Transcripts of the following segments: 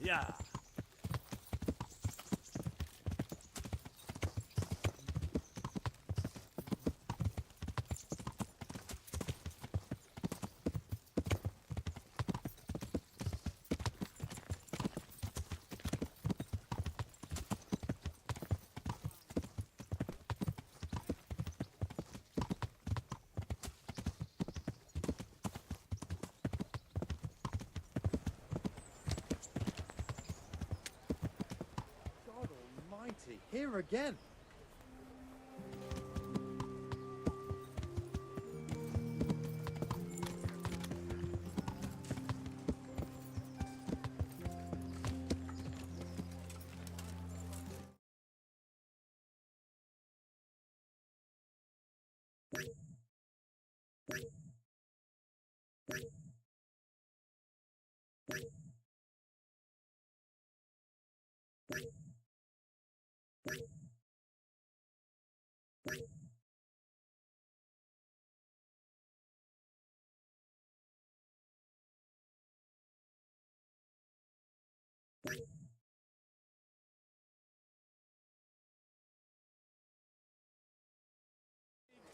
Yeah. God almighty, here again.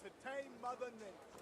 To tame Mother Nature.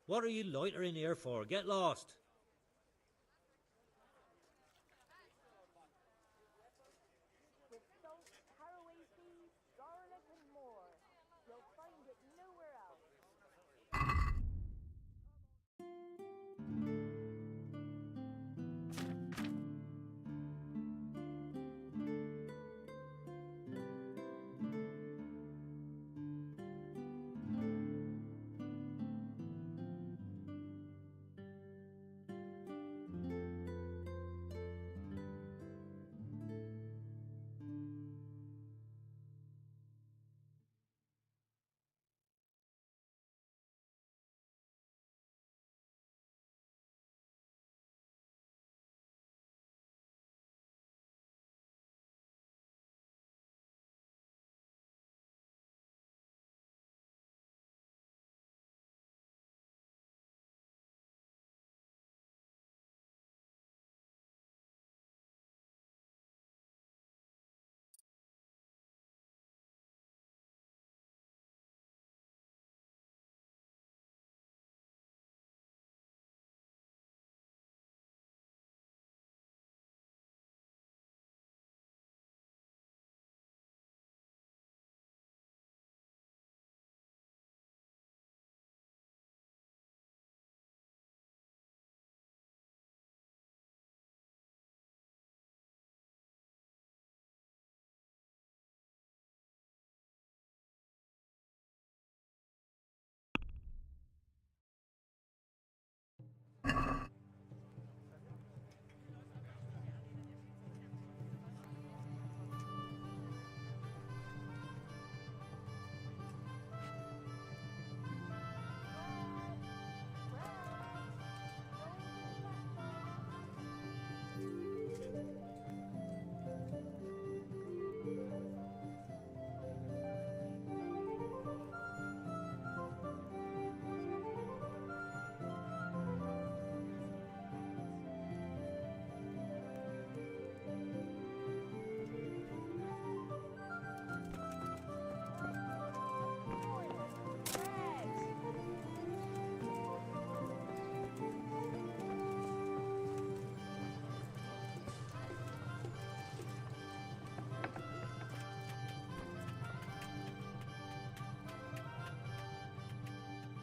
What are you loitering here for? Get lost. With salt, caraway seeds, garlic and more. You'll find it nowhere else.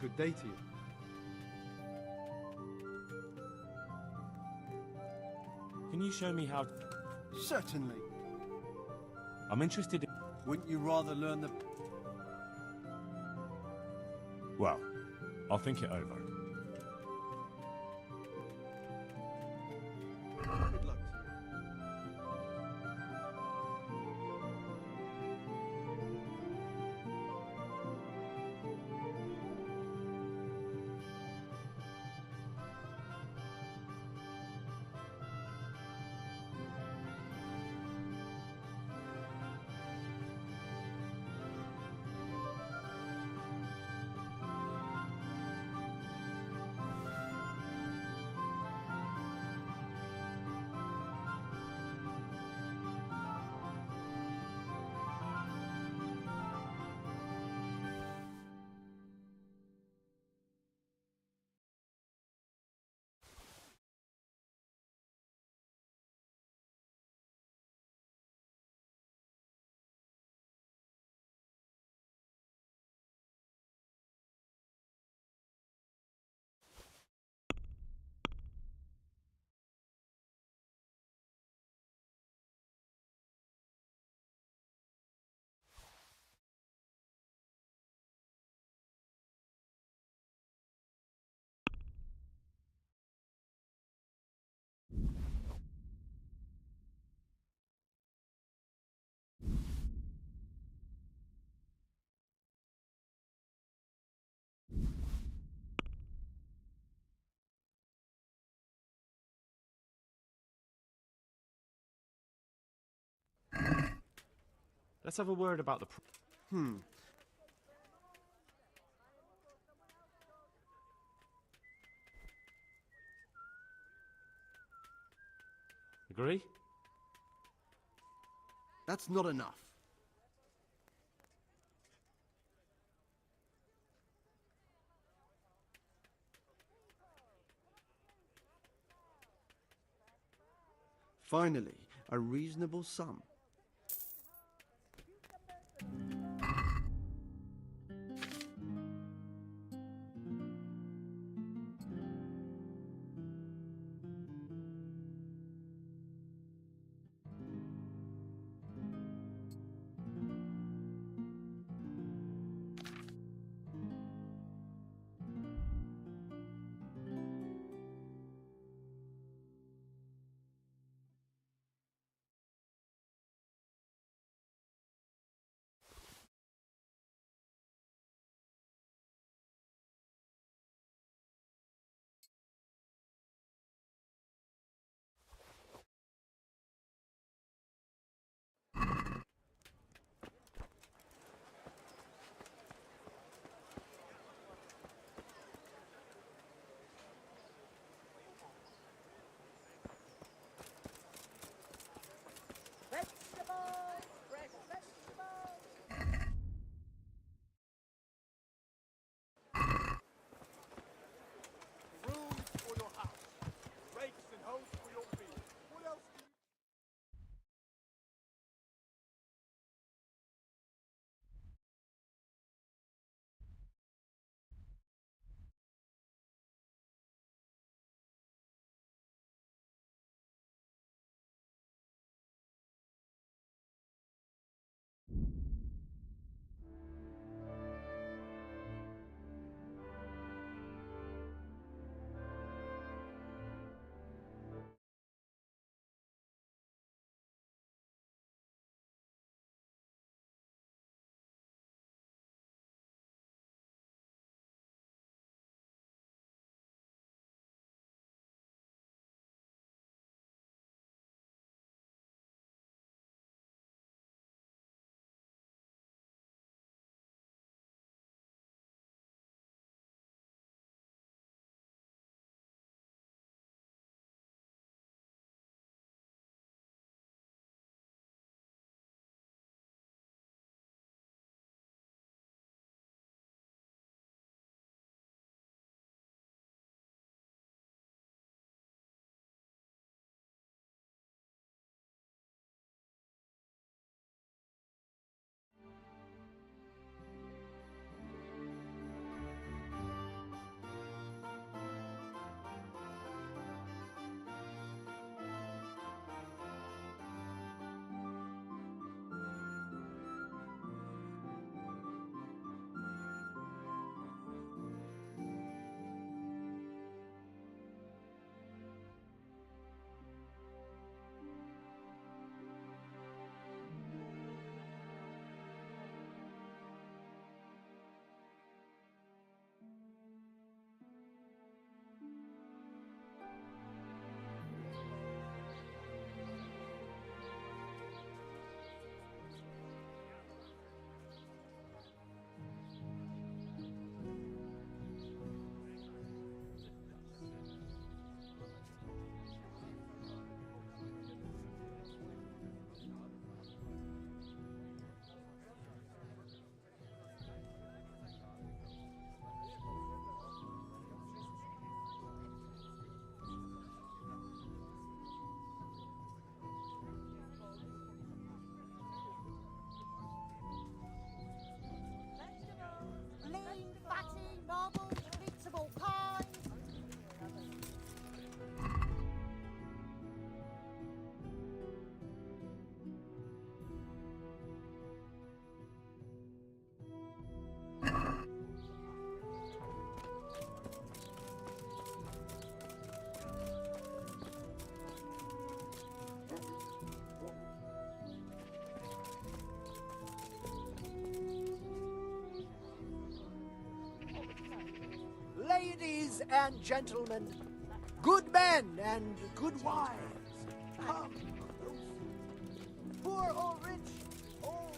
Good day to you. Can you show me how... Certainly. I'm interested in... Wouldn't you rather learn the... Well, I'll think it over. Good luck to you. Let's have a word about the... Agree? That's not enough. Finally, a reasonable sum. Vegetables! Fresh vegetables! Rooms for your house. Rakes and hoes for your field. What else do you... Lean, fatty, marbles, meats of all kinds. Ladies and gentlemen, good men and good wives, come, poor or rich, old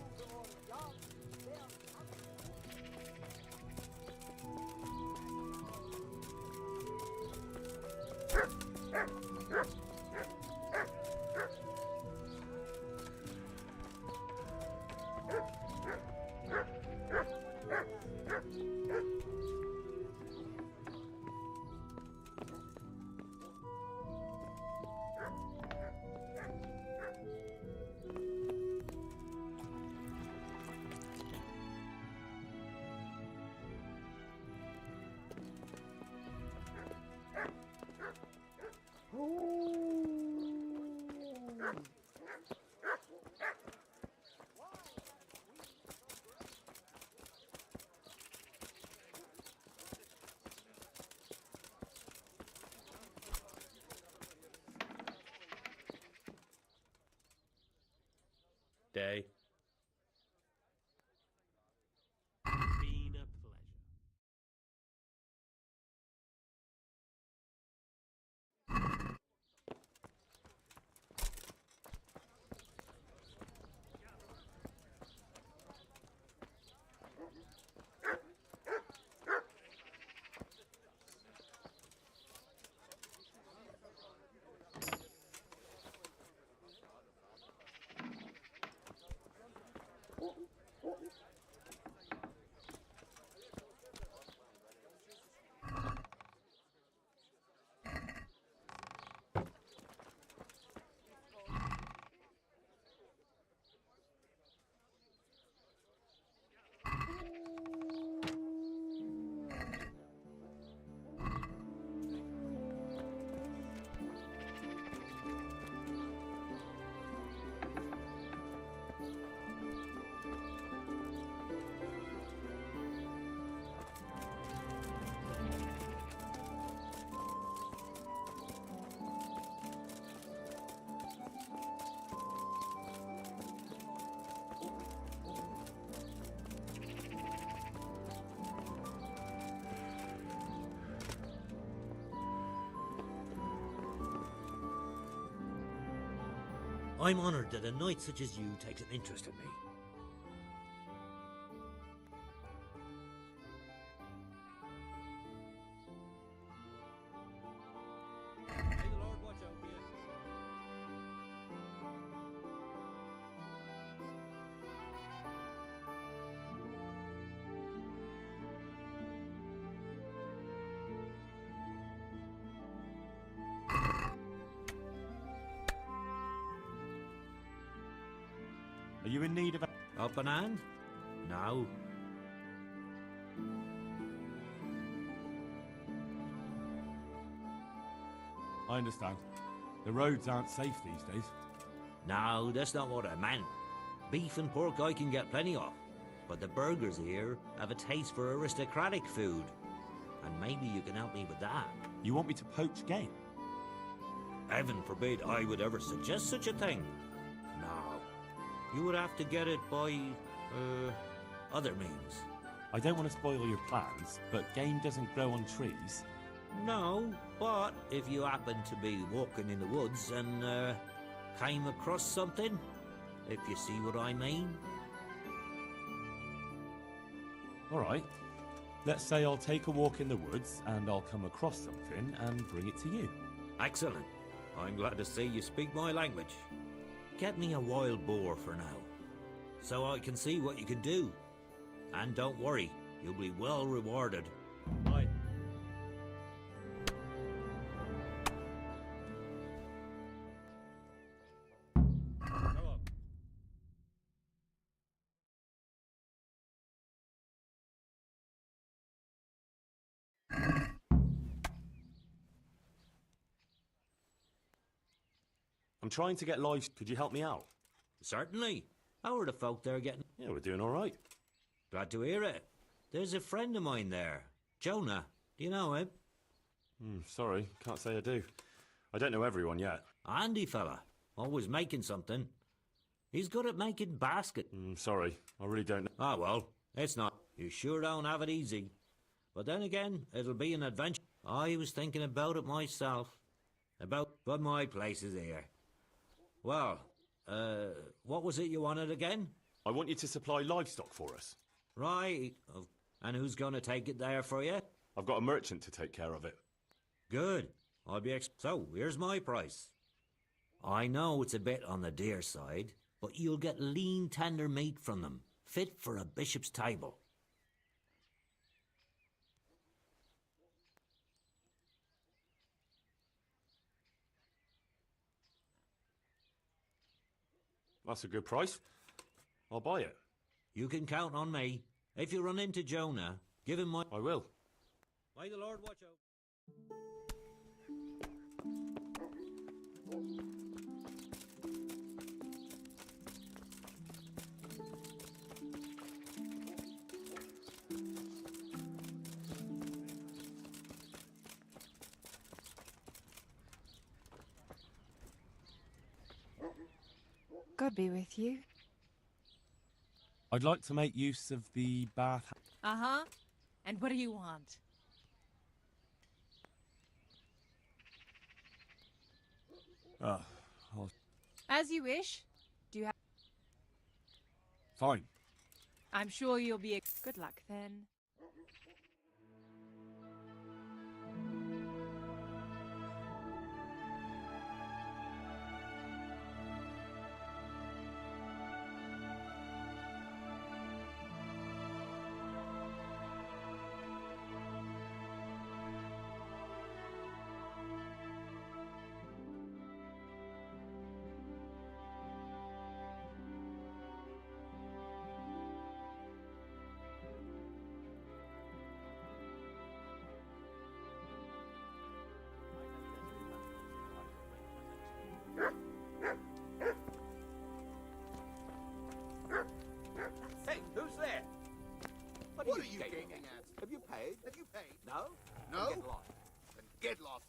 done. Day. Been a pleasure. I'm honoured that a knight such as you takes an interest in me. May the Lord watch over you. Are you in need of a... Up an hand? No. I understand. The roads aren't safe these days. No, that's not what I meant. Beef and pork I can get plenty of, but the burgers here have a taste for aristocratic food. And maybe you can help me with that. You want me to poach game? Heaven forbid I would ever suggest such a thing. No. You would have to get it by, other means. I don't want to spoil your plans, but game doesn't grow on trees. No, but if you happen to be walking in the woods and, came across something, if you see what I mean. All right. Let's say I'll take a walk in the woods and I'll come across something and bring it to you. Excellent. I'm glad to see you speak my language. Get me a wild boar for now, so I can see what you can do. And don't worry, you'll be well rewarded. Bye. Go up. I'm trying to get live. Could you help me out? Certainly. How are the folk there getting? Yeah, we're doing all right. Glad to hear it. There's a friend of mine there, Jonah. Do you know him? Sorry, can't say I do. I don't know everyone yet. Handy fella. Always making something. He's good at making baskets. Sorry, I really don't know. Ah, well, it's not. You sure don't have it easy. But then again, it'll be an adventure. I was thinking about it myself. But my place is here. Well, what was it you wanted again? I want you to supply livestock for us. Right. And who's going to take it there for you? I've got a merchant to take care of it. Good. I'll be so, here's my price. I know it's a bit on the dear side, but you'll get lean, tender meat from them, fit for a bishop's table. That's a good price. I'll buy it. You can count on me. If you run into Jonah, give him my... I will. May the Lord watch over. God be with you. I'd like to make use of the bath. Uh-huh. And what do you want? Oh, As you wish. Do you have... fine. I'm sure you'll be a... Good luck, then. Hey, who's there? What are you gaping at? Have you paid? Have you paid? No? No? Then get lost. Then get lost.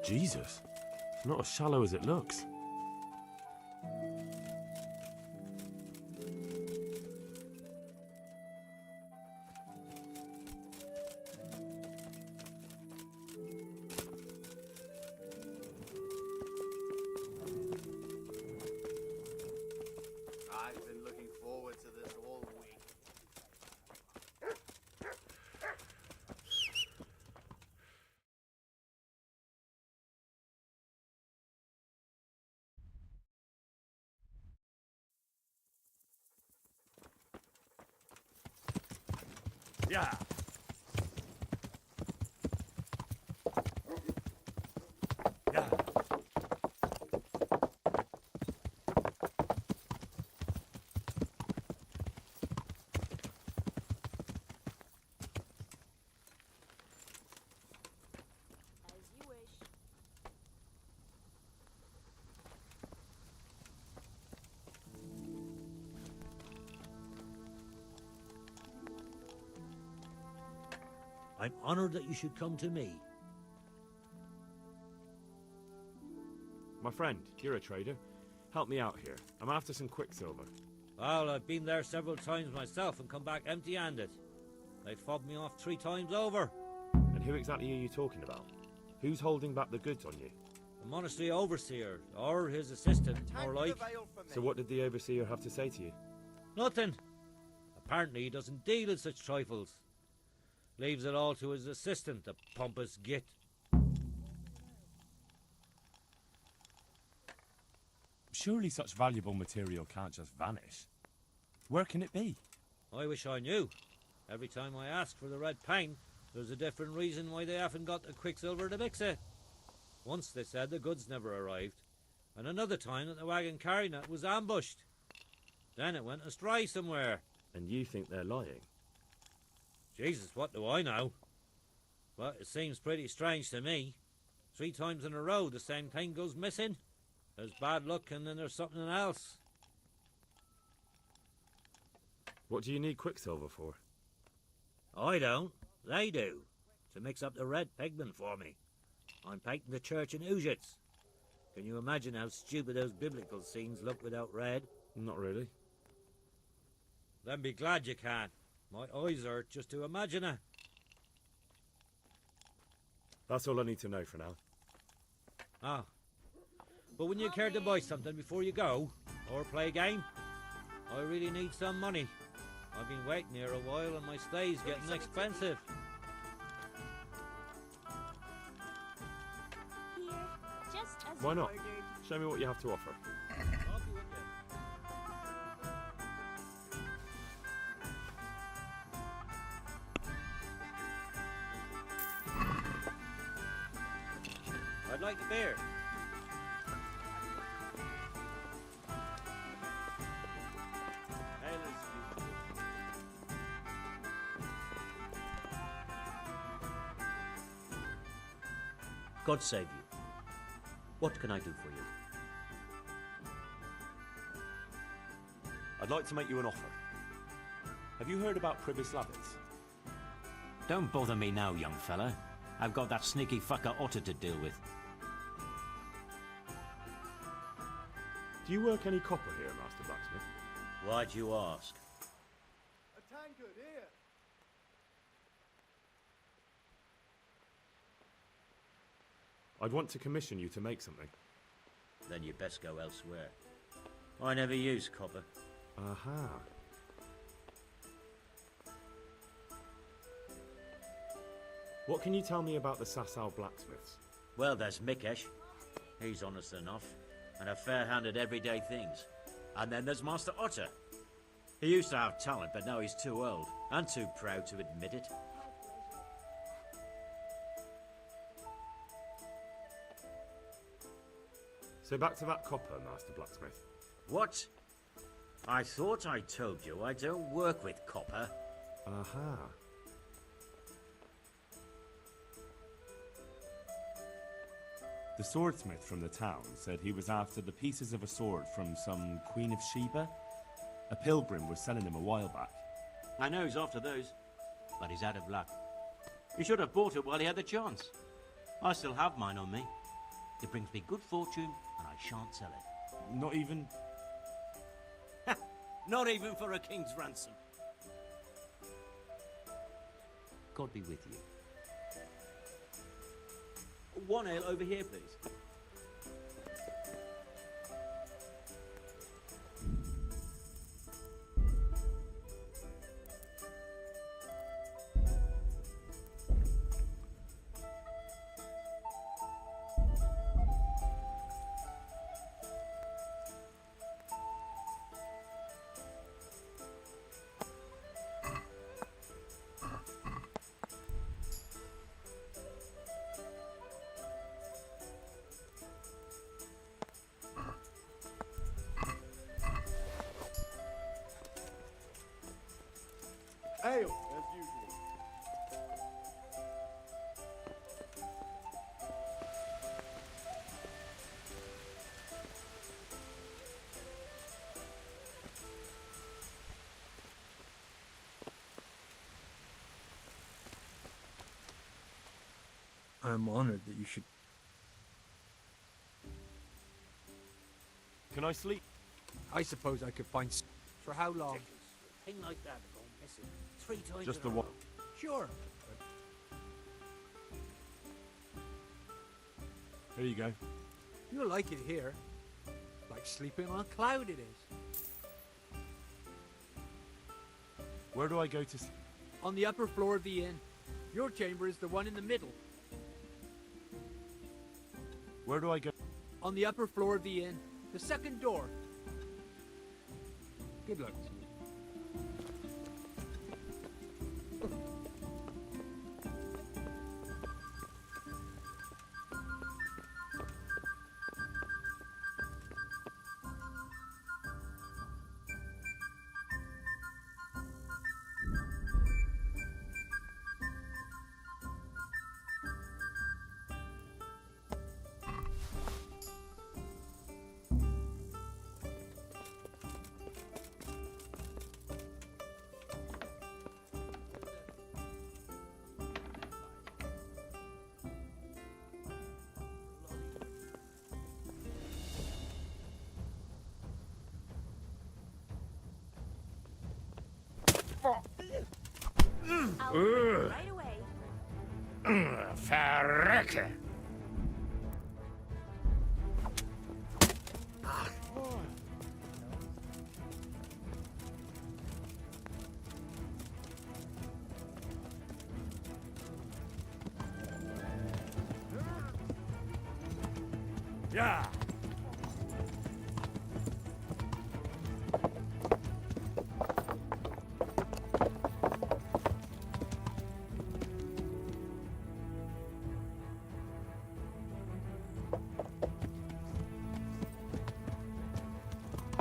Jesus, it's not as shallow as it looks. I've been looking forward to this all week. Yeah. Yeah. As you wish. I'm honoured that you should come to me. My friend, you're a trader. Help me out here. I'm after some quicksilver. Well, I've been there several times myself and come back empty-handed. They fobbed me off 3 times over. And who exactly are you talking about? Who's holding back the goods on you? The monastery overseer, or his assistant, more like. So what did the overseer have to say to you? Nothing. Apparently he doesn't deal in such trifles. Leaves it all to his assistant, the pompous git. Surely such valuable material can't just vanish. Where can it be? I wish I knew. Every time I ask for the red paint, there's a different reason why they haven't got the quicksilver to mix it. Once they said the goods never arrived, and another time that the wagon carrying it was ambushed. Then it went astray somewhere. And you think they're lying? Jesus, what do I know? But it seems pretty strange to me. 3 times in a row the same thing goes missing. There's bad luck and then there's something else. What do you need quicksilver for? I don't. They do. To mix up the red pigment for me. I'm painting the church in Ujits. Can you imagine how stupid those biblical scenes look without red? Not really. Then be glad you can. My eyes hurt just to imagine it. That's all I need to know for now. Ah. But wouldn't you care to buy something before you go? Or play a game? I really need some money. I've been waiting here a while and my stay's getting expensive. Here, just as Why you not? ordered. Show me what you have to offer. I'll be with you. I'd like a beer. God save you. What can I do for you? I'd like to make you an offer. Have you heard about Privis Lavitz? Don't bother me now, young fella. I've got that sneaky fucker Otter to deal with. Do you work any copper here, Master Blacksmith? Why'd you ask? A tankard here. I'd want to commission you to make something. Then you best go elsewhere. I never use copper. Aha. What can you tell me about the Sasau blacksmiths? Well, there's Mikesh. He's honest enough, and a fair-handed everyday things. And then there's Master Otter. He used to have talent, but now he's too old, and too proud to admit it. So back to that copper, Master Blacksmith. What? I thought I told you I don't work with copper. Aha. The swordsmith from the town said he was after the pieces of a sword from some Queen of Sheba. A pilgrim was selling them a while back. I know he's after those, but he's out of luck. He should have bought it while he had the chance. I still have mine on me. It brings me good fortune, and I shan't sell it. Not even... Not even for a king's ransom. God be with you. One ale over here, please. Ale, as usual. I'm honored that you should... Can I sleep? I suppose I could find... For how long? Thing like that gone missing 3 times. Just in the a one. row. Sure. Here you go. You'll like it here. Like sleeping on a cloud it is. Where do I go to sleep? On the upper floor of the inn. Your chamber is the one in the middle. Where do I go? On the upper floor of the inn. The second door. Good luck to you. I'll be right away. Verrecke! Yeah.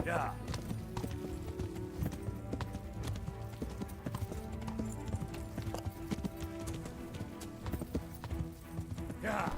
Yeah. Yeah.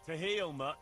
To heel, mutt.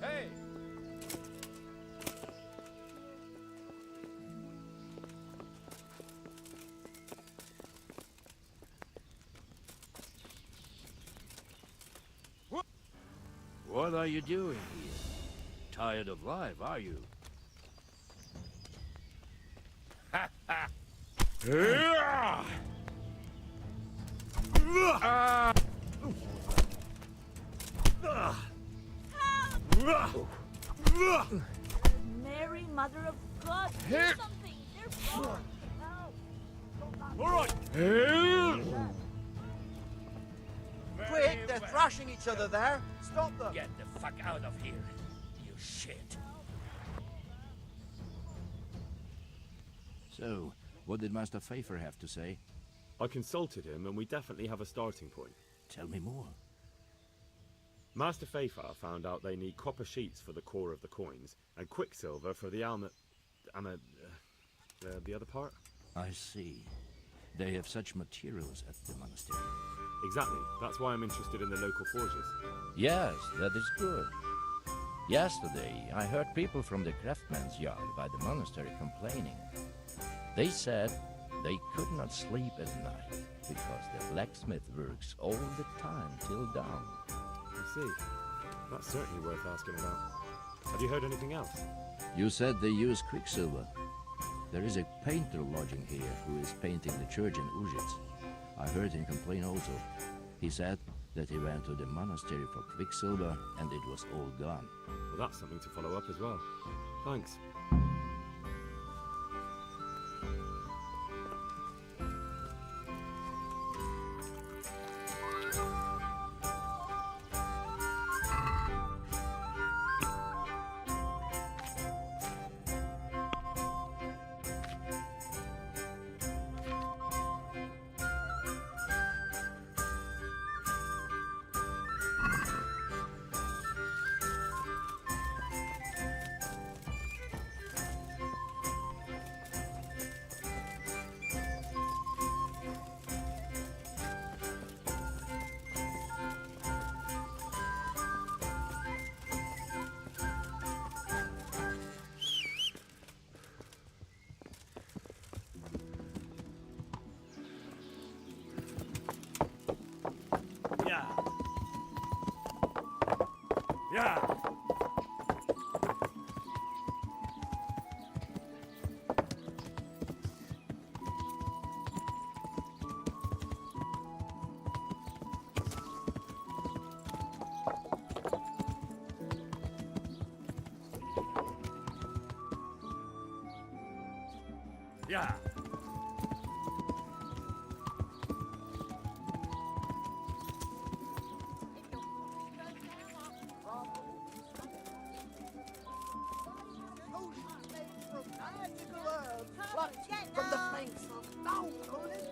Hey! What are you doing here? Tired of life, are you? Mary, Mother of God, do something! They're falling! Help! All right! Quick, they're thrashing each other there. Stop them. Get the fuck out of here, you shit. So, what did Master Pfeiffer have to say? I consulted him, and we definitely have a starting point. Tell me more. Master Pfeiffer found out they need copper sheets for the core of the coins, and quicksilver for the the other part? I see. They have such materials at the monastery. Exactly. That's why I'm interested in the local forges. Yes, that is good. Yesterday, I heard people from the craftsman's yard by the monastery complaining. They said they could not sleep at night because the blacksmith works all the time till dawn. I see. That's certainly worth asking about. Have you heard anything else? You said they use quicksilver. There is a painter lodging here who is painting the church in Uzhitz. I heard him complain also. He said that he went to the monastery for quicksilver and it was all gone. Well, that's something to follow up as well. Thanks. Yeah. Yeah. From the banks of Mount Olympus.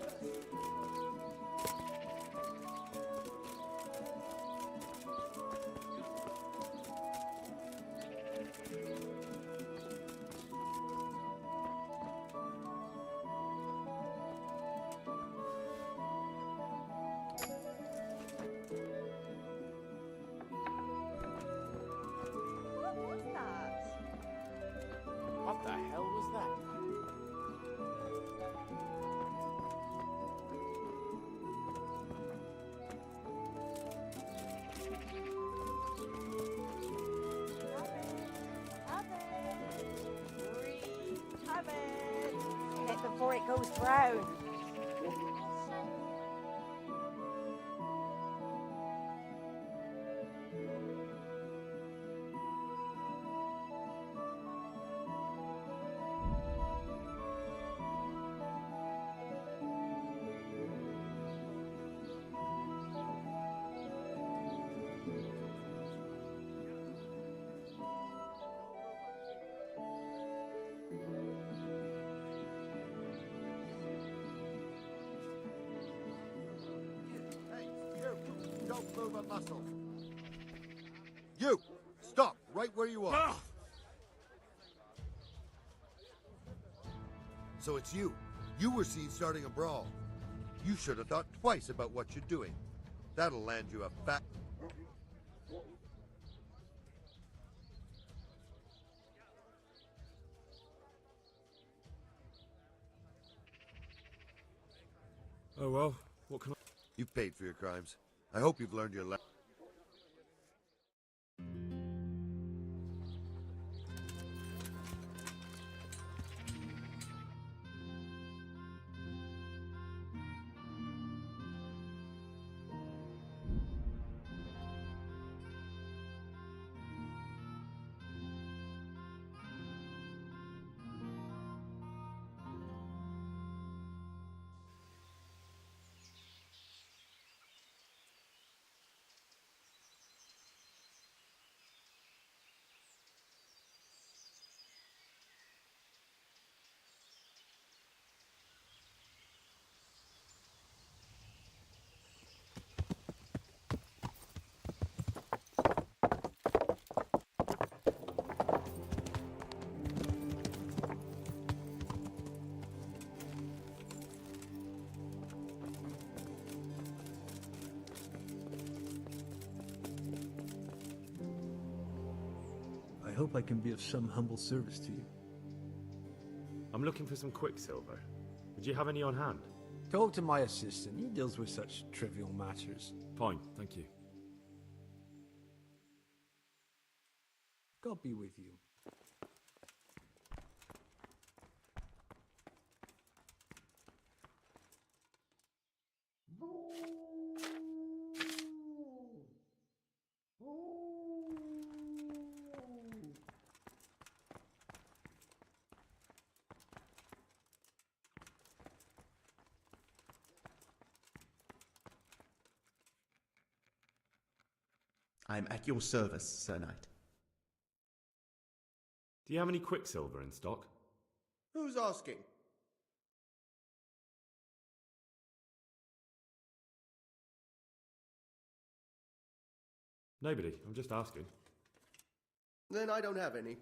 goes round. Hey, you! Don't move a muscle. You! Stop right where you are. So it's you. You were seen starting a brawl. You should have thought twice about what you're doing. That'll land you a fat... Oh well, what can I... You've paid for your crimes. I hope you've learned your lesson. I hope I can be of some humble service to you. I'm looking for some quicksilver. Would you have any on hand? Talk to my assistant. He deals with such trivial matters. Fine, thank you. God be with you. I'm at your service, Sir Knight. Do you have any quicksilver in stock? Who's asking? Nobody, I'm just asking. Then I don't have any.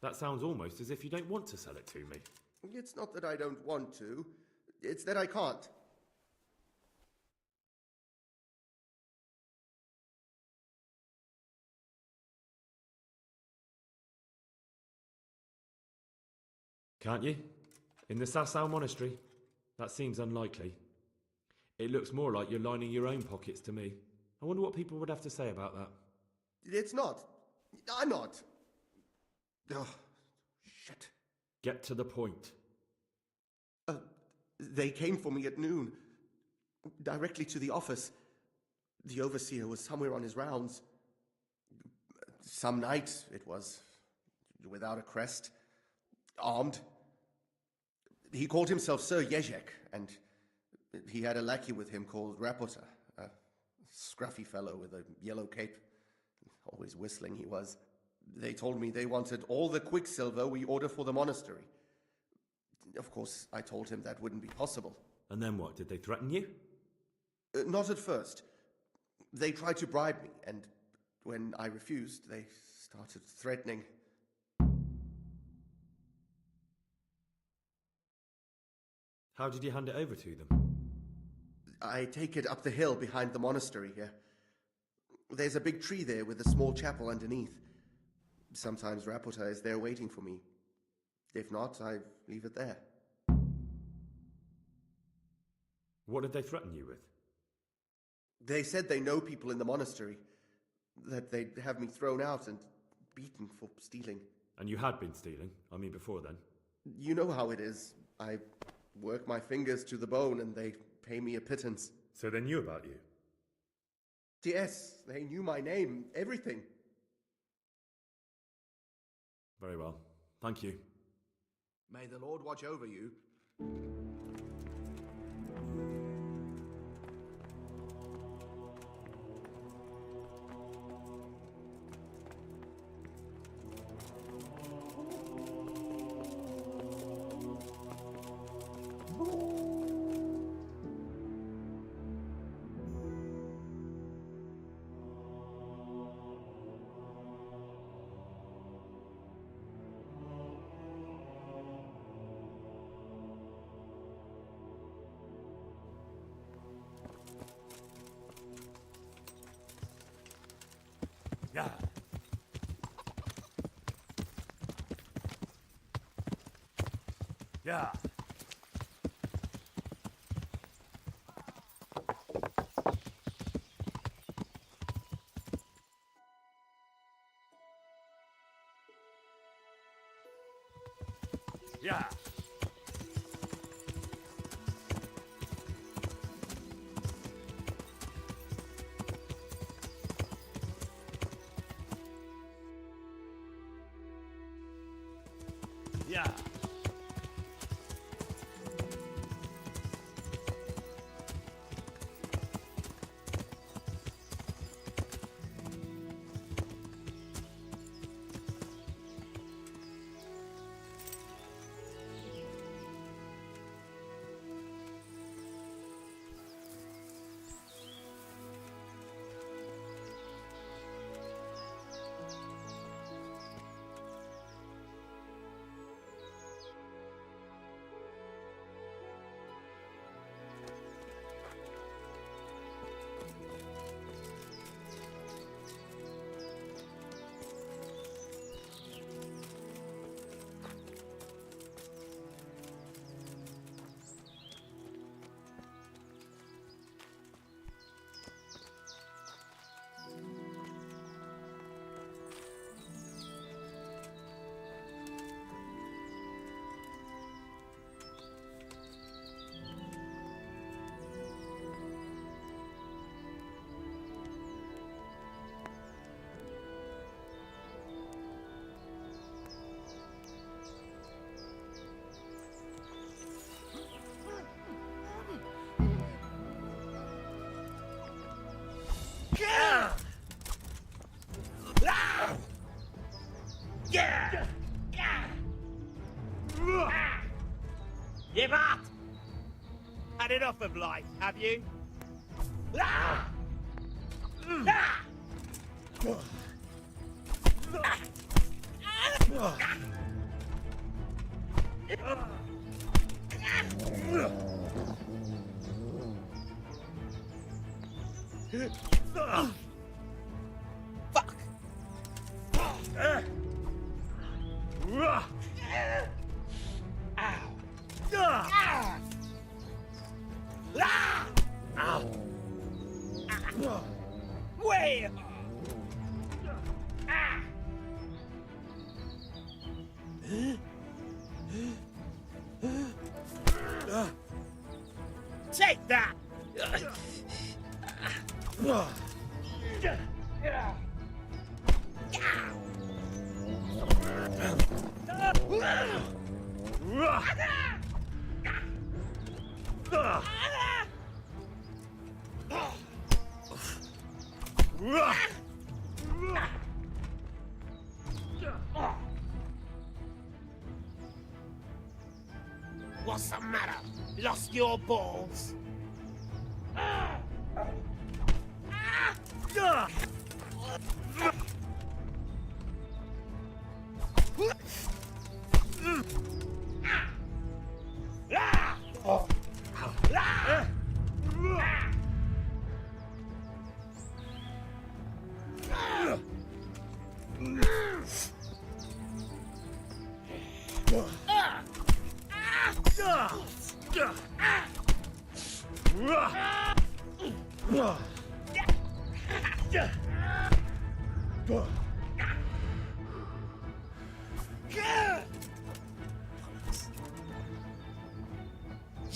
That sounds almost as if you don't want to sell it to me. It's not that I don't want to, it's that I can't. Can't you? In the Sasau monastery? That seems unlikely. It looks more like you're lining your own pockets to me. I wonder what people would have to say about that. It's not. I'm not. Oh, shit. Get to the point. They came for me at noon. Directly to the office. The overseer was somewhere on his rounds. Some night, it was. Without a crest. Armed. He called himself Sir Jezek, and he had a lackey with him called Rapota, a scruffy fellow with a yellow cape. Always whistling he was. They told me they wanted all the quicksilver we order for the monastery. Of course, I told him that wouldn't be possible. And then what? Did they threaten you? Not at first. They tried to bribe me, and when I refused, they started threatening. How did you hand it over to them? I take it up the hill behind the monastery here. There's a big tree there with a small chapel underneath. Sometimes Rapota is there waiting for me. If not, I leave it there. What did they threaten you with? They said they know people in the monastery, that they'd have me thrown out and beaten for stealing. And you had been stealing, I mean before then? You know how it is. I work my fingers to the bone and they pay me a pittance. So they knew about you? Yes, they knew my name, everything. Very well. Thank you. May the Lord watch over you. Yeah. Yeah. Yeah. Yeah. Give up! Had enough of life, have you? Fuck! Way! Take that! What's the matter? Lost your balls?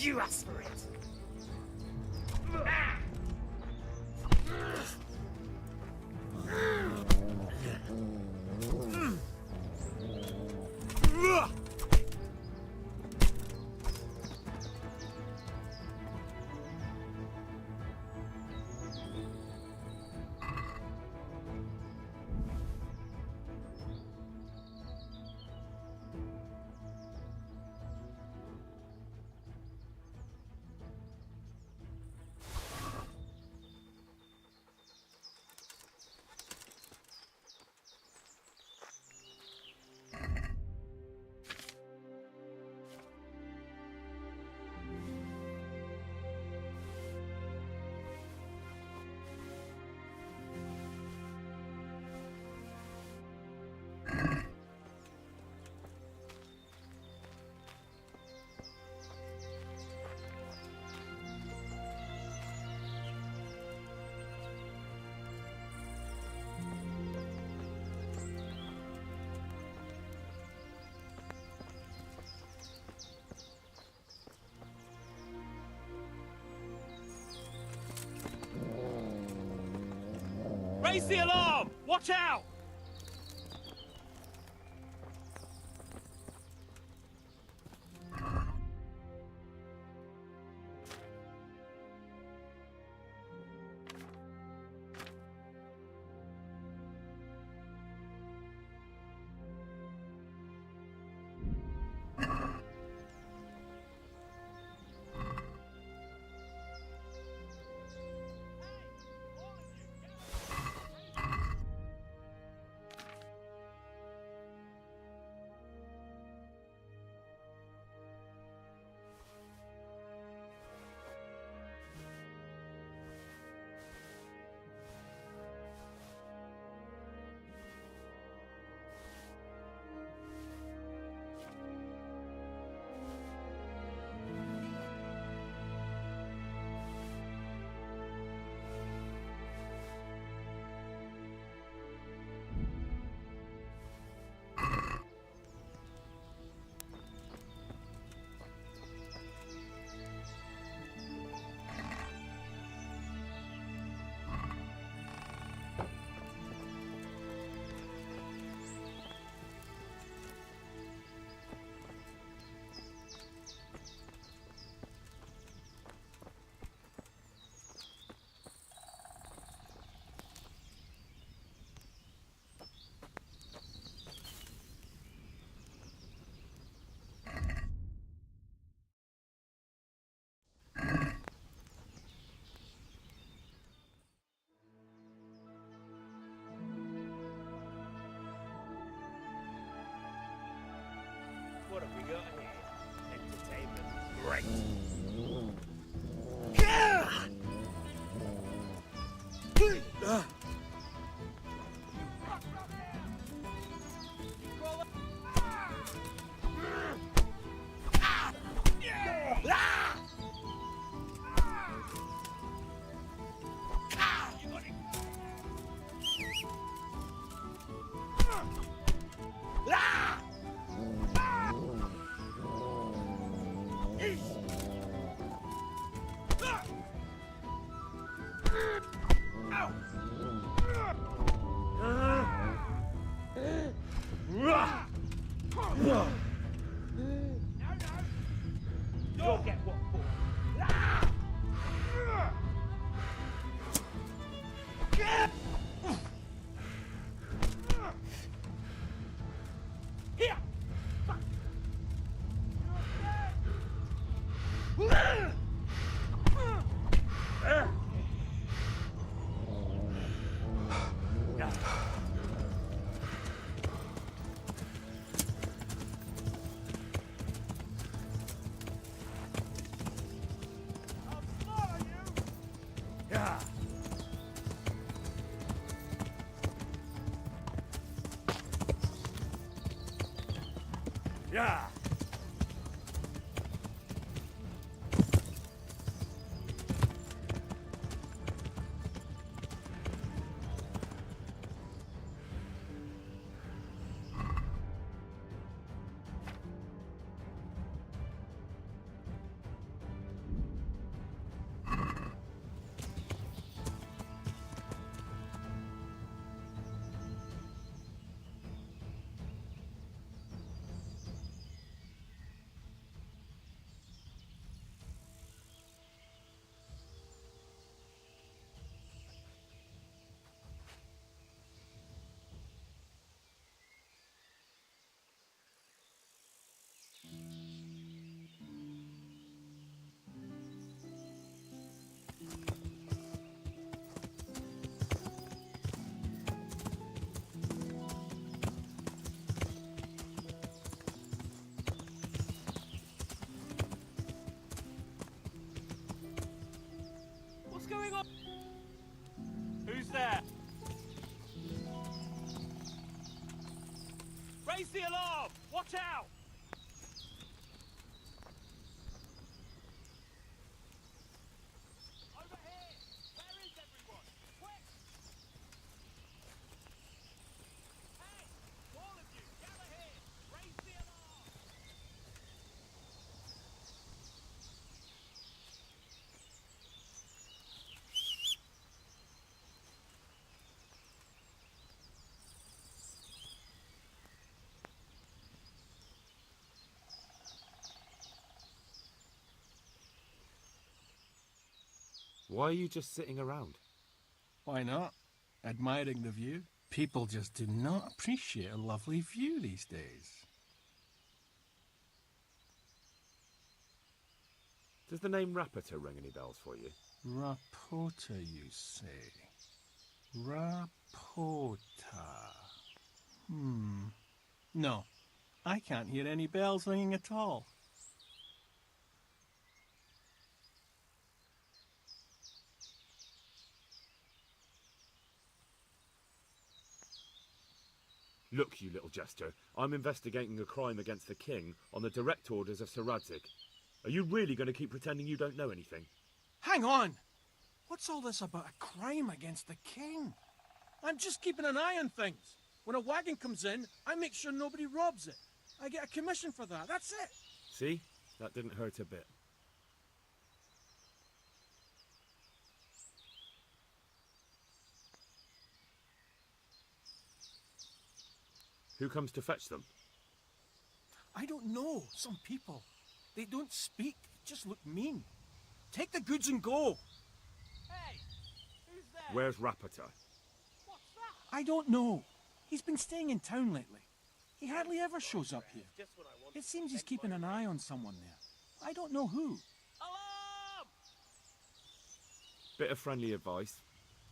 You asked for it. Raise the alarm! Watch out! What have we got here? Entertainment. Great. You'll get what for. Here! Yeah. Yeah. Raise the alarm! Watch out! Over here! Where is everyone? Quick! Hey! All of you, gather here! Raise the alarm! Why are you just sitting around? Why not? Admiring the view. People just do not appreciate a lovely view these days. Does the name Rapita ring any bells for you? Rapota, you say? Rapota. No, I can't hear any bells ringing at all. Look, you little jester, I'm investigating a crime against the king on the direct orders of Sir Radzig. Are you really going to keep pretending you don't know anything? Hang on! What's all this about a crime against the king? I'm just keeping an eye on things. When a wagon comes in, I make sure nobody robs it. I get a commission for that, that's it. See? That didn't hurt a bit. Who comes to fetch them? I don't know. Some people. They don't speak, just look mean. Take the goods and go. Hey! Who's there? Where's Rapita? What's that? I don't know. He's been staying in town lately. He hardly ever shows up here. Just what I wanted. It seems he's keeping an eye on someone there. I don't know who. Alarm! Bit of friendly advice.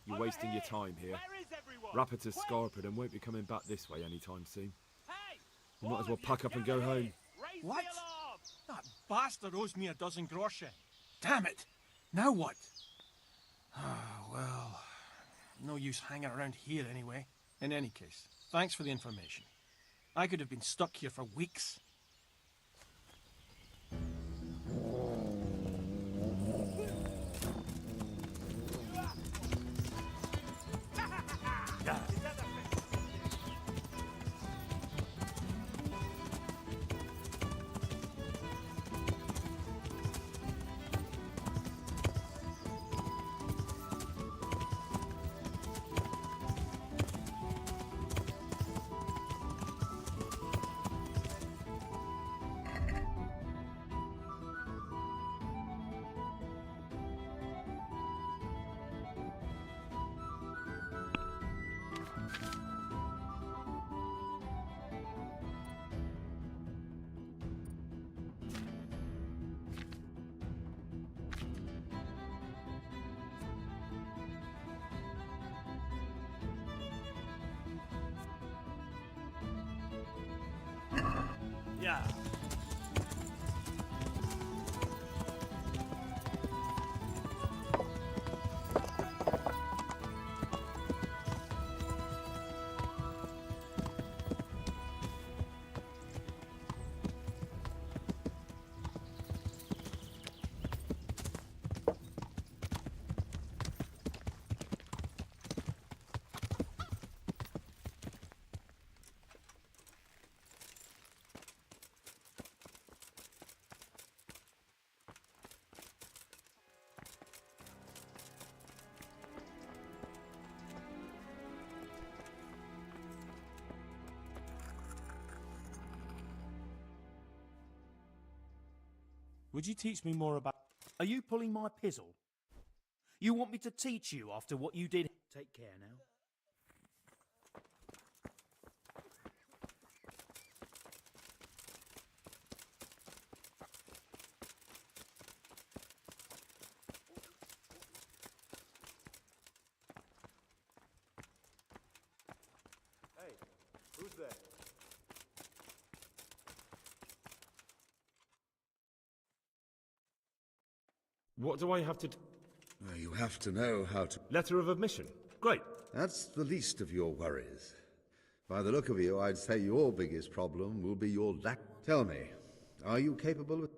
You're Over wasting your here! time here. Where is everyone? Rapita's Quick! scarpered and won't be coming back this way anytime soon. Hey! You might All as well of you, pack up and gather go home. here. Raise What? the alarm! That bastard owes me a dozen groschen. Damn it! Now what? Ah, well, no use hanging around here anyway. In any case, thanks for the information. I could have been stuck here for weeks. Yeah. Would you teach me more about... Are you pulling my pizzle? You want me to teach you after what you did? Take care now. Hey, who's there? What do I have to do? You have to know how to... Letter of admission. Great. That's the least of your worries. By the look of you, I'd say your biggest problem will be your lack. Tell me, are you capable of...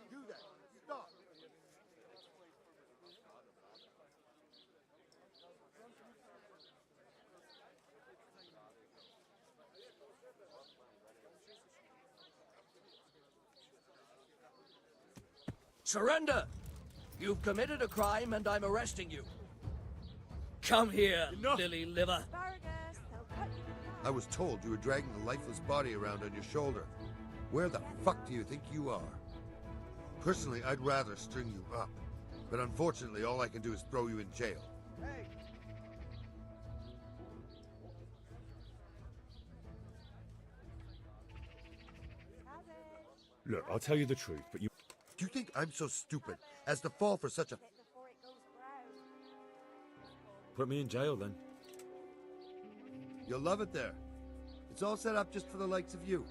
Do that. Stop. Surrender! You've committed a crime and I'm arresting you. Come here, lily liver. I was told you were dragging a lifeless body around on your shoulder. Where the fuck do you think you are? Personally, I'd rather string you up. But unfortunately, all I can do is throw you in jail. Hey! Look, I'll tell you the truth, but you... Do you think I'm so stupid as to fall for such a... Put me in jail, then. You'll love it there. It's all set up just for the likes of you.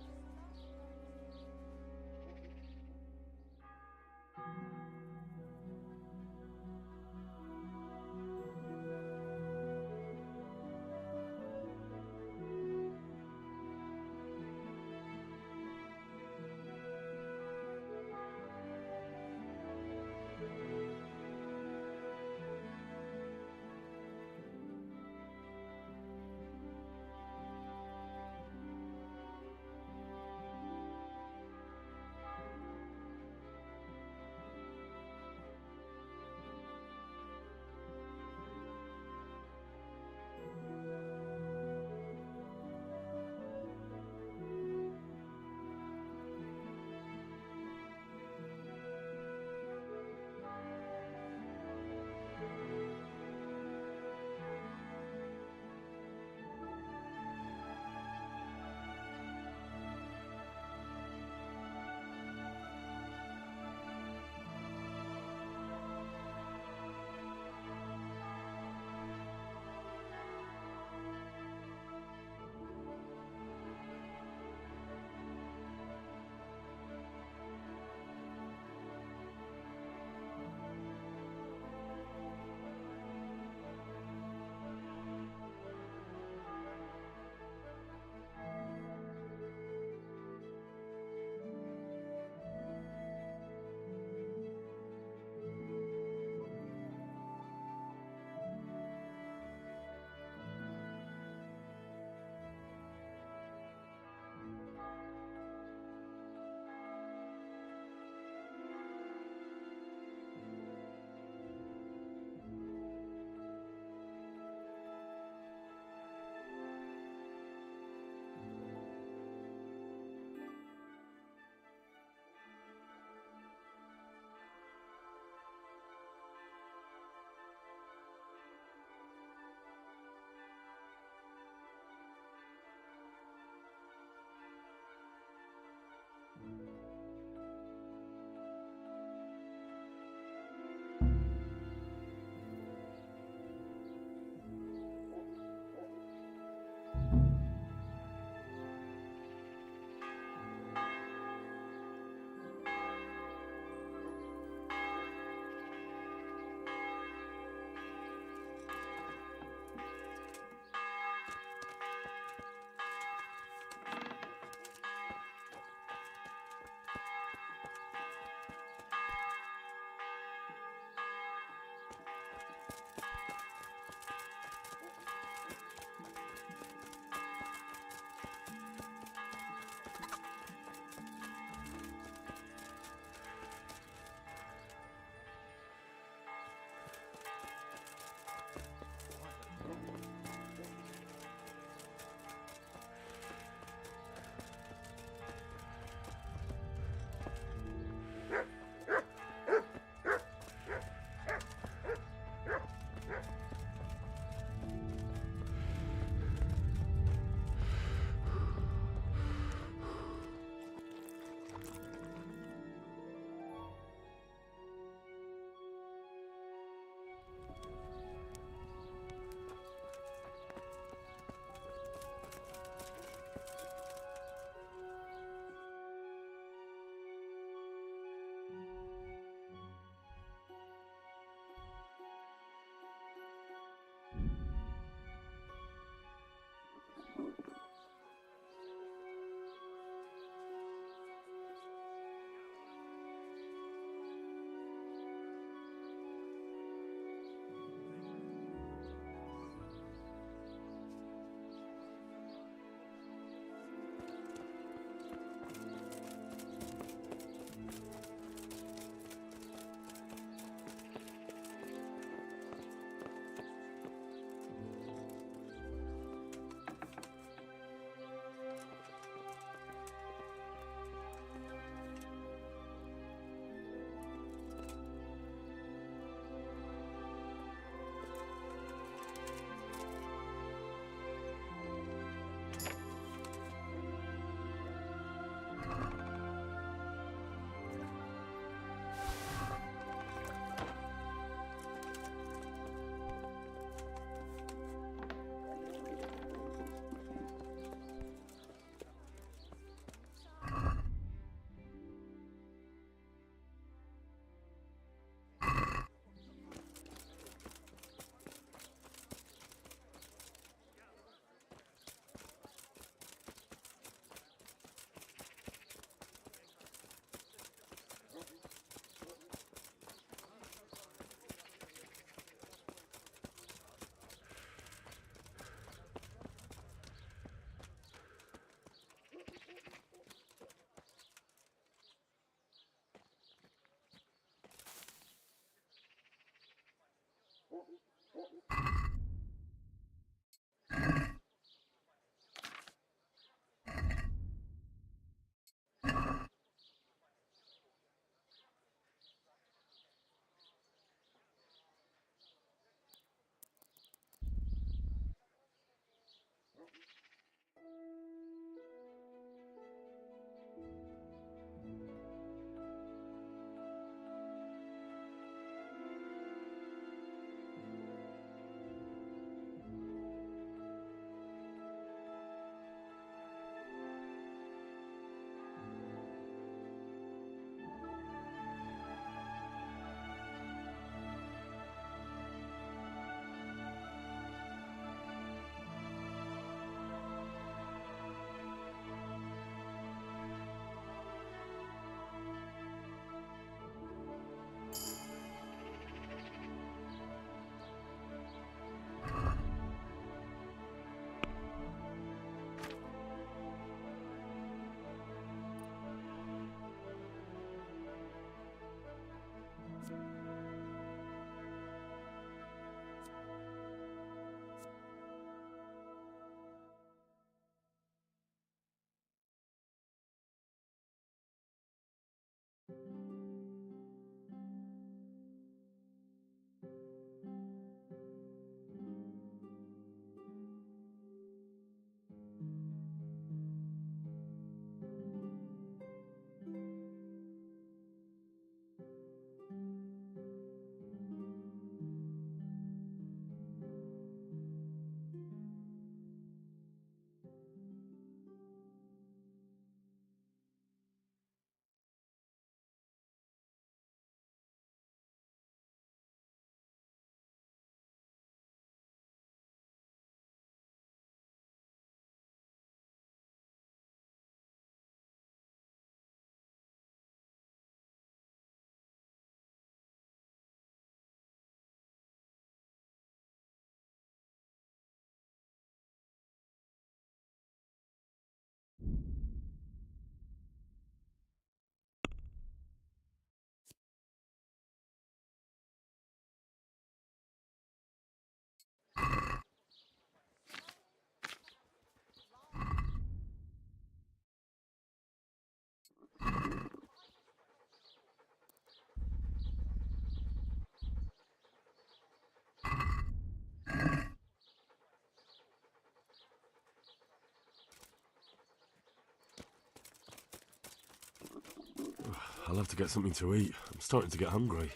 I'll have to get something to eat. I'm starting to get hungry.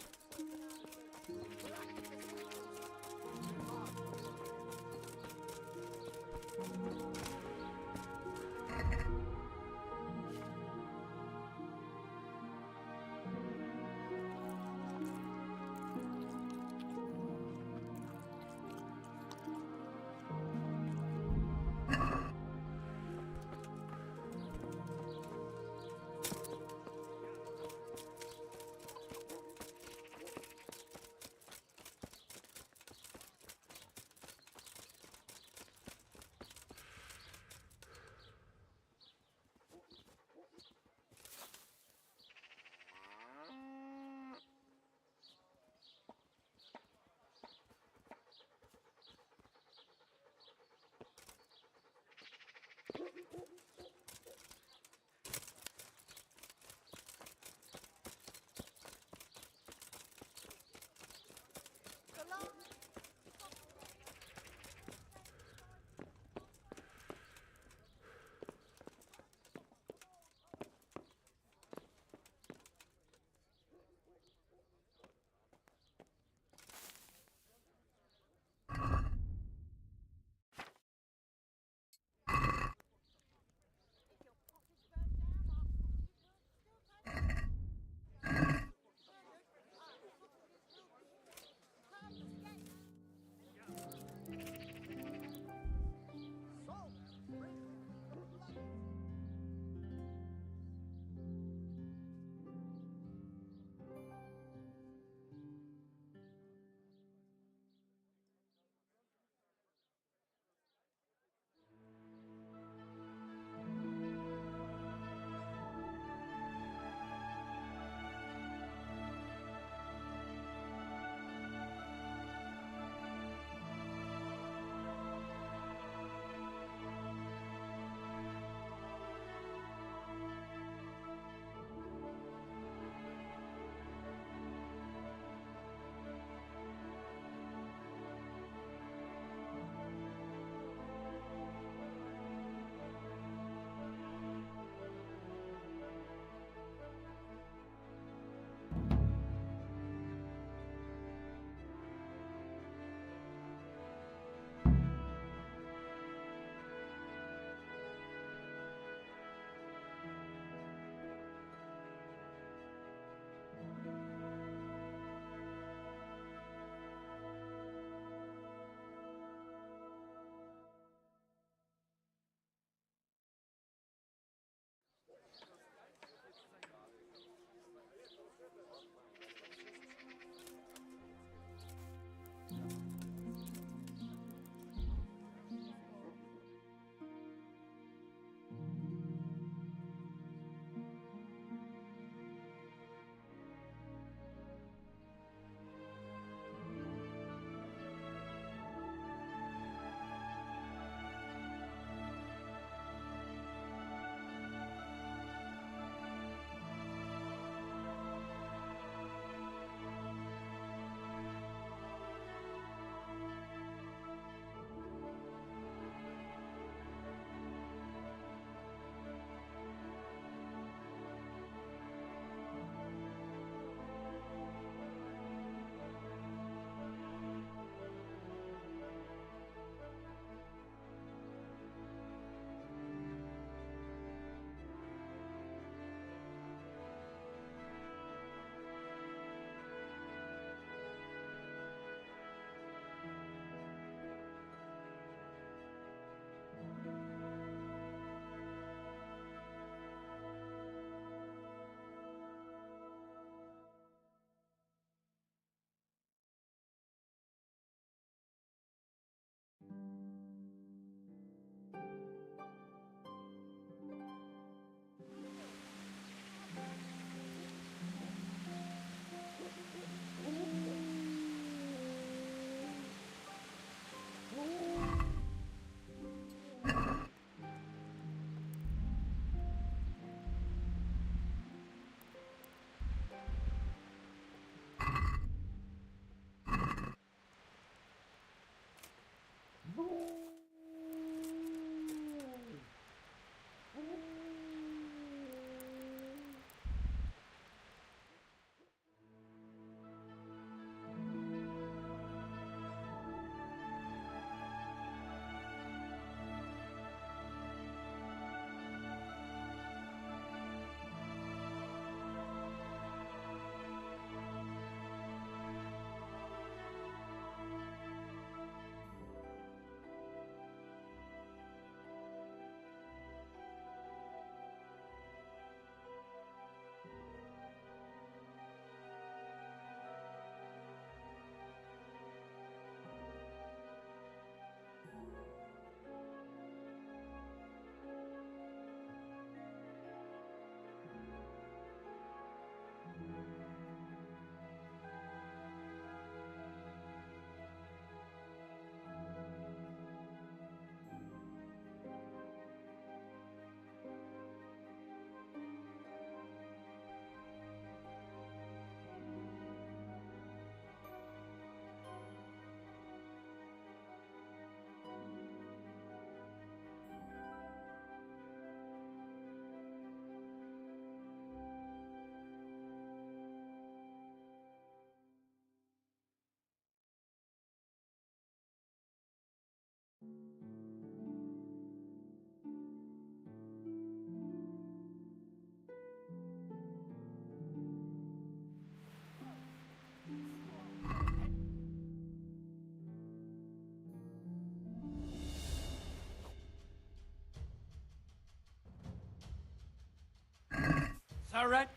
Alright.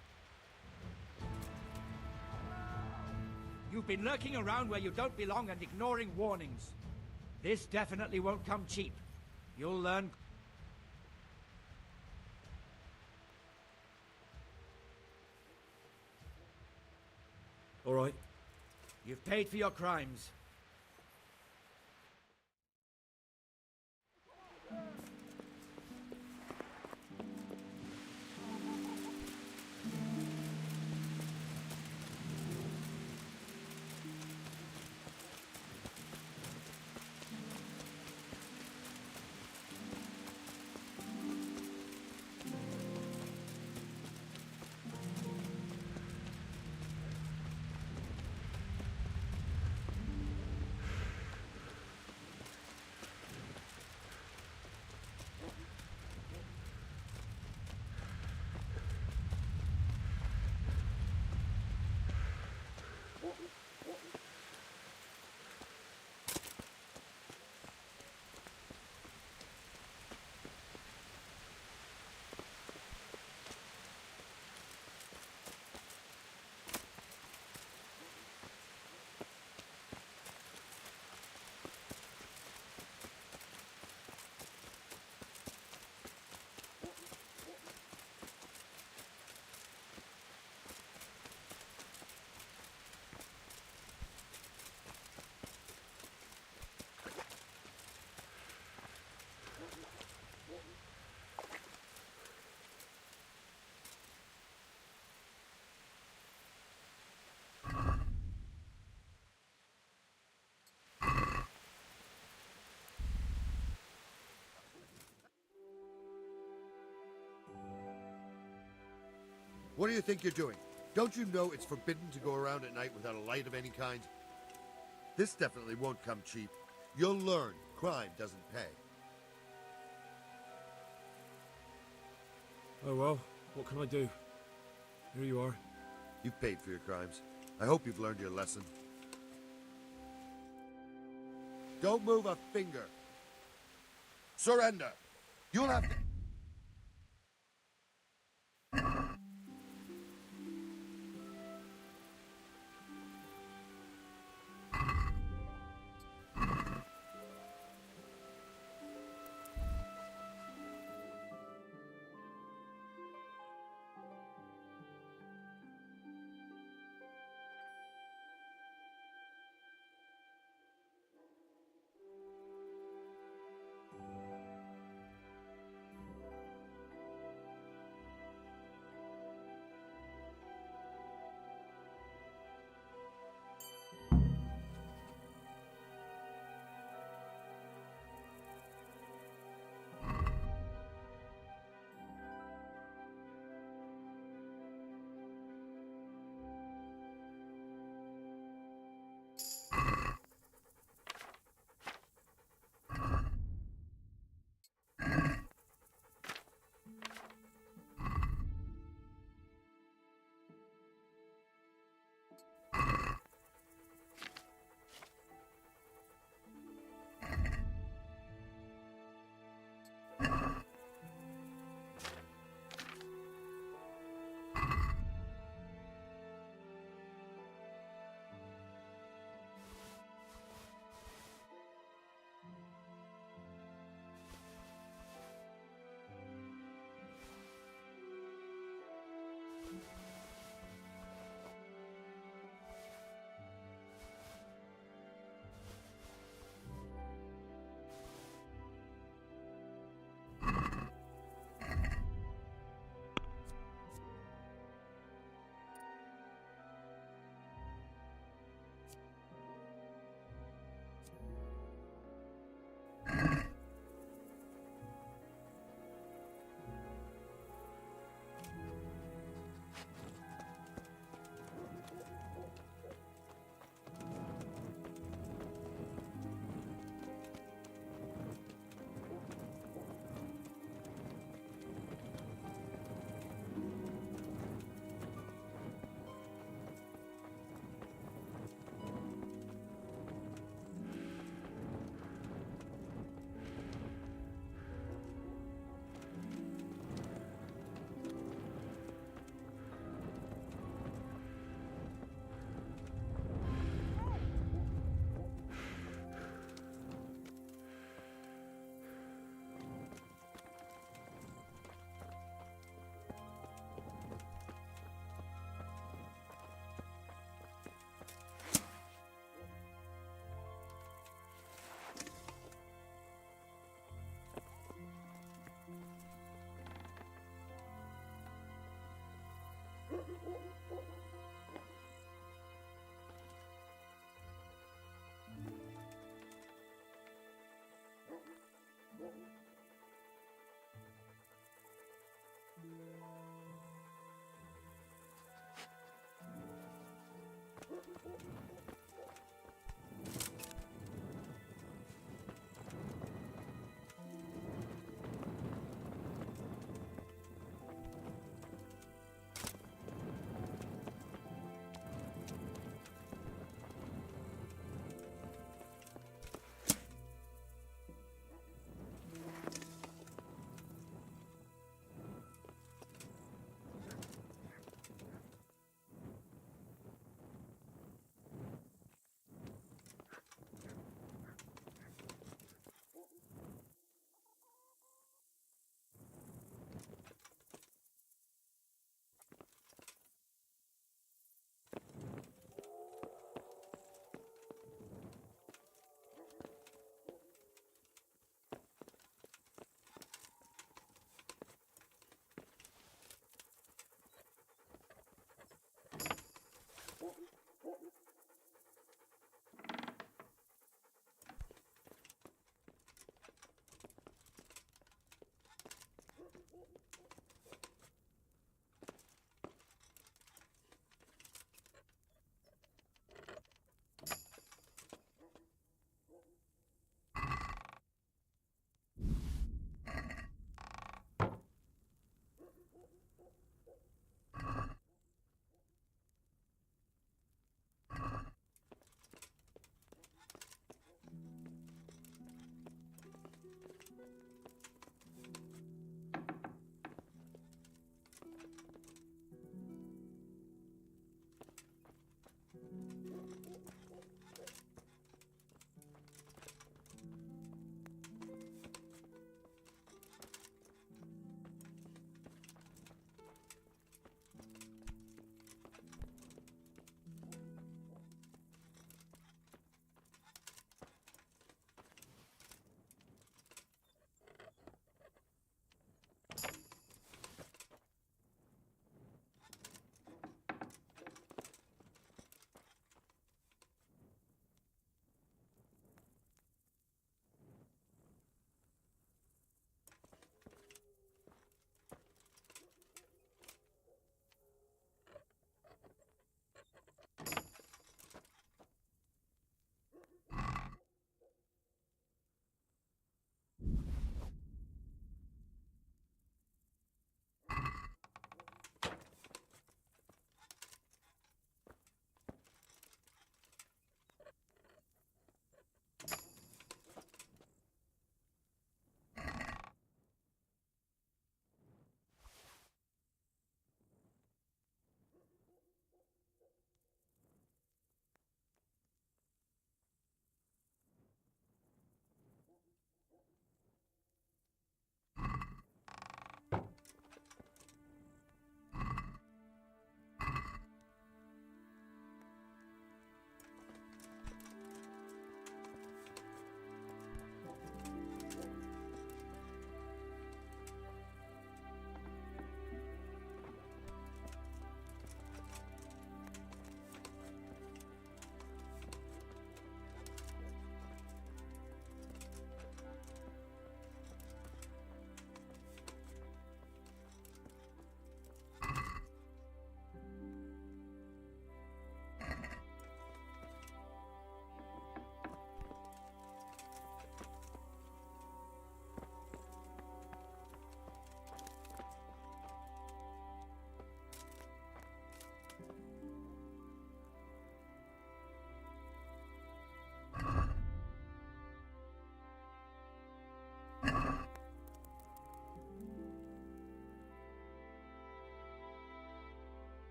You've been lurking around where you don't belong and ignoring warnings. This definitely won't come cheap. You'll learn. All right. You've paid for your crimes. What do you think you're doing? Don't you know it's forbidden to go around at night without a light of any kind? This definitely won't come cheap. You'll learn crime doesn't pay. Oh well, what can I do? Here you are. You've paid for your crimes. I hope you've learned your lesson. Don't move a finger. Surrender. You'll have to...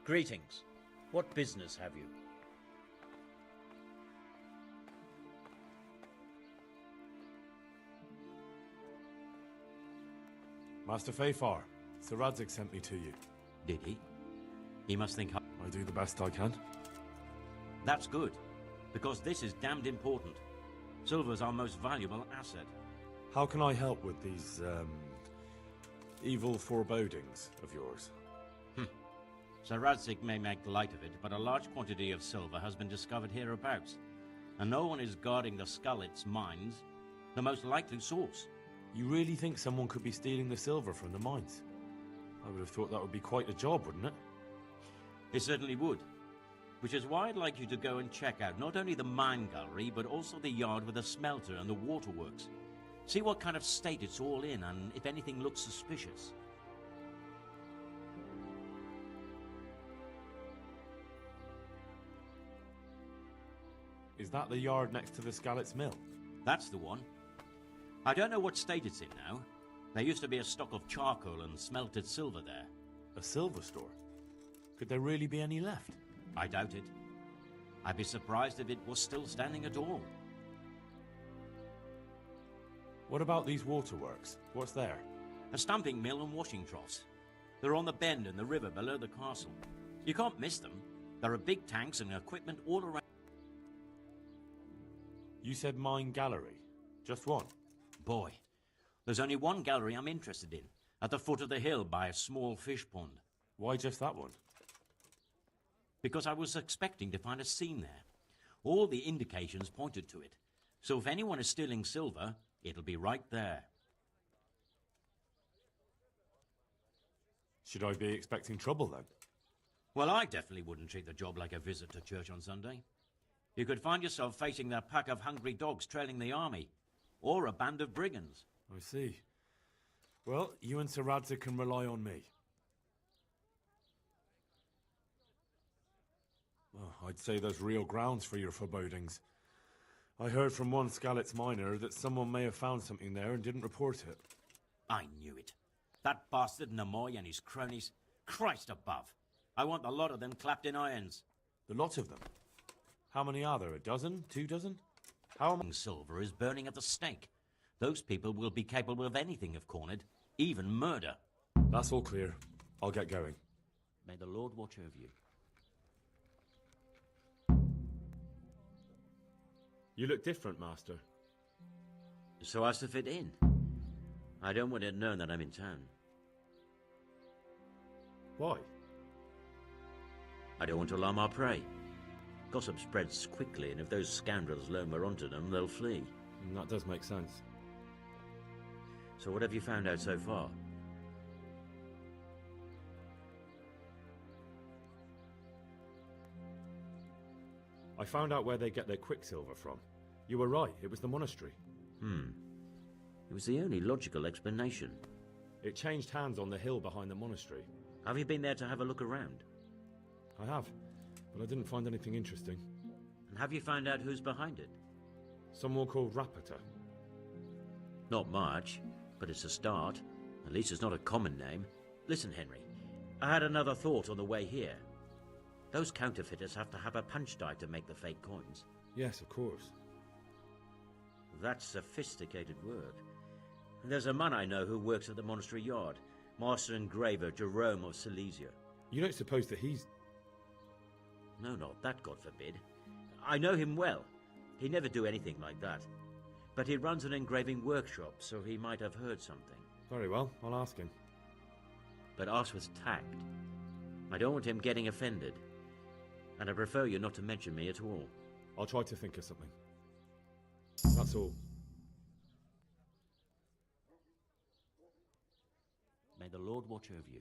Greetings. What business have you? Master Fayfar, Sir Radzig sent me to you. Did he? He must think I do the best I can. That's good, because this is damned important. Silver's our most valuable asset. How can I help with these, evil forebodings of yours? Sir Radzig may make light of it, but a large quantity of silver has been discovered hereabouts, and no one is guarding the Skullets mines, the most likely source. You really think someone could be stealing the silver from the mines? I would have thought that would be quite a job, wouldn't it? It certainly would. Which is why I'd like you to go and check out not only the mine gallery, but also the yard with the smelter and the waterworks. See what kind of state it's all in, and if anything looks suspicious. Is that the yard next to the Skalitz mill? That's the one. I don't know what state it's in now. There used to be a stock of charcoal and smelted silver there. A silver store? Could there really be any left? I doubt it. I'd be surprised if it was still standing at all. What about these waterworks? What's there? A stamping mill and washing troughs. They're on the bend in the river below the castle. You can't miss them. There are big tanks and equipment all around. You said mine gallery. Just one? Boy, there's only one gallery I'm interested in, at the foot of the hill by a small fish pond. Why just that one? Because I was expecting to find a scene there. All the indications pointed to it. So if anyone is stealing silver, it'll be right there. Should I be expecting trouble then? Well, I definitely wouldn't treat the job like a visit to church on Sunday. You could find yourself facing that pack of hungry dogs trailing the army, or a band of brigands. I see. Well, you and Sir Radzig can rely on me. Well, I'd say there's real grounds for your forebodings. I heard from one Skalitz miner that someone may have found something there and didn't report it. I knew it. That bastard Namoy and his cronies. Christ above. I want the lot of them clapped in irons. The lot of them? How many are there? A dozen? 2 dozen? How am Silver is burning at the stake. Those people will be capable of anything if cornered, even murder. That's all clear. I'll get going. May the Lord watch over you. You look different, Master. So as to fit in. I don't want it known that I'm in town. Why? I don't want to alarm our prey. Gossip spreads quickly, and if those scoundrels learn we're onto them, they'll flee. That does make sense. So what have you found out so far? I found out where they get their quicksilver from. You were right, it was the monastery. It was the only logical explanation. It changed hands on the hill behind the monastery. Have you been there to have a look around? I have, but I didn't find anything interesting. And have you found out who's behind it? Someone called Rapita. Not much, but it's a start. At least it's not a common name. Listen, Henry, I had another thought on the way here. Those counterfeiters have to have a punch die to make the fake coins. Yes, of course. That's sophisticated work. There's a man I know who works at the monastery yard, Master Engraver Jerome of Silesia. You don't suppose that he's... No, not that, God forbid. I know him well. He'd never do anything like that. But he runs an engraving workshop, so he might have heard something. Very well, I'll ask him. But ask with tact. I don't want him getting offended. And I prefer you not to mention me at all. I'll try to think of something. That's all. May the Lord watch over you.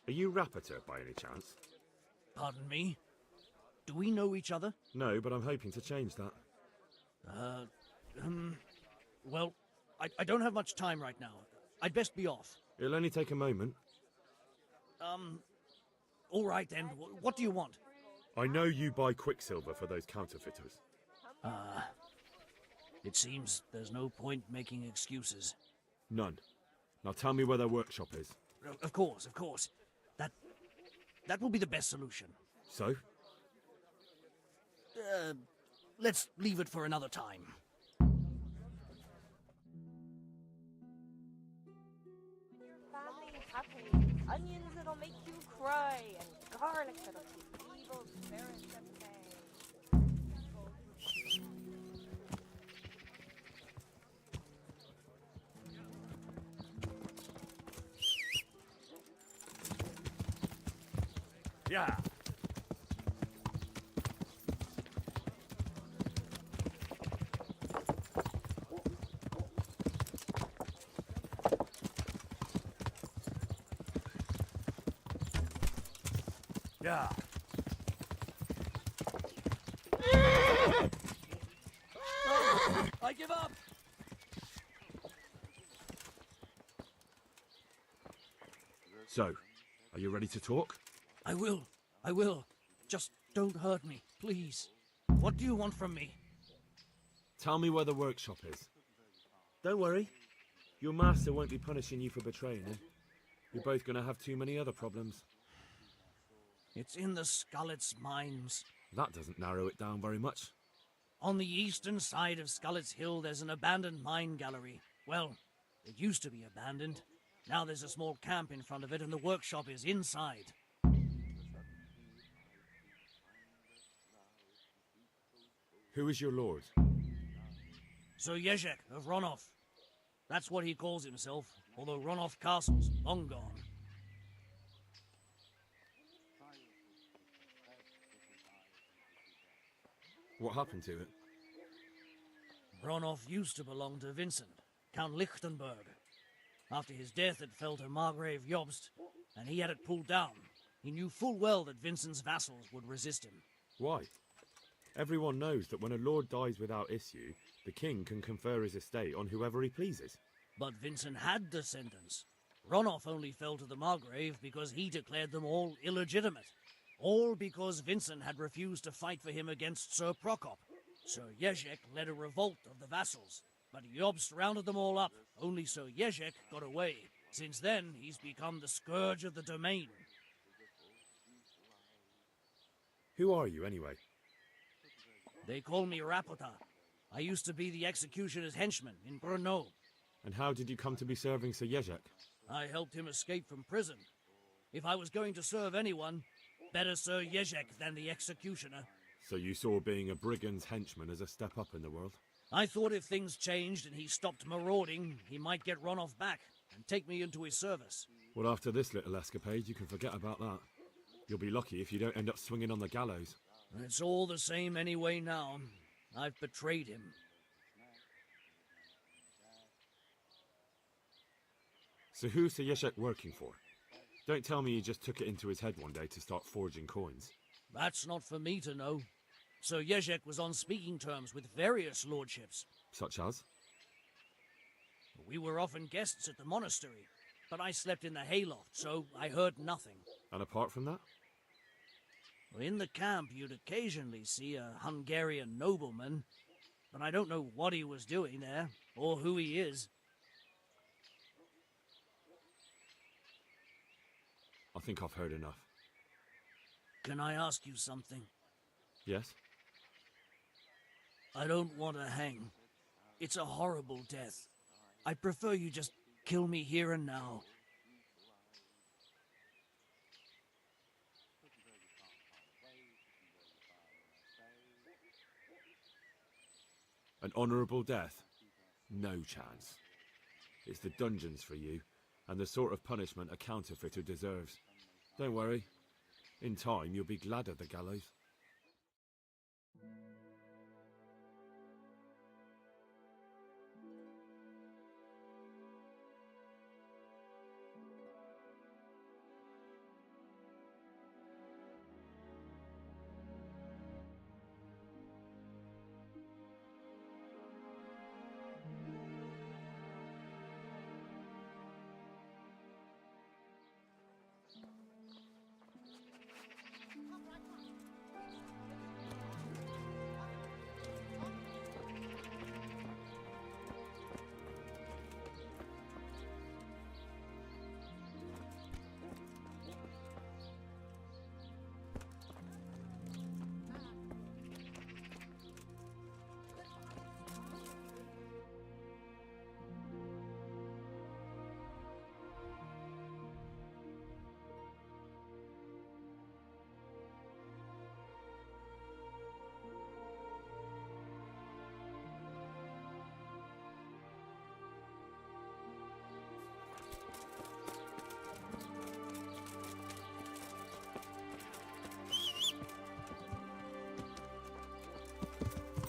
Are you Rapita, by any chance? Pardon me? Do we know each other? No, but I'm hoping to change that. Well, I don't have much time right now. I'd best be off. It'll only take a moment. All right then. What do you want? I know you buy quicksilver for those counterfeiters. It seems there's no point making excuses. None. Now tell me where their workshop is. Of course. That will be the best solution. So? Let's leave it for another time. Family happy. Onions that'll make you cry, and garlic that'll keep evil spirits at bay. Yeah. Yeah. I give up! So, are you ready to talk? I will. Just don't hurt me, please. What do you want from me? Tell me where the workshop is. Don't worry. Your master won't be punishing you for betraying him. You're both going to have too many other problems. It's in the Skullet's mines. That doesn't narrow it down very much. On the eastern side of Skullet's Hill, there's an abandoned mine gallery. Well, it used to be abandoned. Now there's a small camp in front of it, and the workshop is inside. Who is your lord? Sir Jezek of Ronov. That's what he calls himself, although Ronov Castle's long gone. What happened to it? Ronov used to belong to Vincent, Count Lichtenberg. After his death, it fell to Margrave Jobst, and he had it pulled down. He knew full well that Vincent's vassals would resist him. Why? Everyone knows that when a lord dies without issue, the king can confer his estate on whoever he pleases. But Vincent had descendants. Ronov only fell to the Margrave because he declared them all illegitimate. All because Vincent had refused to fight for him against Sir Prokop. Sir Jezek led a revolt of the vassals, but Jobst rounded them all up. Only Sir Jezek got away. Since then, he's become the scourge of the domain. Who are you, anyway? They call me Rapota. I used to be the executioner's henchman in Brno. And how did you come to be serving Sir Jezek? I helped him escape from prison. If I was going to serve anyone, better Sir Jezek than the executioner. So you saw being a brigand's henchman as a step up in the world? I thought if things changed and he stopped marauding, he might get Ronov back and take me into his service. Well, after this little escapade, you can forget about that. You'll be lucky if you don't end up swinging on the gallows. It's all the same anyway now. I've betrayed him. So who's Sir Jezek working for? Don't tell me he just took it into his head one day to start forging coins. That's not for me to know. Sir Jezek was on speaking terms with various lordships. Such as? We were often guests at the monastery, but I slept in the hayloft, so I heard nothing. And apart from that? In the camp, you'd occasionally see a Hungarian nobleman, but I don't know what he was doing there, or who he is. I think I've heard enough. Can I ask you something? Yes? I don't want to hang. It's a horrible death. I prefer you just kill me here and now. An honourable death? No chance. It's the dungeons for you, and the sort of punishment a counterfeiter deserves. Don't worry. In time, you'll be glad of the gallows.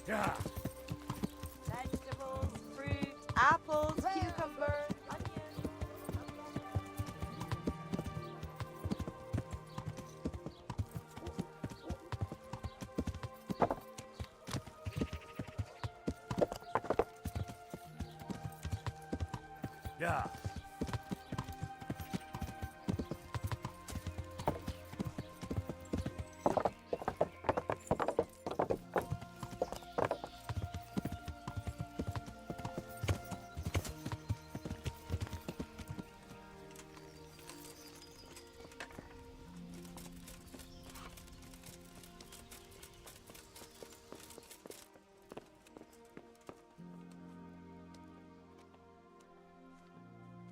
Vegetables, fruit, apples, cucumbers, onions. Yeah.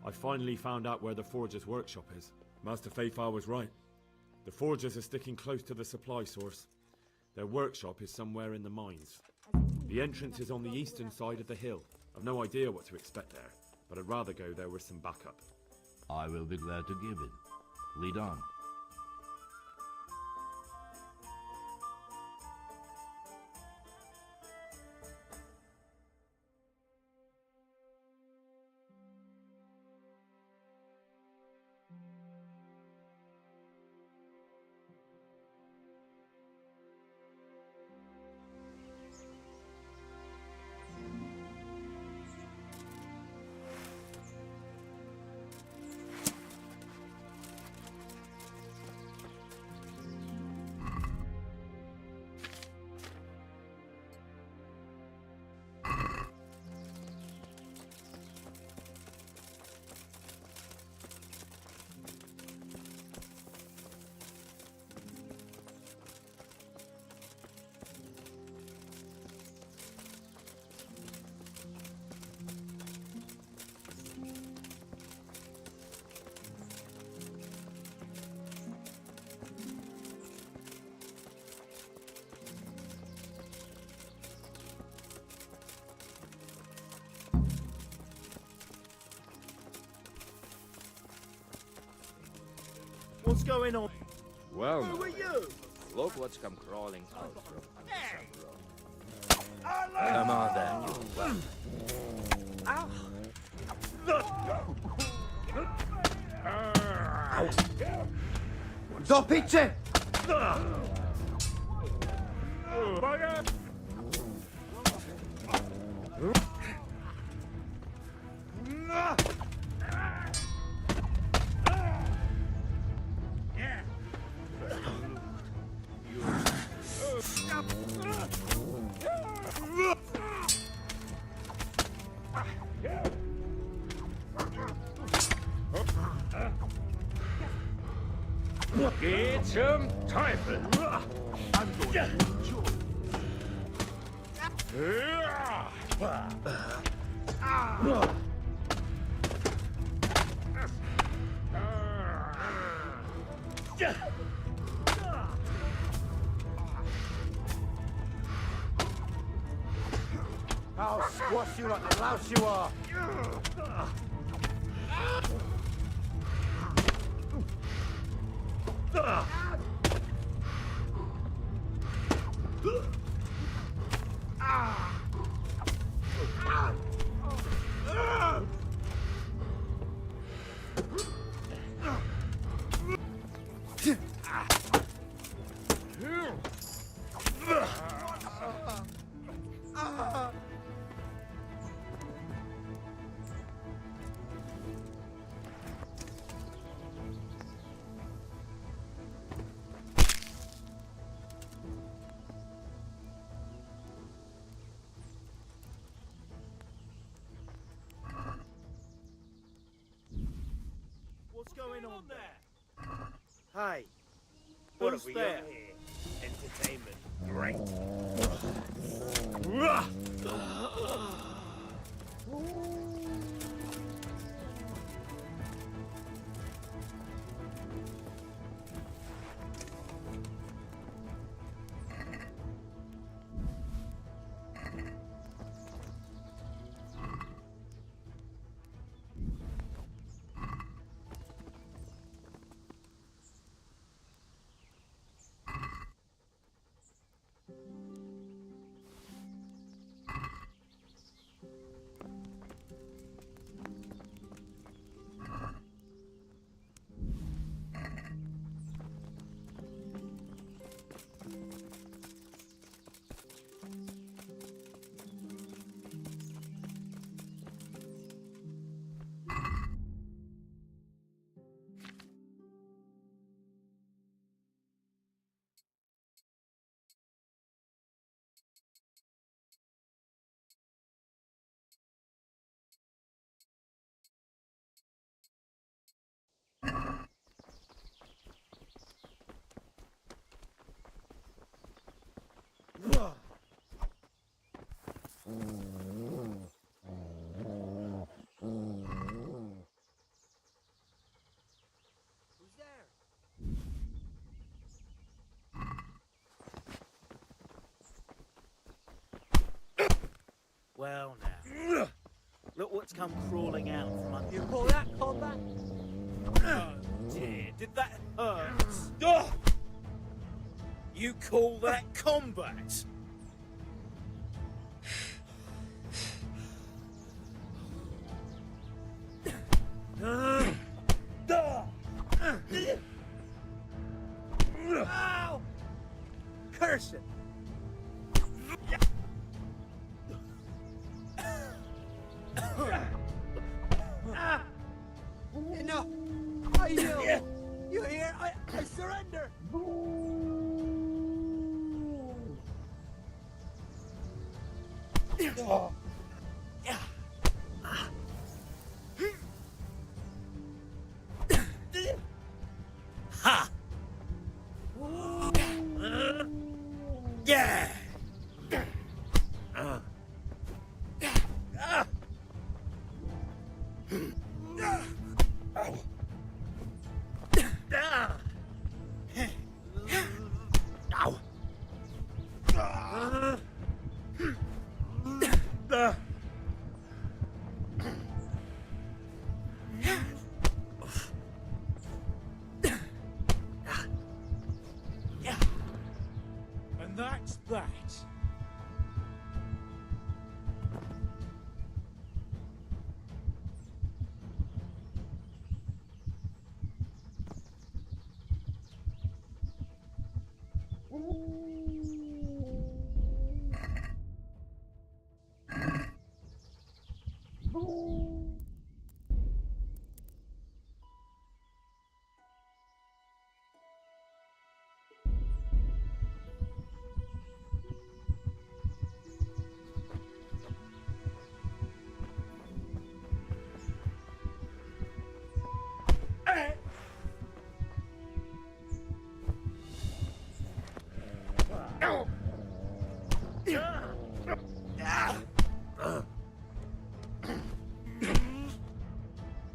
I finally found out where the Forger's workshop is. Master Fayfar was right. The Forgers are sticking close to the supply source. Their workshop is somewhere in the mines. The entrance is on the eastern side of the hill. I've no idea what to expect there, but I'd rather go there with some backup. I will be glad to give it. Lead on. What's going on? Well, Who are you? look what's come crawling out from under some rock. Come on then, you Do picie! Get some Teufel. I'm going to enjoy I'll squash you like the louse you are. What's going on there? Hey, what Who's have we there? got here? Entertainment. Great. Well now. Look what's come crawling out from under. You call that combat? Oh dear, did that hurt? Oh! You call that combat? Ow! Curse it! Enough! I yield! You hear? I surrender! Ha! Yeah! And that's that.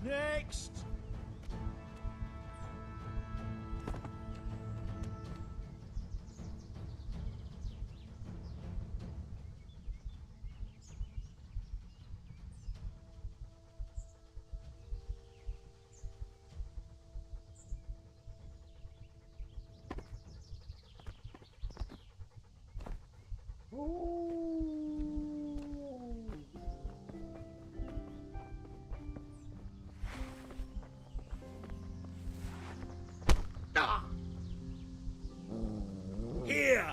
Next! Here!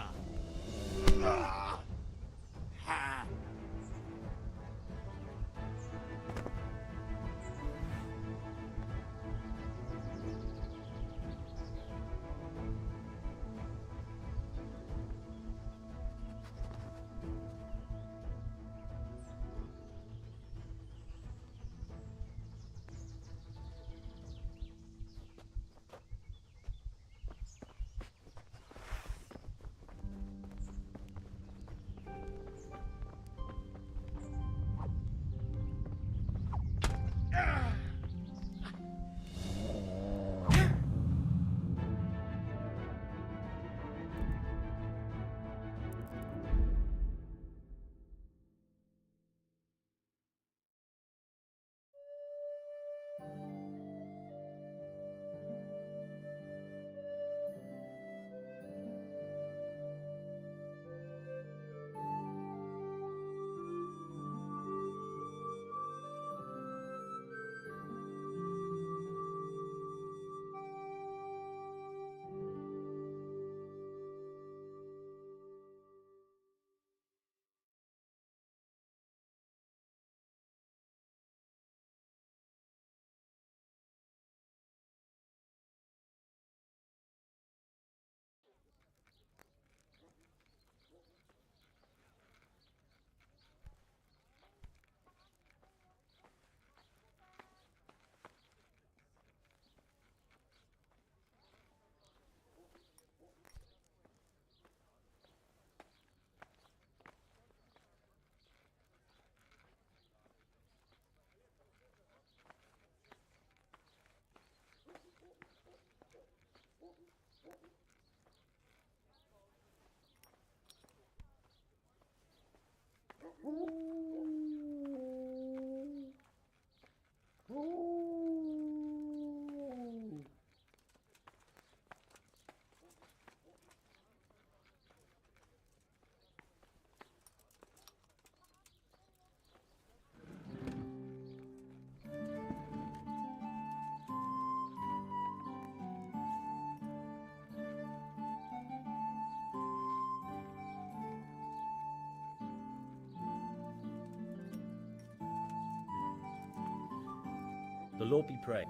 The Lord be praised.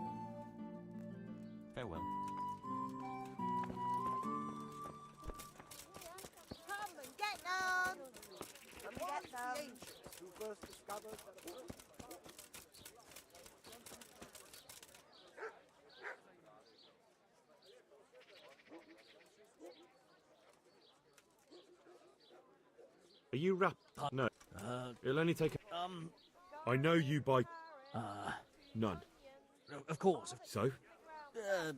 Farewell. Come and get them! Come and get them! Are you rap? No. It'll only take. I know you by. None. Of course. So? Even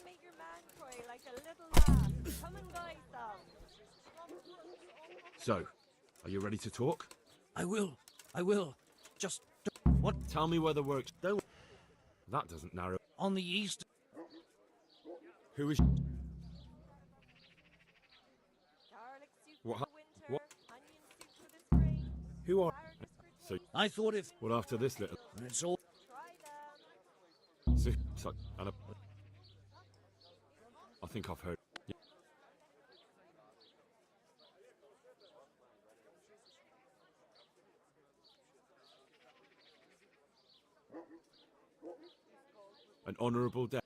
make your man cry like a little lad. Come and buy some. So, are you ready to talk? I will. Just what? Tell me where the works. Don't. That doesn't narrow. On the east. Who is? Garlic soup What? for the winter. What? Onion soup for the spring. Who are? So. I thought if. Well, after this little. It's all. So, and I think I've heard. Yeah. An honourable death.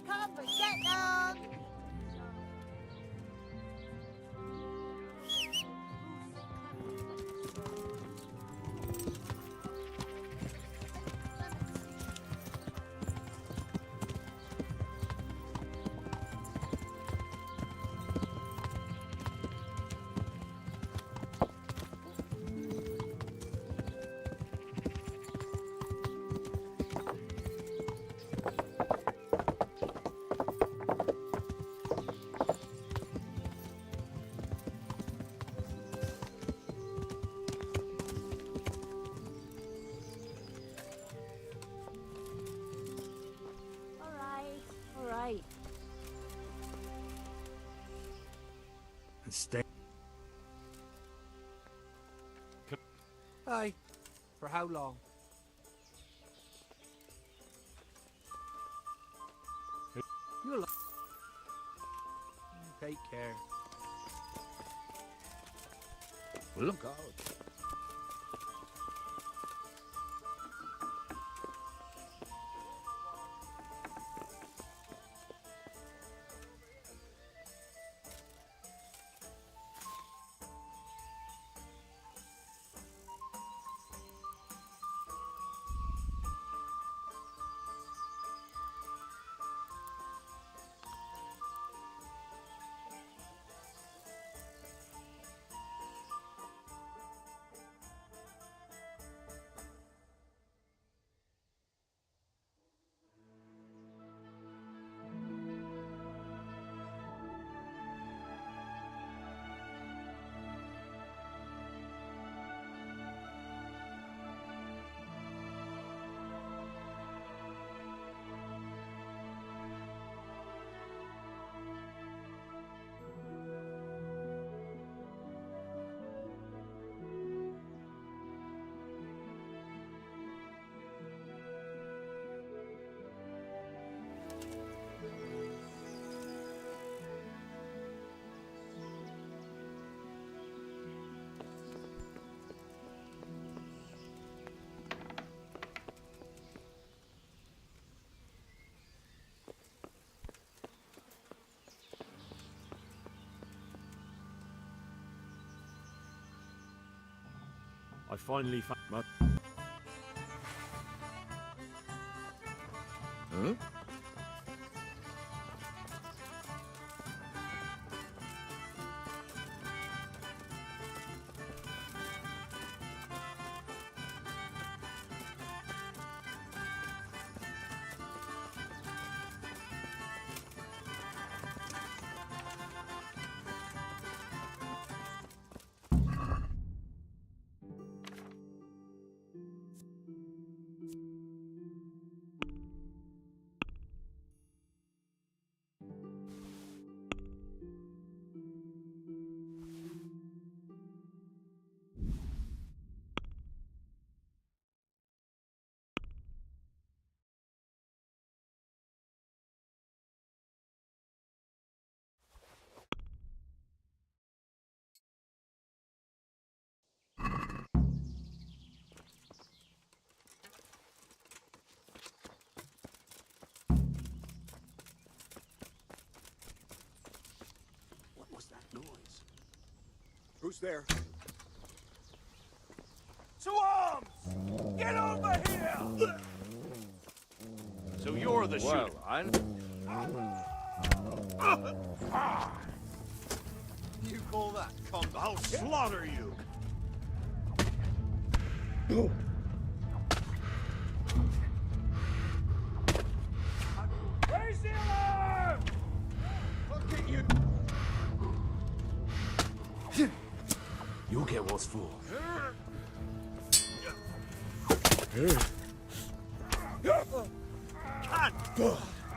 Come and get them! All right. And stay. Aye. For how long? You'll take care. Look out. I finally found. Huh? Who's there? To arms! Get over here! So you're the shooter. You call that combat? I'll slaughter you! Raise the alarm! Look at you! You'll get what's for.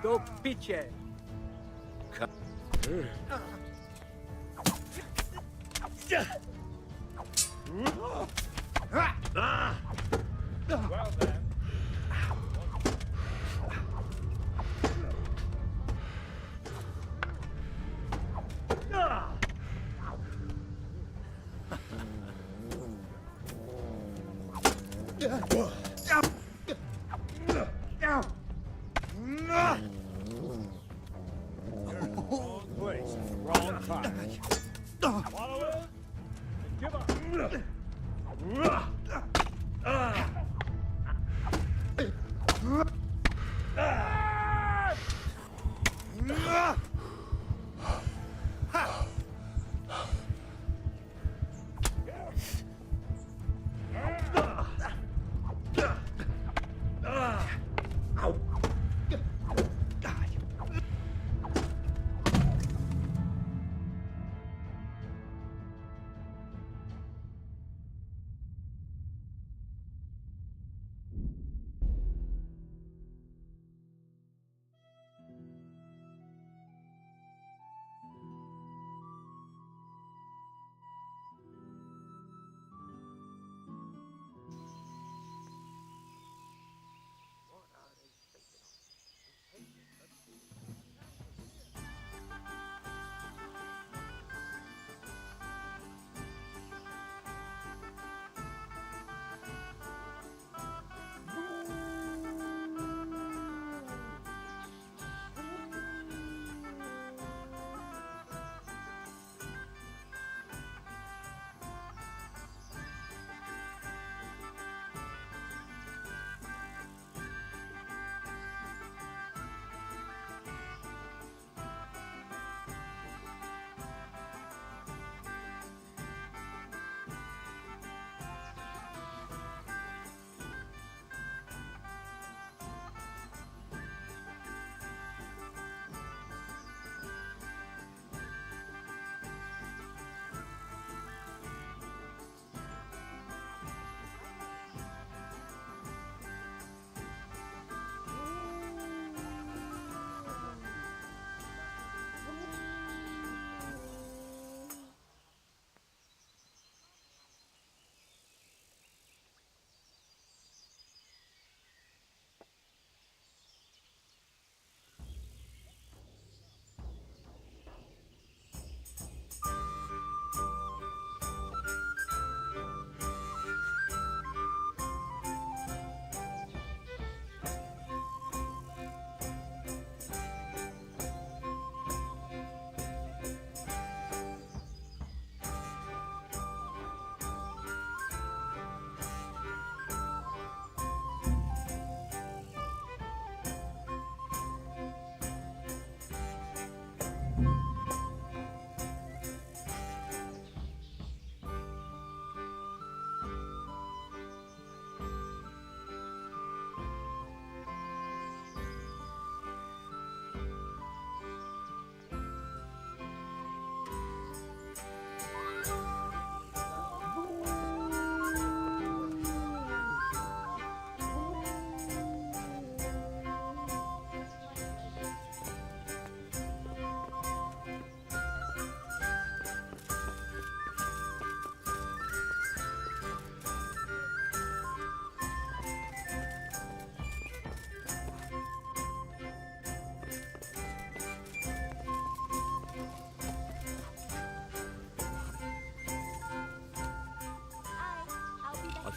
Do piche. Well then. Wrong place, wrong time. Follow it and give up.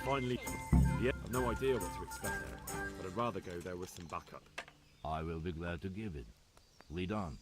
Finally, yeah, I've no idea what to expect there, but I'd rather go there with some backup. I will be glad to give it. Lead on.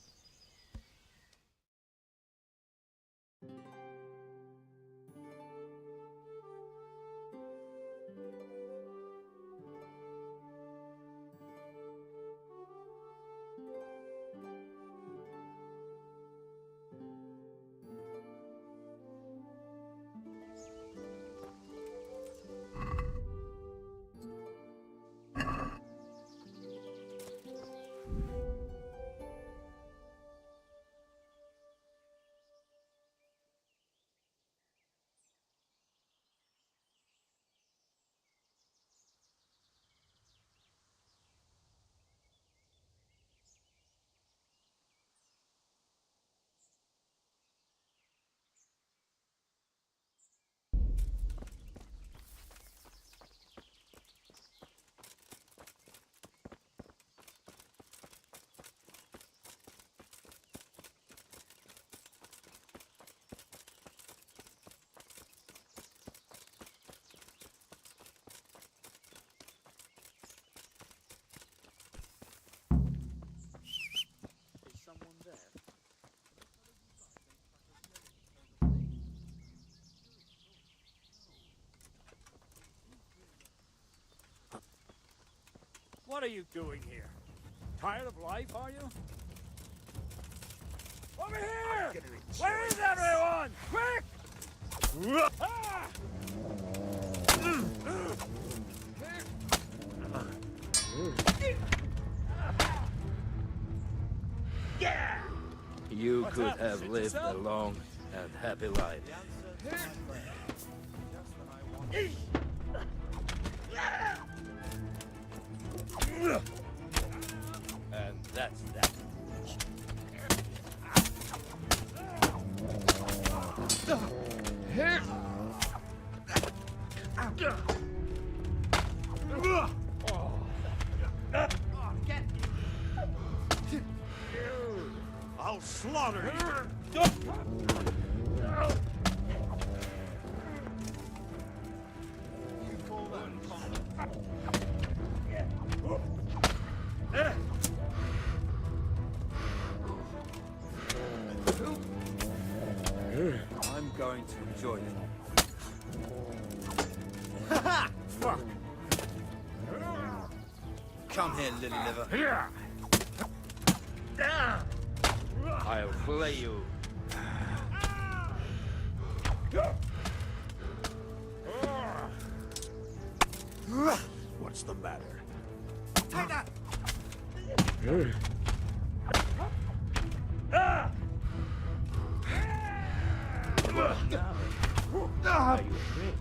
What are you doing here? Tired of life, are you? Over here! Where is everyone? Quick! Ah! You could have lived a long and happy life. And that's that. I'll slaughter you. I'm going to enjoy it. Fuck! Come here, little liver. I'll play you. What's the matter? Take that! Are you afraid?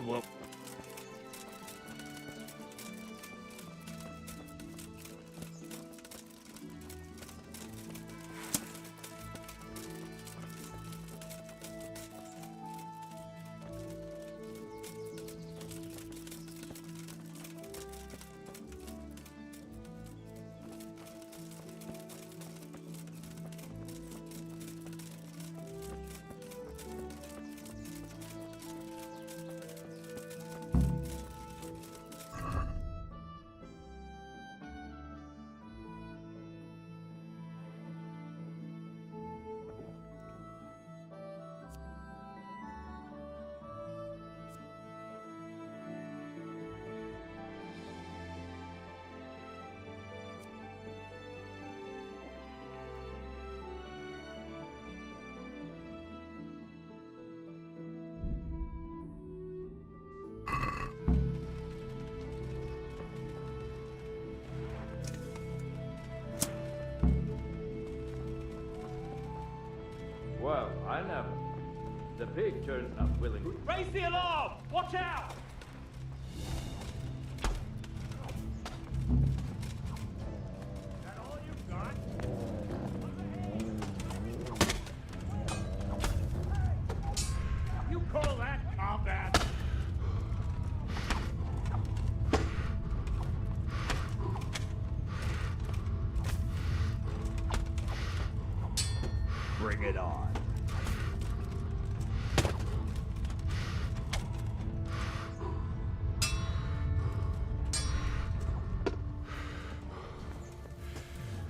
Well. Well, I never. The pig turned up willingly. Raise the alarm! Watch out! That all you've got? You call that combat? Bring it on.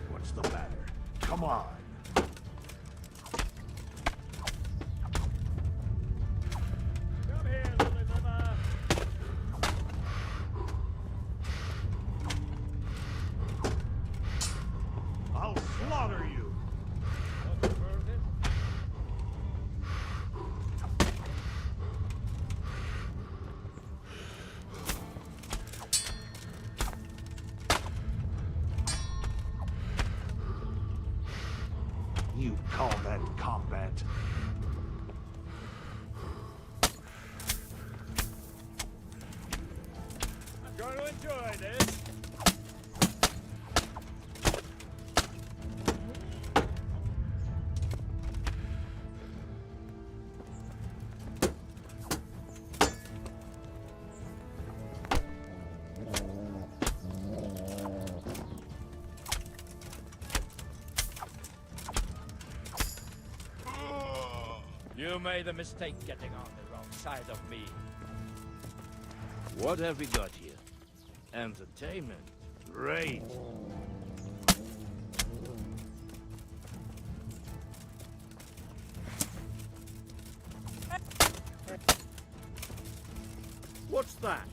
What's the matter? Come on. Come here, little liver. I'll slaughter you. You call that combat? I'm going to enjoy this. You made a mistake getting on the wrong side of me. What have we got here? Entertainment. Great. What's that?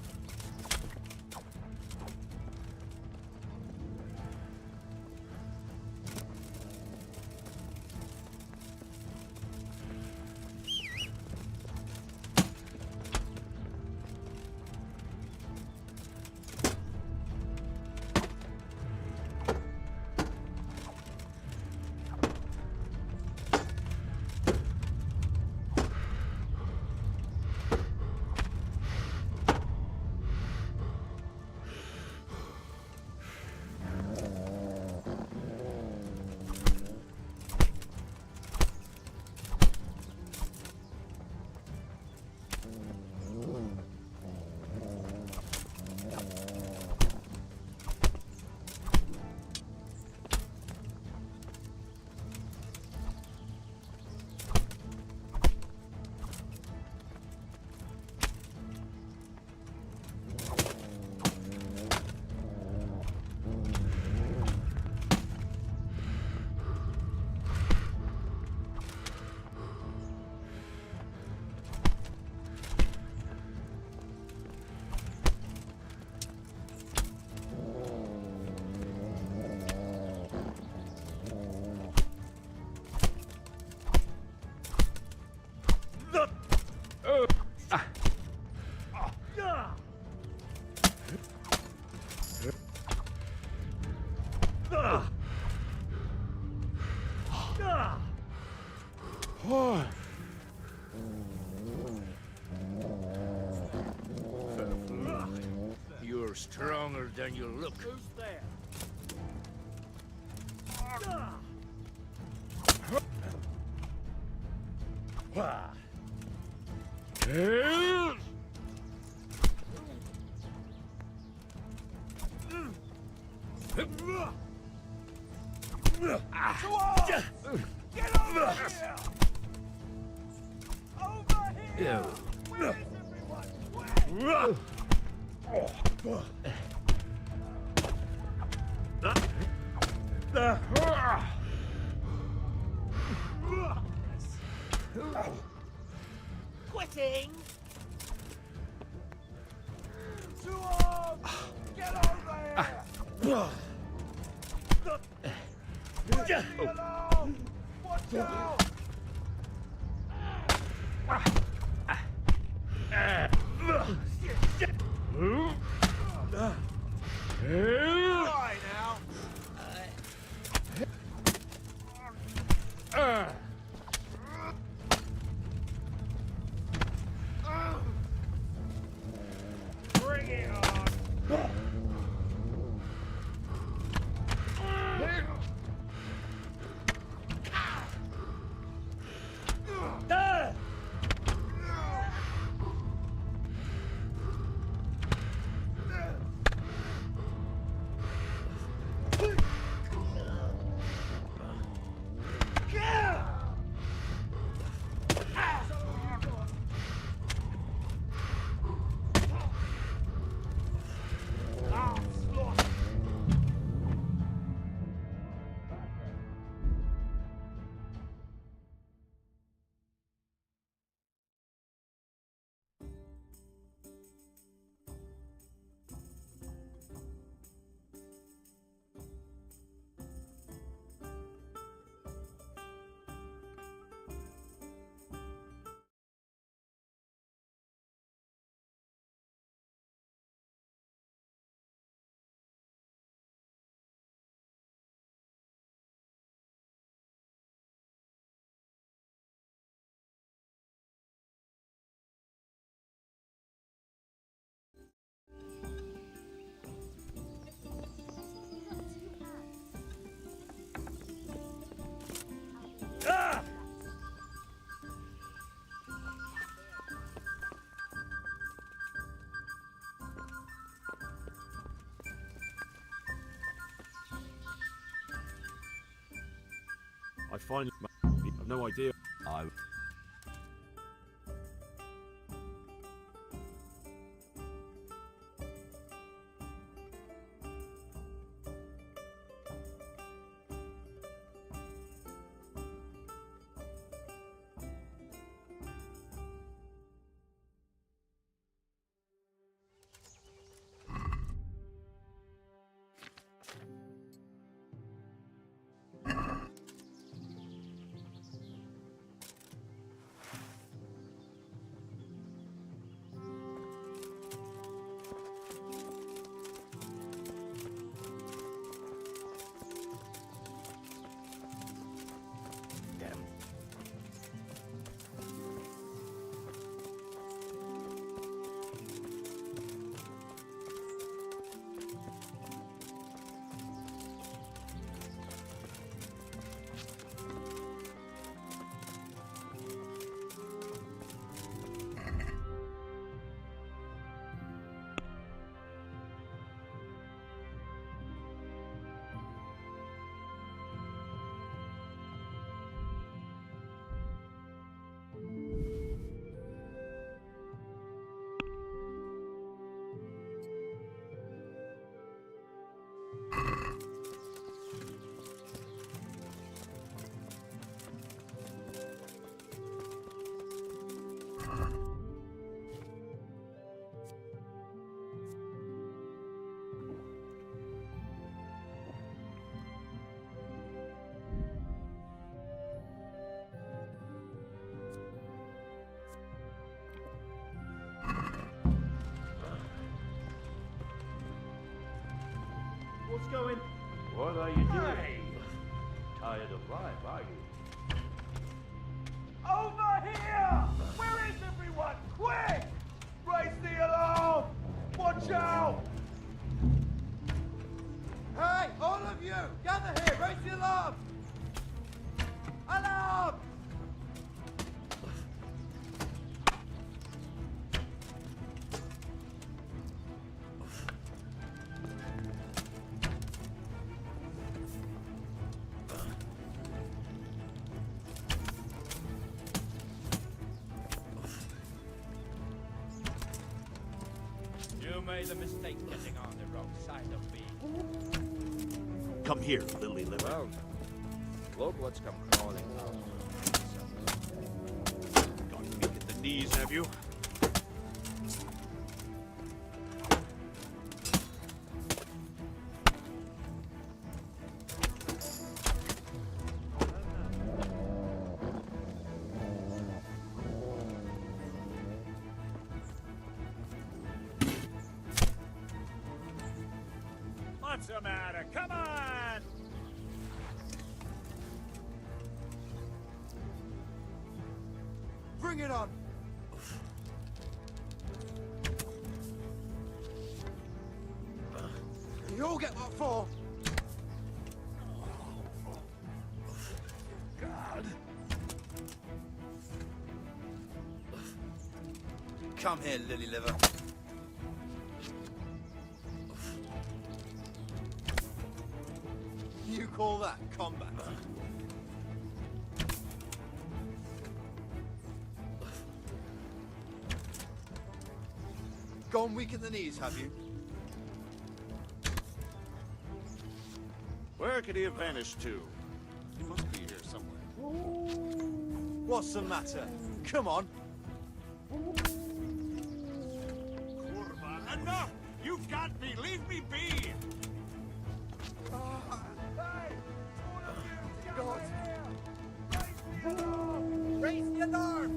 You're stronger than you look. Who's there? Get over here! Over here! Where is everyone? Quitting! To arms! Get over here! Leave me alone! Watch out! Right now. Bring it on. I finally have no idea. What's going? What are you doing? Hey. Tired of life, are you? Over here! Where is everyone? Quick! Raise the alarm! Watch out! made a mistake getting on the wrong side of me. Come here, Lily Liver. Well, look what's come crawling out. Got me at the knees, have you? What's the matter? Come on! Bring it on! You all get what for? God. Come here, Lily Liver. You call that combat? Gone weak at the knees, have you? Where could he have vanished to? He must be here somewhere. What's the matter? Come on. Kurva, enough! You got me! Leave me be! Raise the alarm!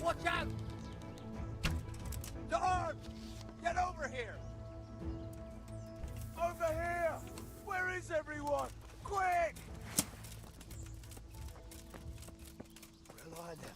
Watch out! The arm! Get over here! Over here! Where is everyone? Quick! Rely on them.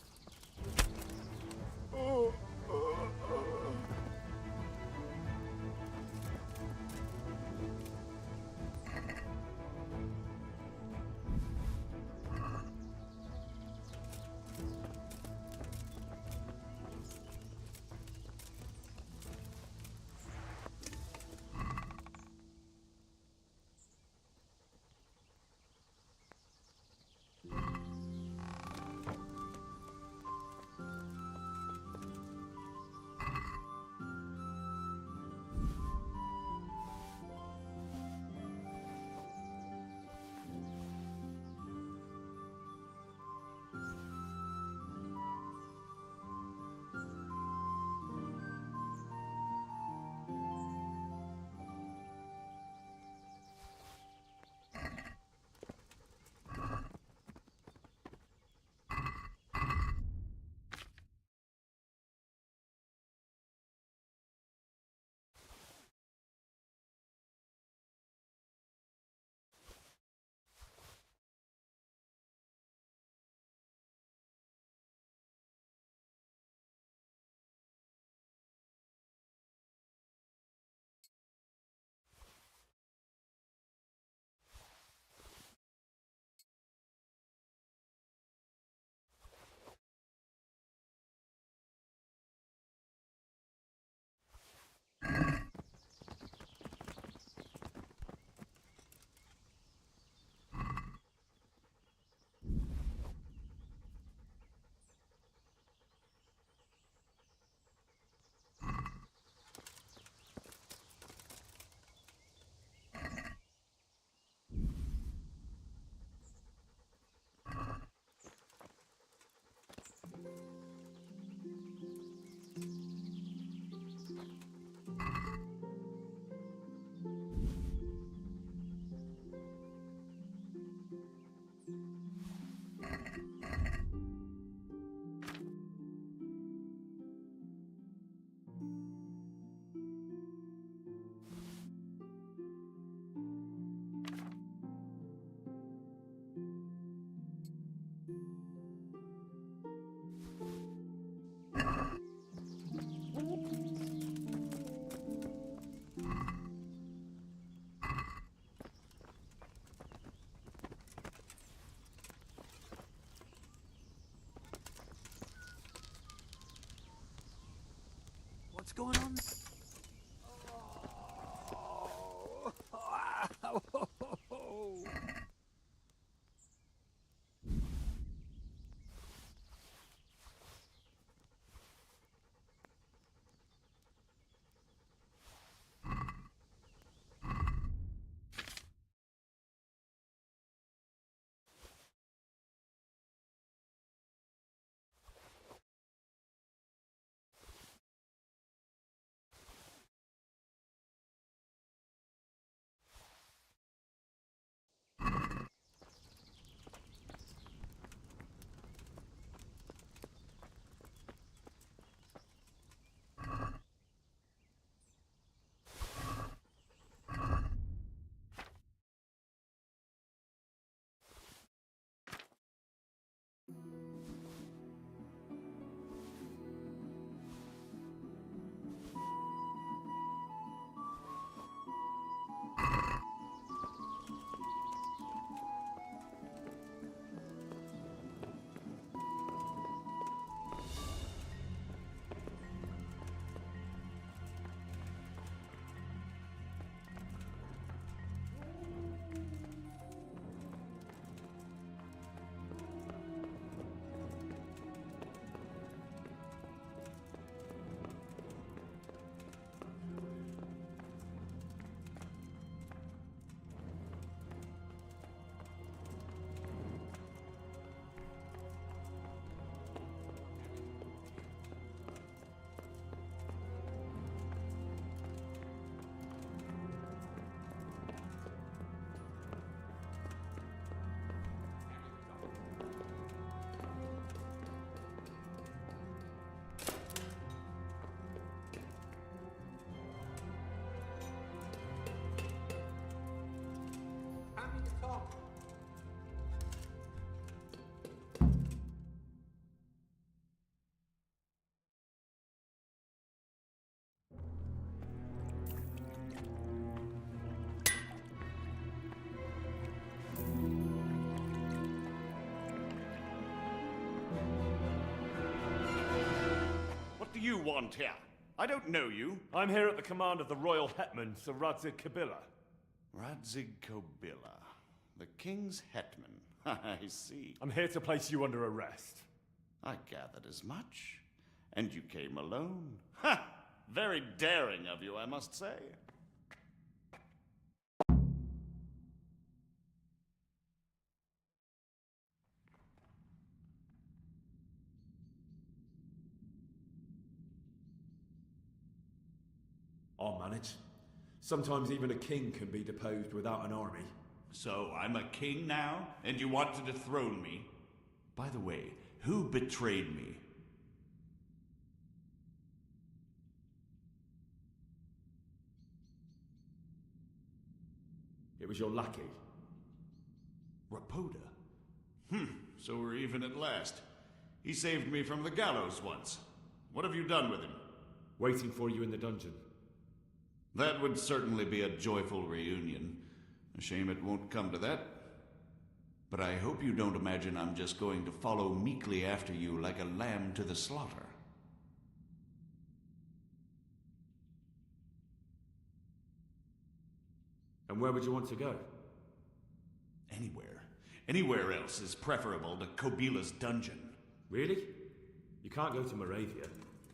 What's going on? want here? I don't know you. I'm here at the command of the royal hetman, Sir Radzig Kobyla. Radzig Kobyla, the king's hetman. I see. I'm here to place you under arrest. I gathered as much. And you came alone. Ha! Very daring of you, I must say. I'll manage. Sometimes even a king can be deposed without an army. So I'm a king now, and you want to dethrone me? By the way, who betrayed me? It was your lackey. Rapoda? So we're even at last. He saved me from the gallows once. What have you done with him? Waiting for you in the dungeon. That would certainly be a joyful reunion. A shame it won't come to that. But I hope you don't imagine I'm just going to follow meekly after you like a lamb to the slaughter. And where would you want to go? Anywhere. Anywhere else is preferable to Kobyla's dungeon. Really? You can't go to Moravia.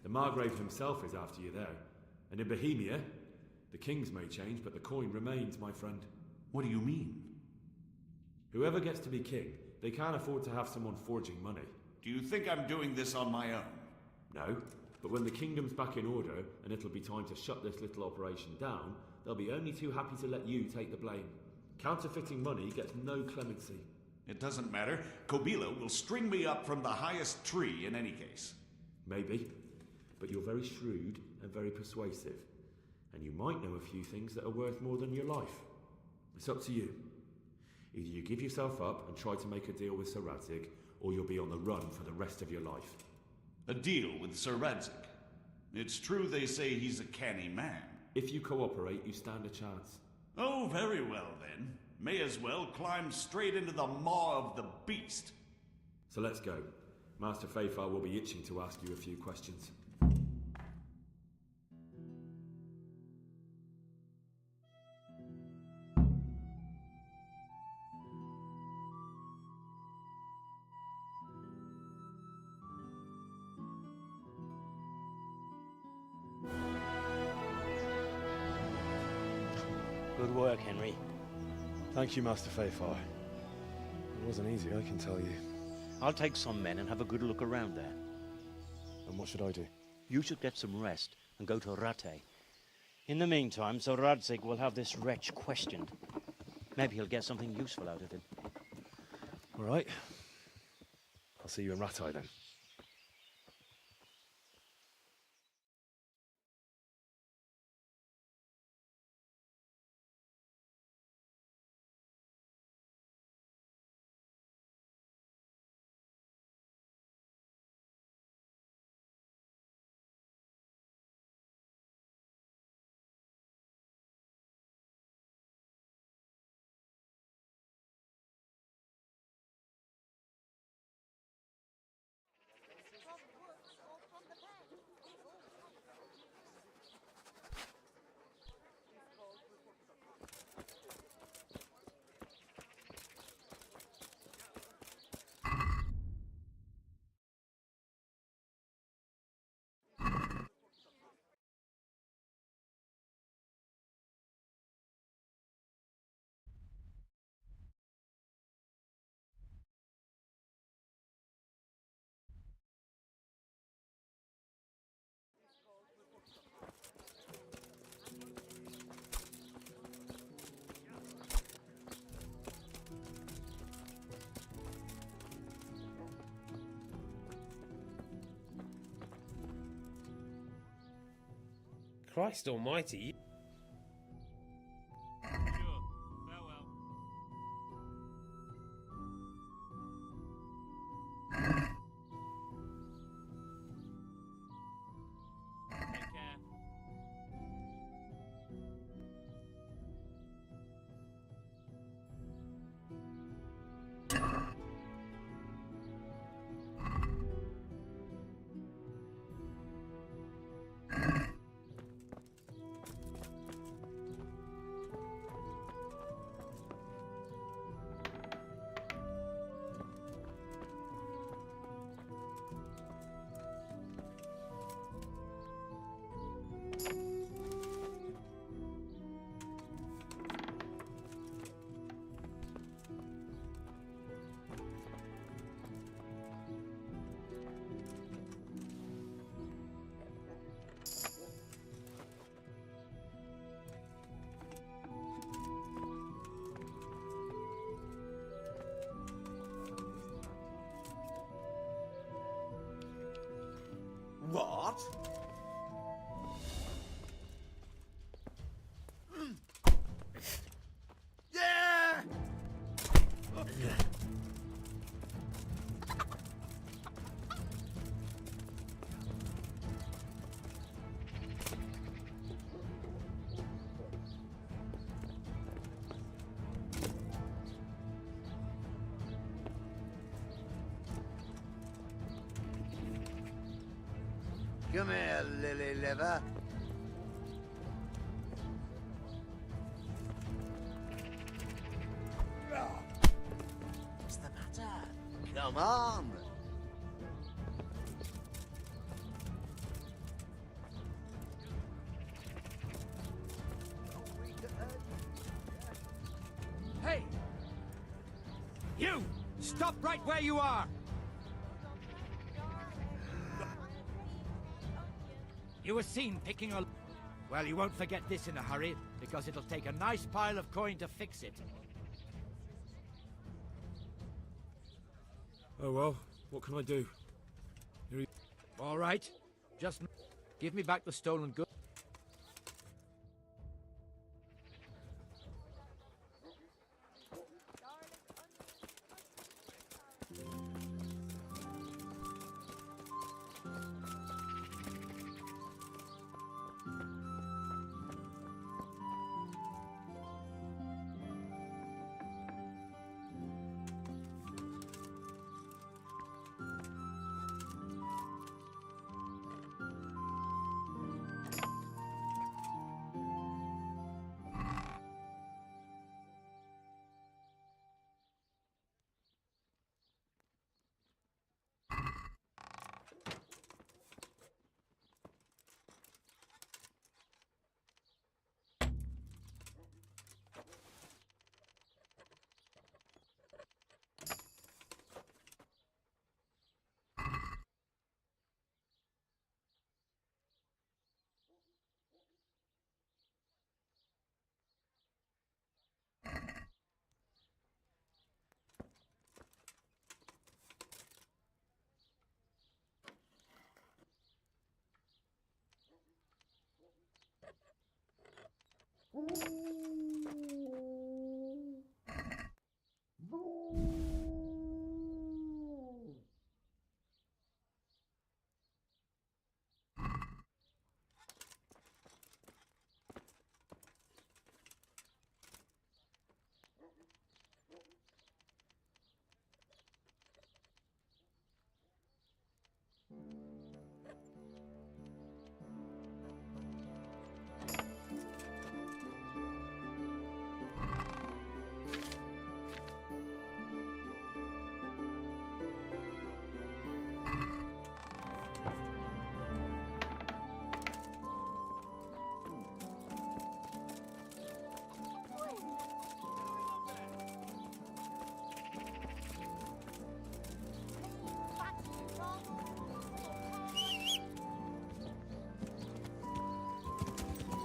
The Margrave himself is after you there. And in Bohemia, the kings may change, but the coin remains, my friend. What do you mean? Whoever gets to be king, they can't afford to have someone forging money. Do you think I'm doing this on my own? No, but when the kingdom's back in order, and it'll be time to shut this little operation down, they'll be only too happy to let you take the blame. Counterfeiting money gets no clemency. It doesn't matter. Kobyla will string me up from the highest tree in any case. Maybe, but you're very shrewd and very persuasive. And you might know a few things that are worth more than your life. It's up to you. Either you give yourself up and try to make a deal with Sir Radzig, or you'll be on the run for the rest of your life. A deal with Sir Radzig? It's true they say he's a canny man. If you cooperate, you stand a chance. Oh, very well then. May as well climb straight into the maw of the beast. So let's go. Master Fafar will be itching to ask you a few questions. Good work, Henry. Thank you, Master Fafar. It wasn't easy, I can tell you. I'll take some men and have a good look around there. And what should I do? You should get some rest and go to Rattay. In the meantime, Sir Radzig will have this wretch questioned. Maybe he'll get something useful out of him. All right. I'll see you in Rattay then. Christ almighty. What? Yeah! Come here, lily liver. What's the matter? Come on! Hey! You! Stop right where you are! You were seen picking a... Well, you won't forget this in a hurry, because it'll take a nice pile of coin to fix it. Oh well, what can I do? All right. Just give me back the stolen goods.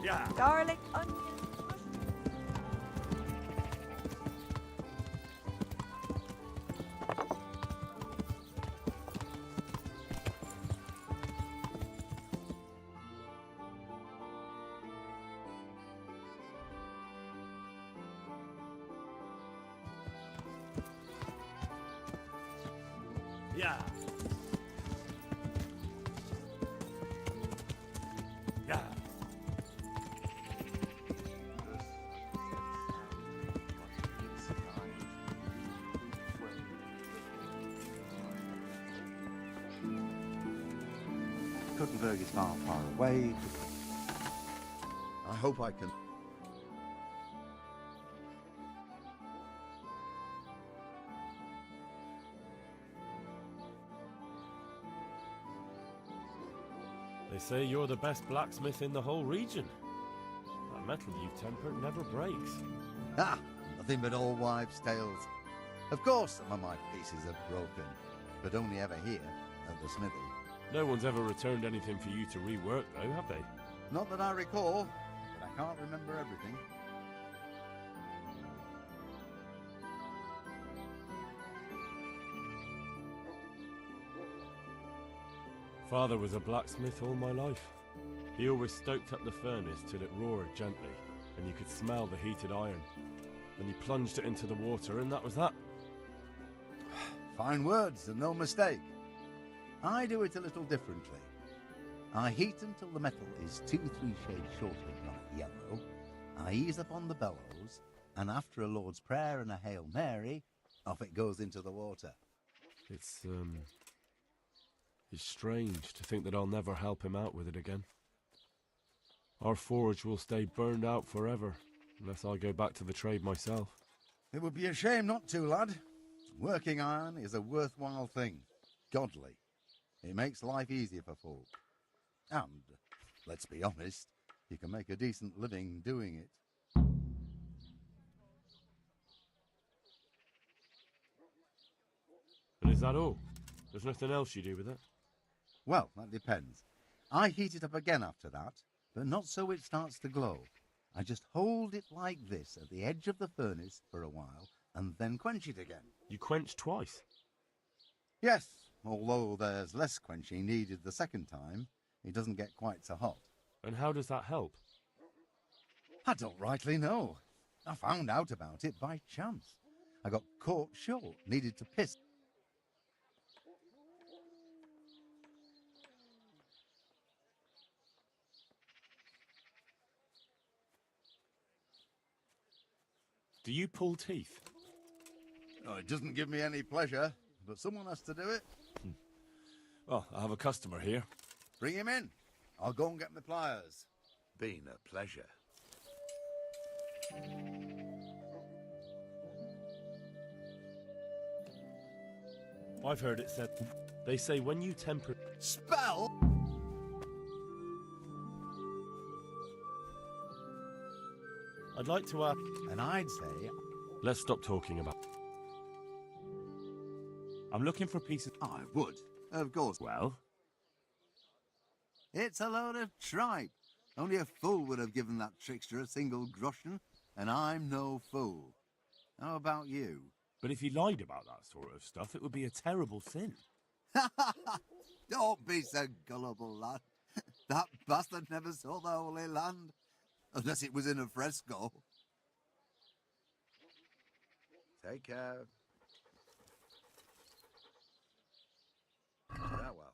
Yeah. Garlic, onion. Yeah. Yeah. Kuttenberg is far, far away. I hope I can... They say you're the best blacksmith in the whole region. That metal you've tempered never breaks. Ah, nothing but old wives' tales. Of course some of my pieces have broken, but only ever here, at the smithy. No one's ever returned anything for you to rework, though, have they? Not that I recall, but I can't remember everything. Father was a blacksmith all my life. He always stoked up the furnace till it roared gently, and you could smell the heated iron. Then he plunged it into the water, and that was that. Fine words and no mistake. I do it a little differently. I heat until the metal is 2-3 shades short of bright yellow. I ease up on the bellows, and after a Lord's Prayer and a Hail Mary, off it goes into the water. It's strange to think that I'll never help him out with it again. Our forge will stay burned out forever, unless I go back to the trade myself. It would be a shame not to, lad. Working iron is a worthwhile thing. Godly. It makes life easier for folk. And, let's be honest, you can make a decent living doing it. And is that all? There's nothing else you do with it? Well, that depends. I heat it up again after that, but not so it starts to glow. I just hold it like this at the edge of the furnace for a while, and then quench it again. You quench twice? Yes, although there's less quenching needed the second time. It doesn't get quite so hot. And how does that help? I don't rightly know. I found out about it by chance. I got caught short, needed to piss. Do you pull teeth? Oh, it doesn't give me any pleasure, but someone has to do it. Well, I have a customer here. Bring him in. I'll go and get my pliers. Been a pleasure. I've heard it said. They say when you temper... Spell? I'd like to ask... And I'd say... Let's stop talking about... I'm looking for pieces... I would, of course. Well? It's a load of tripe. Only a fool would have given that trickster a single groschen, and I'm no fool. How about you? But if he lied about that sort of stuff, it would be a terrible sin. Don't be so gullible, lad. That bastard never saw the Holy Land, unless it was in a fresco. Take care. Farewell.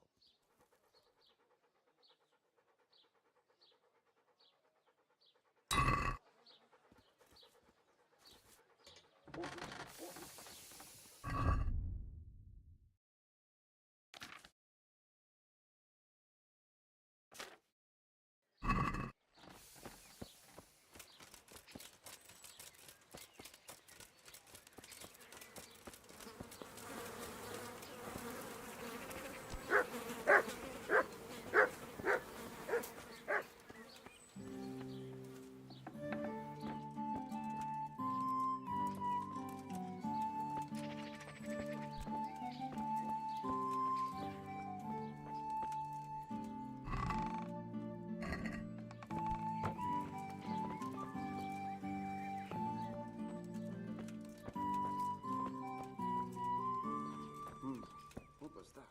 What was that?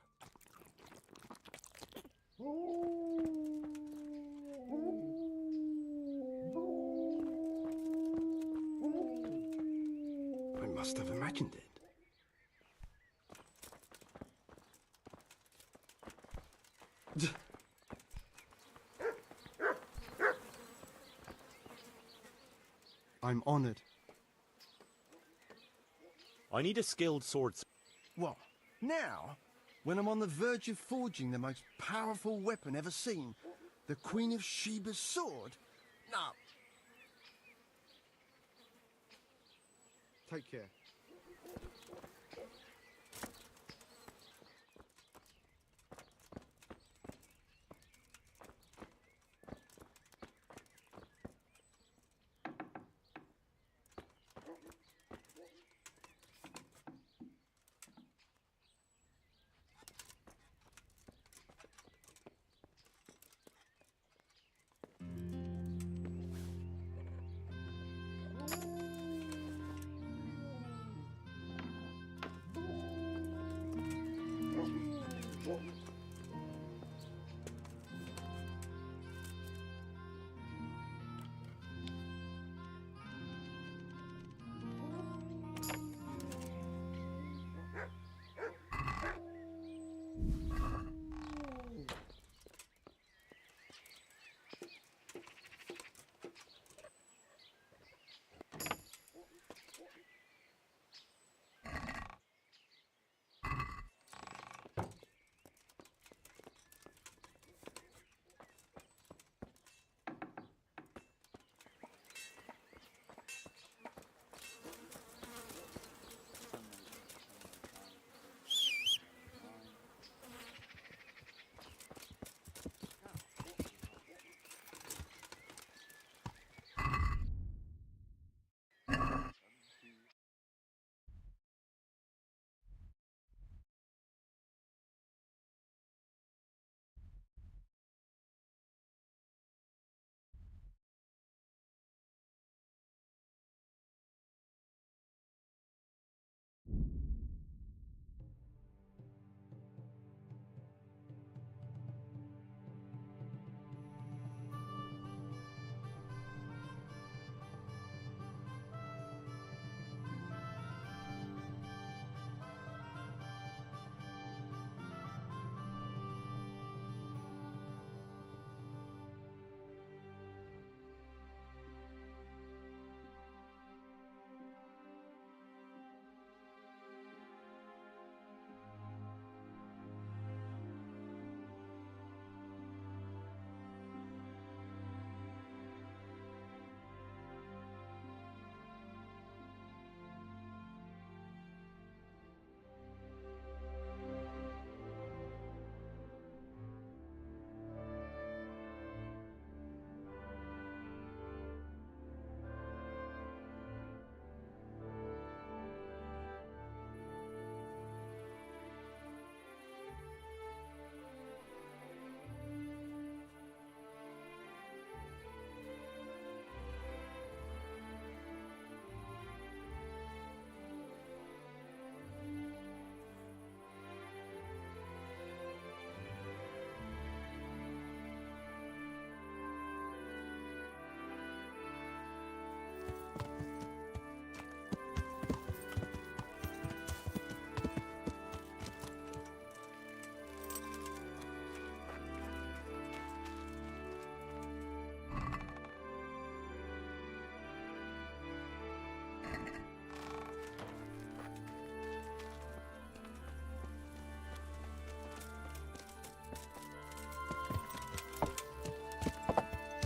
I must have imagined it. I'm honored. I need a skilled swordsman. What? Now? When I'm on the verge of forging the most powerful weapon ever seen, the Queen of Sheba's sword? No. Take care.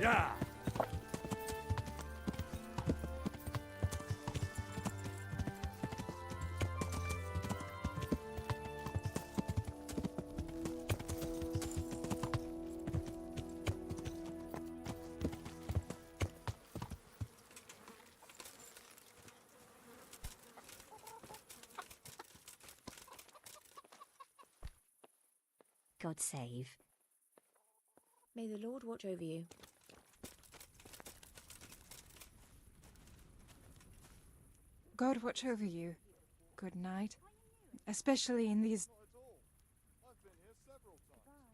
Yeah! God save. May the Lord watch over you. God watch over you. Good night. Especially in these... I've been here several times.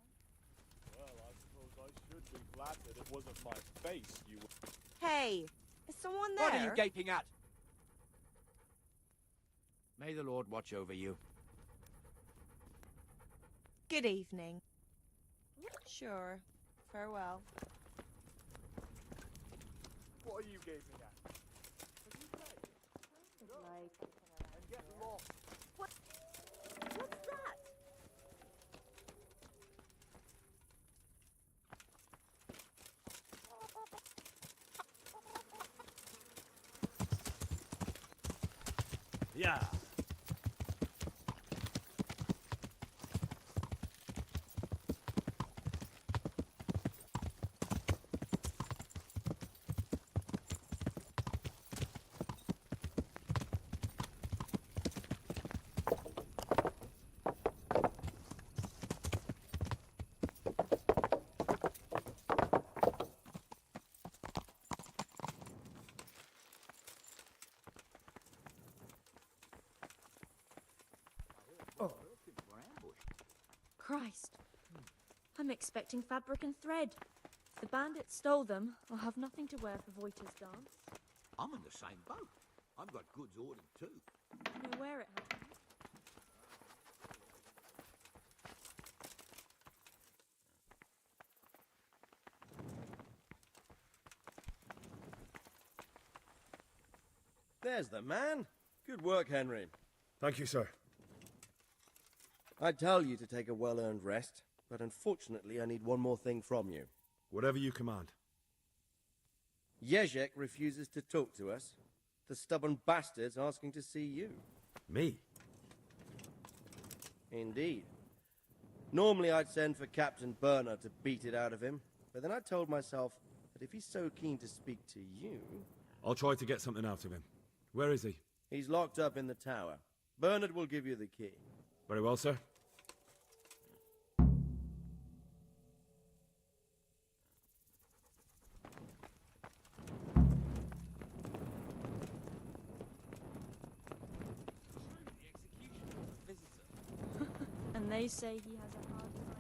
Well, I suppose I should be flattered it wasn't my face you were... Hey, is someone there? What are you gaping at? May the Lord watch over you. Good evening. Sure. Farewell. What are you gaping at? Like... And get lost. What's that? Yeah! Christ. I'm expecting fabric and thread. If the bandits stole them, I'll have nothing to wear for Voita's dance. I'm in the same boat. I've got goods ordered too. You know where it happened? There's the man. Good work, Henry. Thank you, sir. I tell you to take a well-earned rest, but unfortunately I need one more thing from you. Whatever you command. Jezek refuses to talk to us. The stubborn bastard's asking to see you. Me? Indeed. Normally I'd send for Captain Burner to beat it out of him, but then I told myself that if he's so keen to speak to you... I'll try to get something out of him. Where is he? He's locked up in the tower. Bernard will give you the key. Very well, sir. And they say he has a hard time.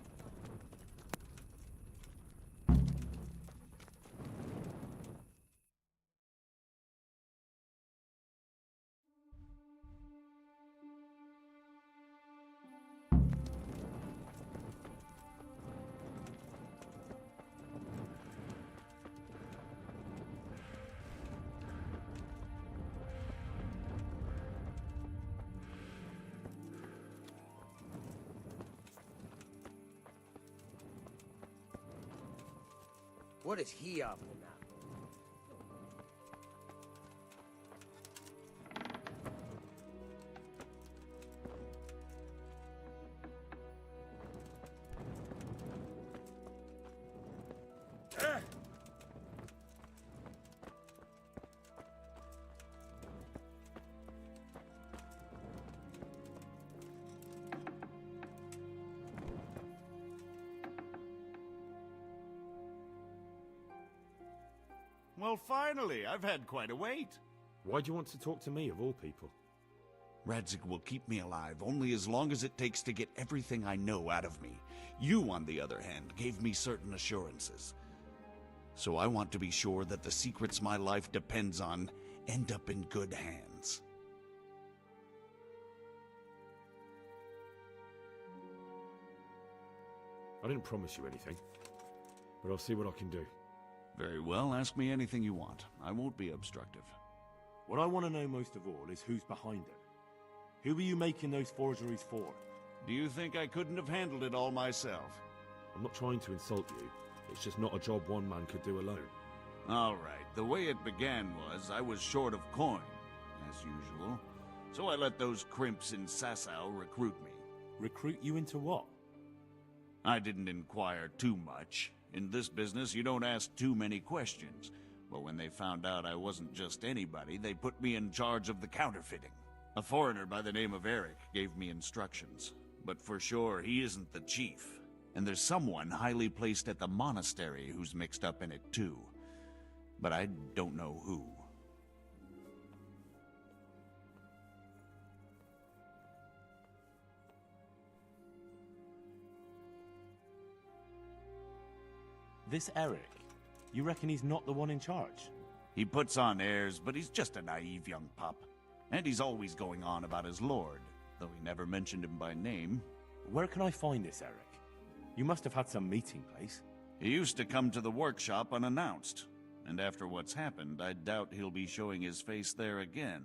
What is he after now? Well, finally, I've had quite a wait. Why do you want to talk to me, of all people? Radzig will keep me alive only as long as it takes to get everything I know out of me. You, on the other hand, gave me certain assurances. So I want to be sure that the secrets my life depends on end up in good hands. I didn't promise you anything, but I'll see what I can do. Very well, ask me anything you want. I won't be obstructive. What I want to know most of all is who's behind it. Who are you making those forgeries for? Do you think I couldn't have handled it all myself? I'm not trying to insult you. It's just not a job one man could do alone. All right, the way it began was I was short of coin, as usual. So I let those crimps in Sasau recruit me. Recruit you into what? I didn't inquire too much. In this business, you don't ask too many questions. But when they found out I wasn't just anybody, they put me in charge of the counterfeiting. A foreigner by the name of Eric gave me instructions. But for sure, he isn't the chief. And there's someone highly placed at the monastery who's mixed up in it too. But I don't know who. This Eric, you reckon he's not the one in charge? He puts on airs, but he's just a naive young pup. And he's always going on about his lord, though he never mentioned him by name. Where can I find this Eric? You must have had some meeting place. He used to come to the workshop unannounced. And after what's happened, I doubt he'll be showing his face there again.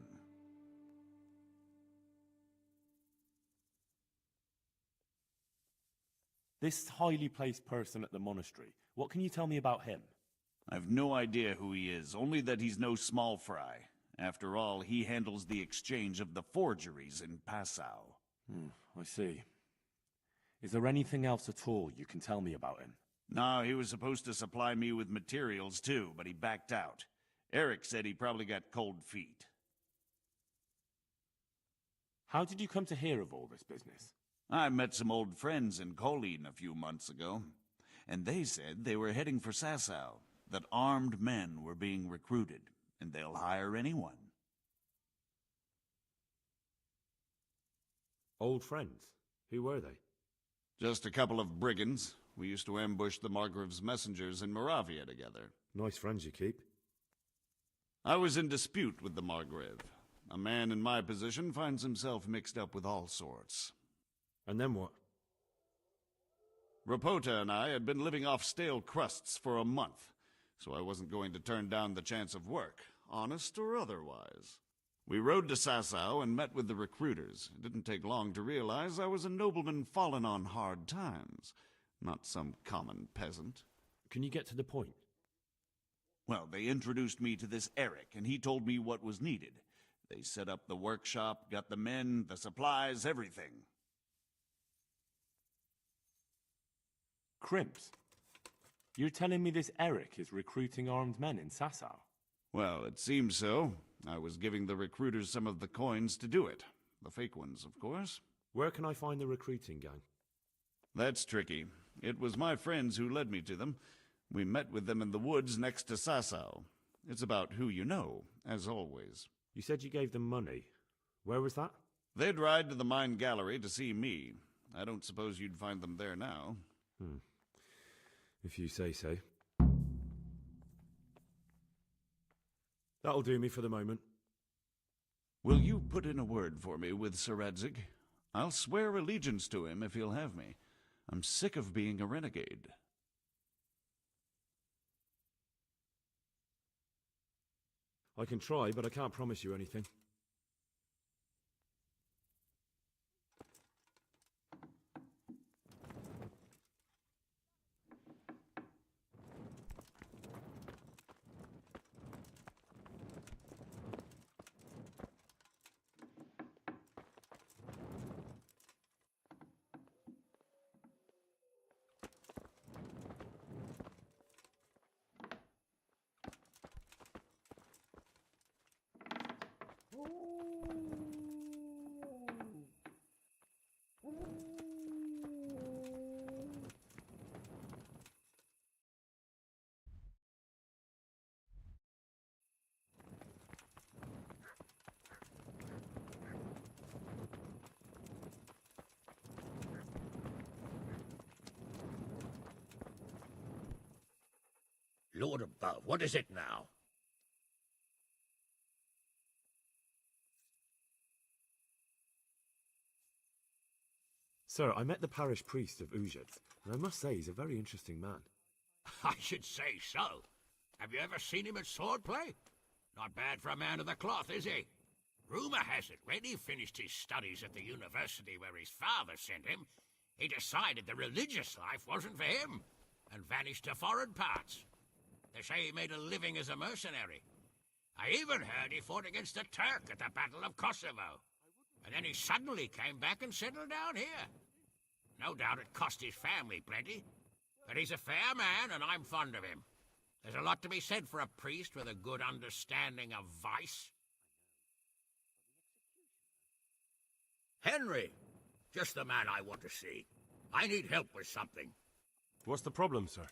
This highly placed person at the monastery, what can you tell me about him? I've no idea who he is, only that he's no small fry. After all, he handles the exchange of the forgeries in Passau. I see. Is there anything else at all you can tell me about him? No, he was supposed to supply me with materials too, but he backed out. Eric said he probably got cold feet. How did you come to hear of all this business? I met some old friends in Colleen a few months ago, and they said they were heading for Sasau, that armed men were being recruited, and they'll hire anyone. Old friends? Who were they? Just a couple of brigands. We used to ambush the Margrave's messengers in Moravia together. Nice friends you keep. I was in dispute with the Margrave. A man in my position finds himself mixed up with all sorts. And then what? Rapota and I had been living off stale crusts for a month, so I wasn't going to turn down the chance of work, honest or otherwise. We rode to Sasau and met with the recruiters. It didn't take long to realize I was a nobleman fallen on hard times, not some common peasant. Can you get to the point? Well, they introduced me to this Eric, and he told me what was needed. They set up the workshop, got the men, the supplies, everything. Crimps? You're telling me this Eric is recruiting armed men in Sasau? Well, it seems so. I was giving the recruiters some of the coins to do it. The fake ones, of course. Where can I find the recruiting gang? That's tricky. It was my friends who led me to them. We met with them in the woods next to Sasau. It's about who you know, as always. You said you gave them money. Where was that? They'd ride to the mine gallery to see me. I don't suppose you'd find them there now. If you say so. That'll do me for the moment. Will you put in a word for me with Sir Radzig? I'll swear allegiance to him if he'll have me. I'm sick of being a renegade. I can try, but I can't promise you anything. Lord above, what is it now? Sir, I met the parish priest of Uzhitz, and I must say he's a very interesting man. I should say so. Have you ever seen him at swordplay? Not bad for a man of the cloth, is he? Rumour has it, when he finished his studies at the university where his father sent him, he decided the religious life wasn't for him. and vanished to foreign parts. They say he made a living as a mercenary. I even heard he fought against the Turk at the Battle of Kosovo. And then he suddenly came back and settled down here. No doubt it cost his family plenty, but he's a fair man and I'm fond of him. There's a lot to be said for a priest with a good understanding of vice. Henry, just the man I want to see. I need help with something. What's the problem, sir?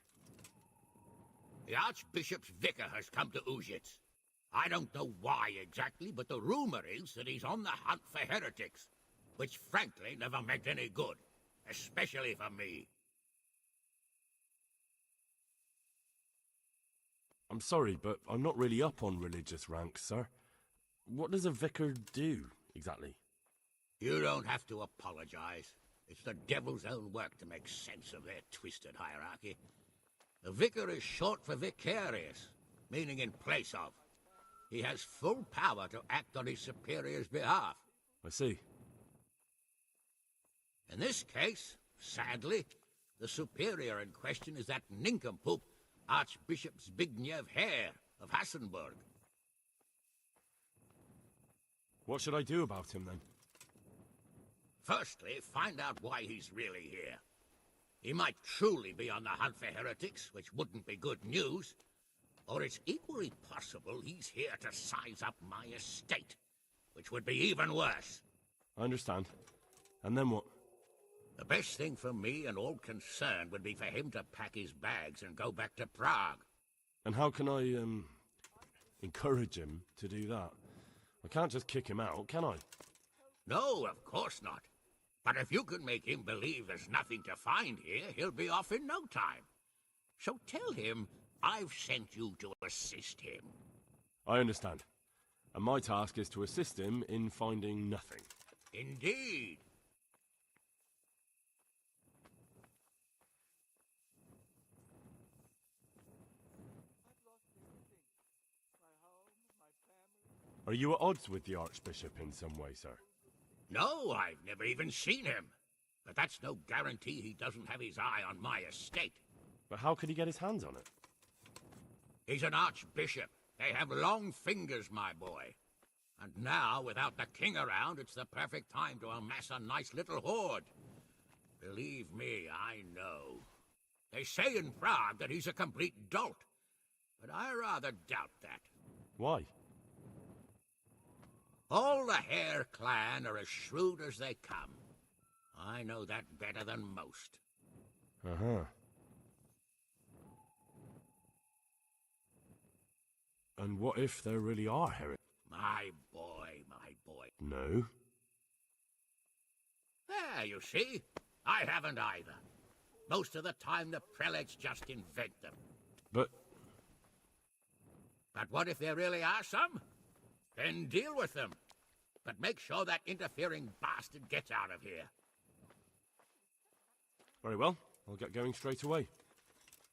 The Archbishop's vicar has come to Uzhitz. I don't know why exactly, but the rumor is that he's on the hunt for heretics, which frankly never meant any good, especially for me. I'm sorry, but I'm not really up on religious ranks, sir. What does a vicar do, exactly? You don't have to apologize. It's the devil's own work to make sense of their twisted hierarchy. The vicar is short for vicarious, meaning in place of. He has full power to act on his superior's behalf. I see. In this case, sadly, the superior in question is that nincompoop, Archbishop Zbigniew Hare of Hassenburg. What should I do about him, then? Firstly, find out why he's really here. He might truly be on the hunt for heretics, which wouldn't be good news. Or it's equally possible he's here to size up my estate, which would be even worse. I understand. And then what? The best thing for me and all concerned would be for him to pack his bags and go back to Prague. And how can I, encourage him to do that? I can't just kick him out, can I? No, of course not. But if you can make him believe there's nothing to find here, he'll be off in no time. So tell him I've sent you to assist him. I understand. And my task is to assist him in finding nothing. Indeed. Are you at odds with the Archbishop in some way, sir? No, I've never even seen him. But that's no guarantee he doesn't have his eye on my estate. But how could he get his hands on it? He's an archbishop. They have long fingers, my boy. And now, without the king around, it's the perfect time to amass a nice little hoard. Believe me, I know. They say in Prague that he's a complete dolt. But I rather doubt that. Why? All the Hare clan are as shrewd as they come. I know that better than most. Uh-huh. And what if there really are heretics? My boy, my boy. No. There, you see? I haven't either. Most of the time the prelates just invent them. But what if there really are some? Then deal with them. But make sure that interfering bastard gets out of here. Very well. I'll get going straight away.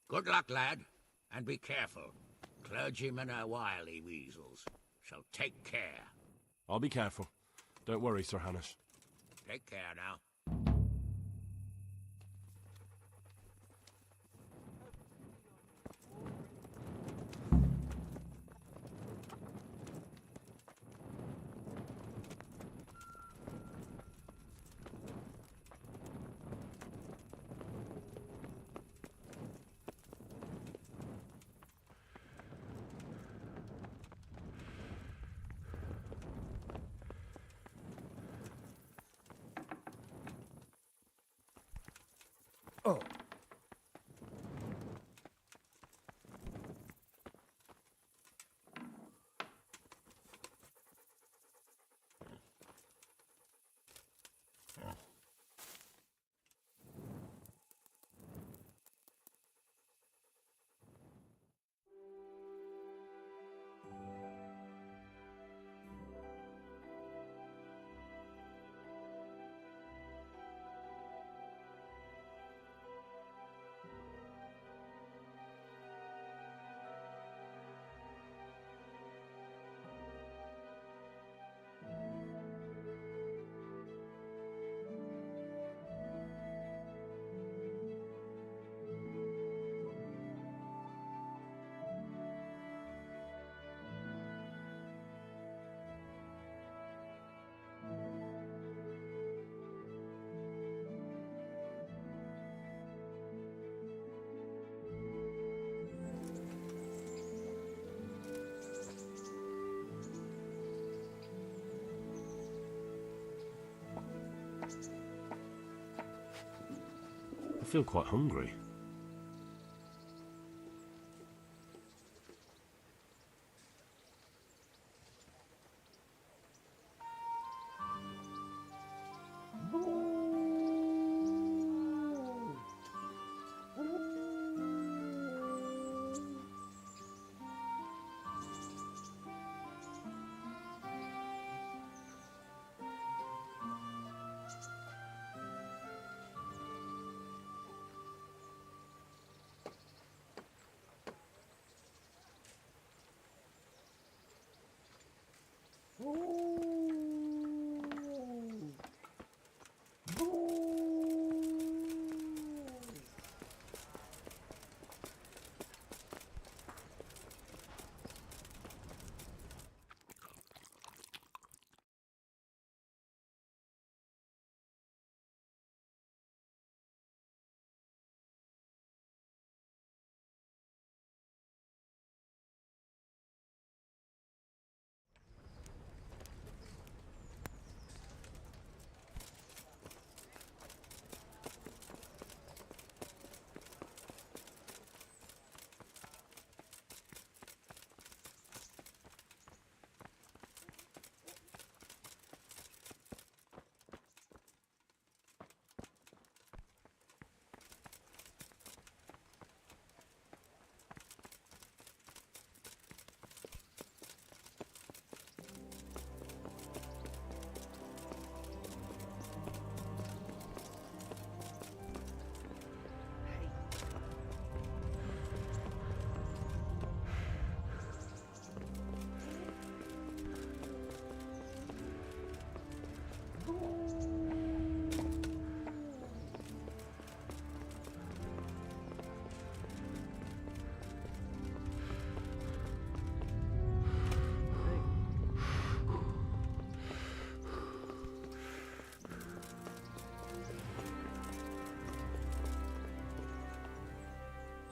Good luck, lad. And be careful. Clergymen are wily weasels. So take care. I'll be careful. Don't worry, Sir Hannes. Take care now. Oh. feel quite hungry.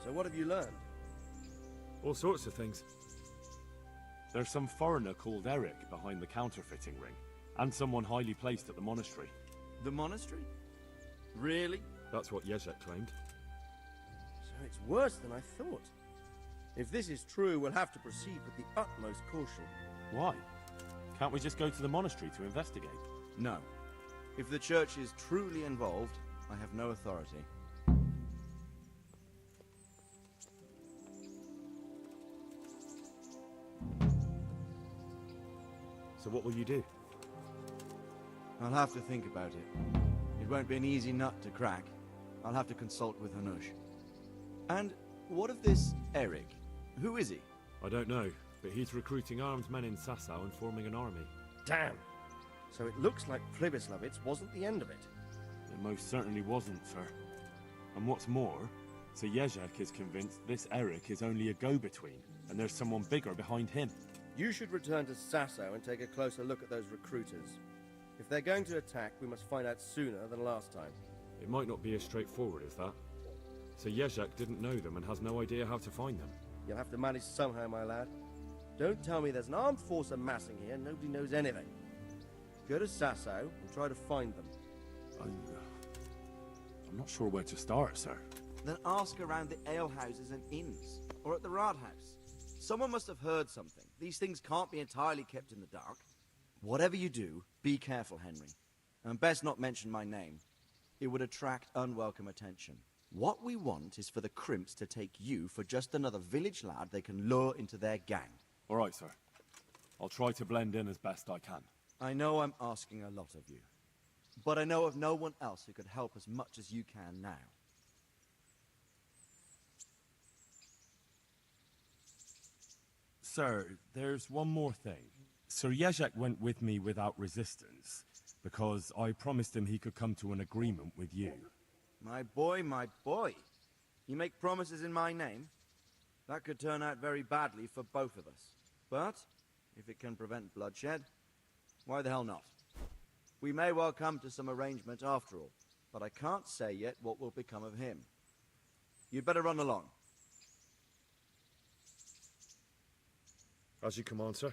So what have you learned? All sorts of things. There's some foreigner called Eric behind the counterfeiting ring, and someone highly placed at the monastery. The monastery? Really? That's what Jezek claimed. So it's worse than I thought. If this is true, we'll have to proceed with the utmost caution. Why? Can't we just go to the monastery to investigate? No. If the church is truly involved, I have no authority. So what will you do? I'll have to think about it. It won't be an easy nut to crack. I'll have to consult with Hanush. And what of this Eric? Who is he? I don't know, but he's recruiting armed men in Sasau and forming an army. Damn! So it looks like Pribyslavitz wasn't the end of it. It most certainly wasn't, sir. And what's more, Sir Jezek is convinced this Eric is only a go-between, and there's someone bigger behind him. You should return to Sasau and take a closer look at those recruiters. If they're going to attack, we must find out sooner than last time. It might not be as straightforward as that. Sir Jezek didn't know them and has no idea how to find them. You'll have to manage somehow, my lad. Don't tell me there's an armed force amassing here and nobody knows anything. Go to Sasau and try to find them. I'm not sure where to start, sir. Then ask around the alehouses and inns, or at the Rathaus. Someone must have heard something. These things can't be entirely kept in the dark. Whatever you do, be careful, Henry. And best not mention my name. It would attract unwelcome attention. What we want is for the crimps to take you for just another village lad they can lure into their gang. All right, sir. I'll try to blend in as best I can. I know I'm asking a lot of you, but I know of no one else who could help as much as you can now. Sir, there's one more thing. Sir Jezek went with me without resistance, because I promised him he could come to an agreement with you. My boy, my boy. You make promises in my name? That could turn out very badly for both of us. But, if it can prevent bloodshed, why the hell not? We may well come to some arrangement after all, but I can't say yet what will become of him. You'd better run along. As you command, sir.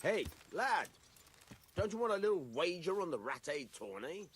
Hey, lad, don't you want a little wager on the ratte tourney?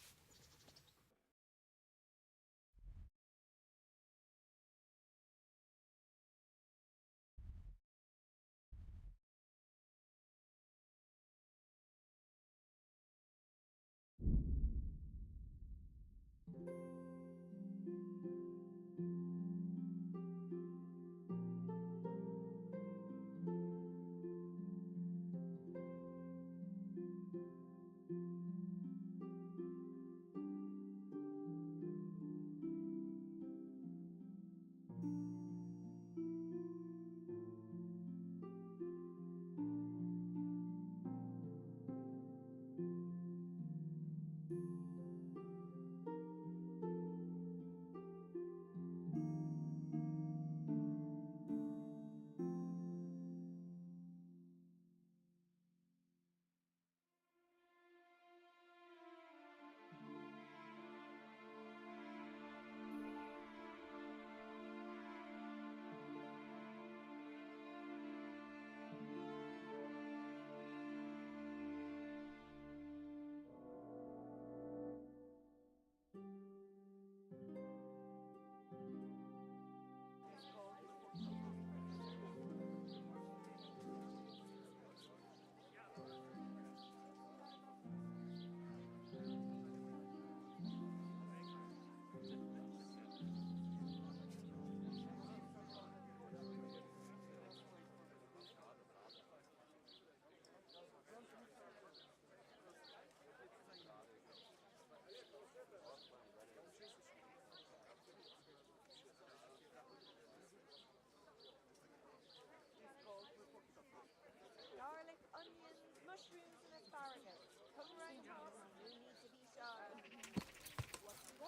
Garlic, onions, mushrooms, and asparagus. Come round toss, you need to be sharp.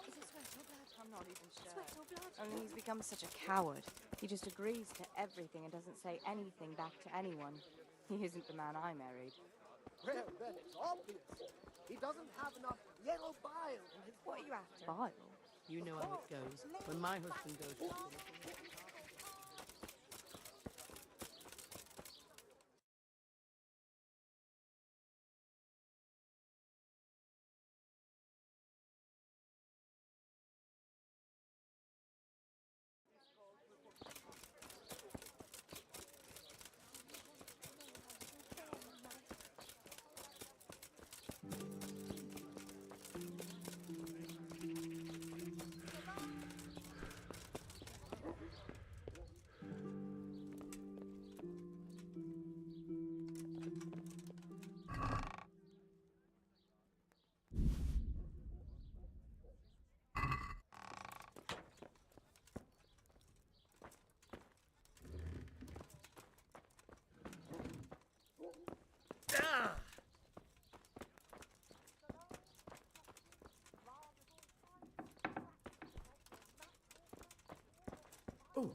Is it sweat or blood? I'm not even sure. Sweat or blood? Only he's become such a coward. He just agrees to everything and doesn't say anything back to anyone. He isn't the man I married. Well, then it's obvious. He doesn't have enough yellow bile in his What are you after? Bile? You know how it goes. When my husband goes to Oh.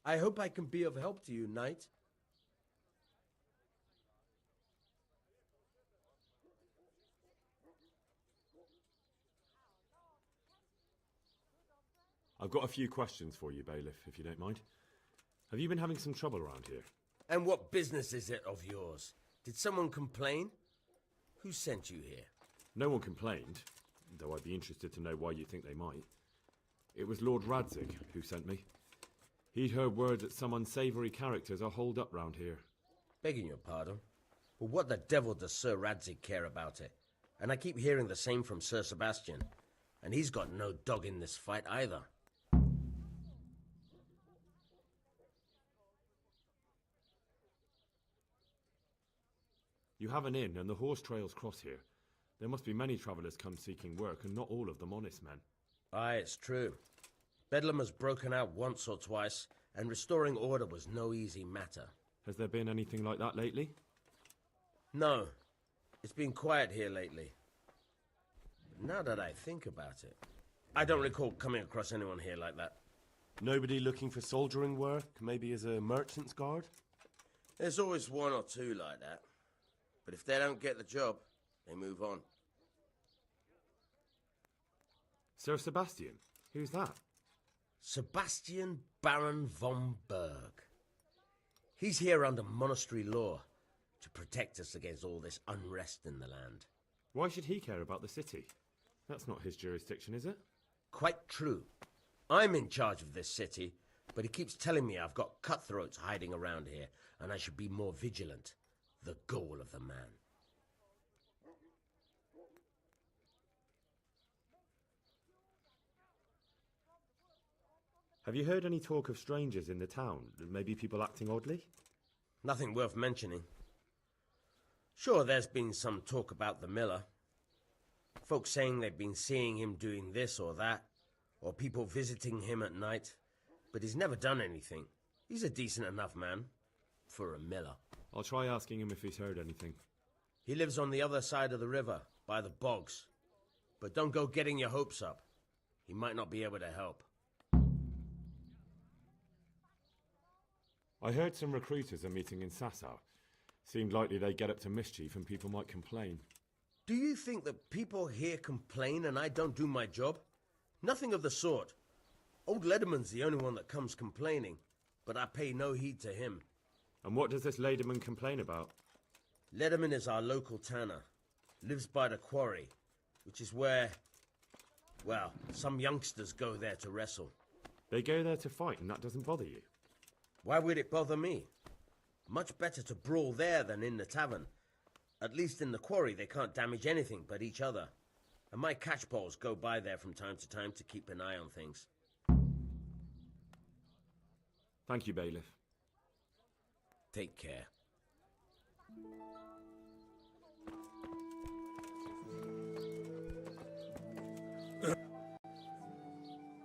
I hope I can be of help to you, knight. I've got a few questions for you, bailiff, if you don't mind. Have you been having some trouble around here? And what business is it of yours? Did someone complain? Who sent you here? No one complained, though I'd be interested to know why you think they might. It was Lord Radzig who sent me. He'd heard word that some unsavoury characters are holed up round here. Begging your pardon, but what the devil does Sir Radzig care about it? And I keep hearing the same from Sir Sebastian, and he's got no dog in this fight either. You have an inn, and the horse trails cross here. There must be many travellers come seeking work, and not all of them honest men. Aye, it's true. Bedlam has broken out once or twice, and restoring order was no easy matter. Has there been anything like that lately? No. It's been quiet here lately. But now that I think about it, I don't recall coming across anyone here like that. Nobody looking for soldiering work, maybe as a merchant's guard? There's always one or two like that. But if they don't get the job, they move on. Sir Sebastian? Who's that? Sebastian Baron von Berg. He's here under monastery law to protect us against all this unrest in the land. Why should he care about the city? That's not his jurisdiction, is it? Quite true. I'm in charge of this city, but he keeps telling me I've got cutthroats hiding around here, and I should be more vigilant. The goal of the man. Have you heard any talk of strangers in the town? Maybe people acting oddly? Nothing worth mentioning. Sure, there's been some talk about the miller. Folks saying they've been seeing him doing this or that, or people visiting him at night, but he's never done anything. He's a decent enough man for a miller. I'll try asking him if he's heard anything. He lives on the other side of the river, by the bogs. But don't go getting your hopes up. He might not be able to help. I heard some recruiters are meeting in Sasau. Seemed likely they'd get up to mischief and people might complain. Do you think that people here complain and I don't do my job? Nothing of the sort. Old Lederman's the only one that comes complaining, but I pay no heed to him. And what does this Lederman complain about? Lederman is our local tanner. Lives by the quarry, which is where, well, some youngsters go there to wrestle. They go there to fight and that doesn't bother you? Why would it bother me? Much better to brawl there than in the tavern. At least in the quarry they can't damage anything but each other. And my catchpoles go by there from time to keep an eye on things. Thank you, Bailiff. Take care.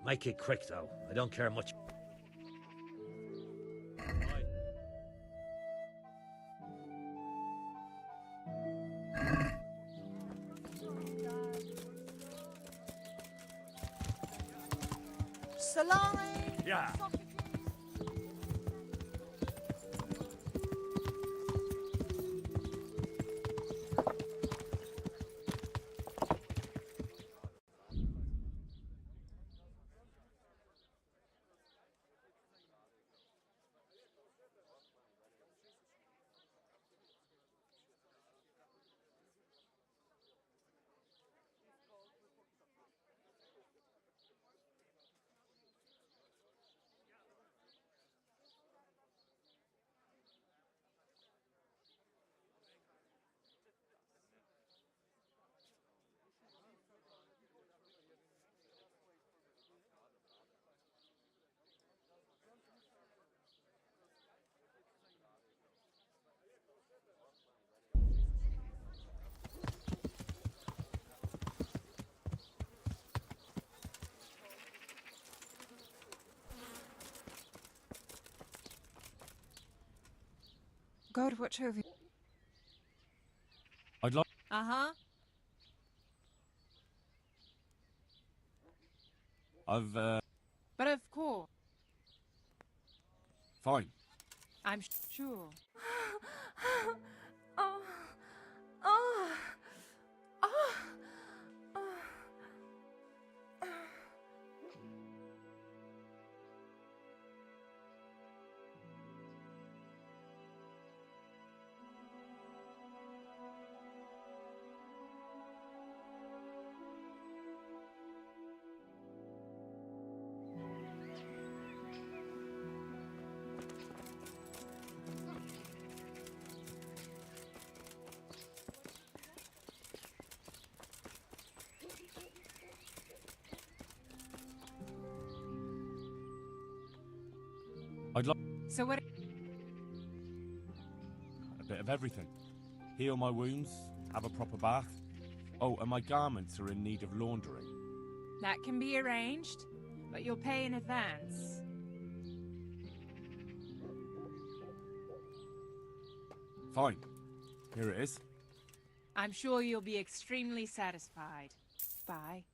Make it quick, though. I don't care much. Salami! Yeah. God watch over you. I'd like... Uh-huh. But of course. Fine. I'm sure. Oh. Oh. Oh. I'd like So what? a bit of everything. Heal my wounds, have a proper bath. Oh, and my garments are in need of laundering. That can be arranged, but you'll pay in advance. Fine. Here it is. I'm sure you'll be extremely satisfied. Bye.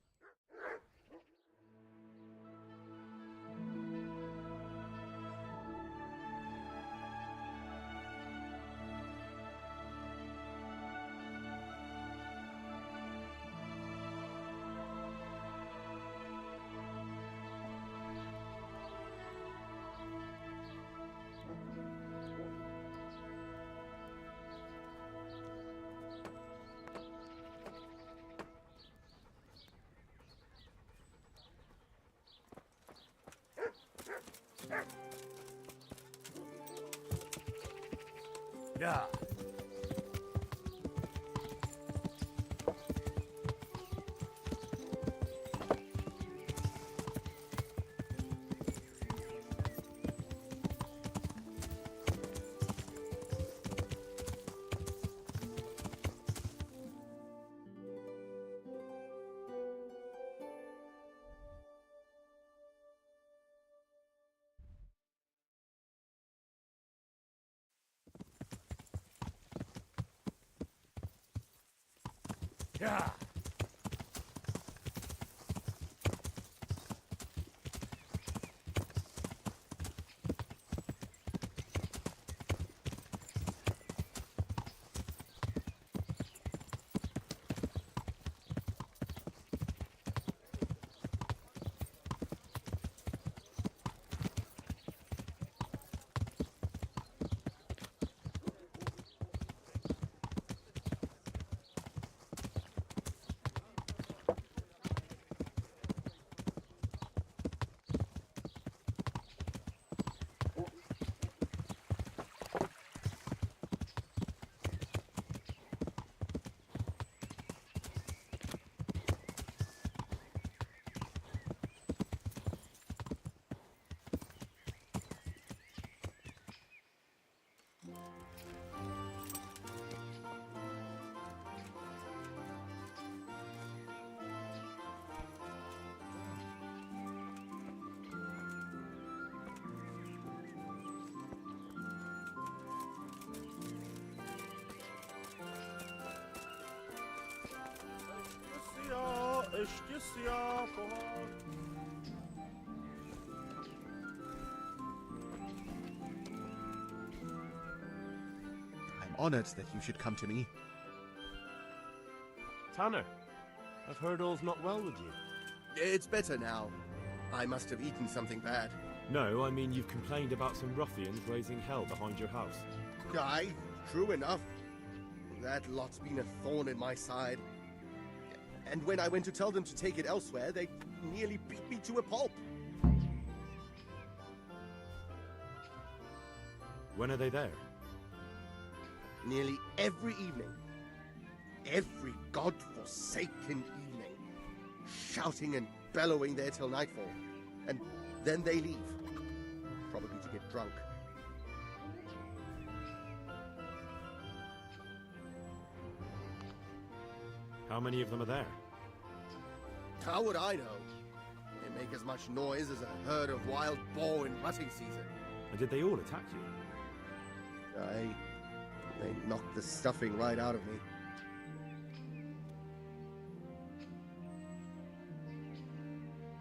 Yeah. Yeah. I'm honored that you should come to me. Tanner, I've heard all's not well with you. It's better now. I must have eaten something bad. No, I mean you've complained about some ruffians raising hell behind your house. Aye, true enough. That lot's been a thorn in my side. And when I went to tell them to take it elsewhere, they nearly beat me to a pulp. When are they there? Nearly every evening. Every godforsaken evening. Shouting and bellowing there till nightfall. And then they leave. Probably to get drunk. How many of them are there? How would I know? They make as much noise as a herd of wild boar in rutting season. And did they all attack you? Aye. They knocked the stuffing right out of me.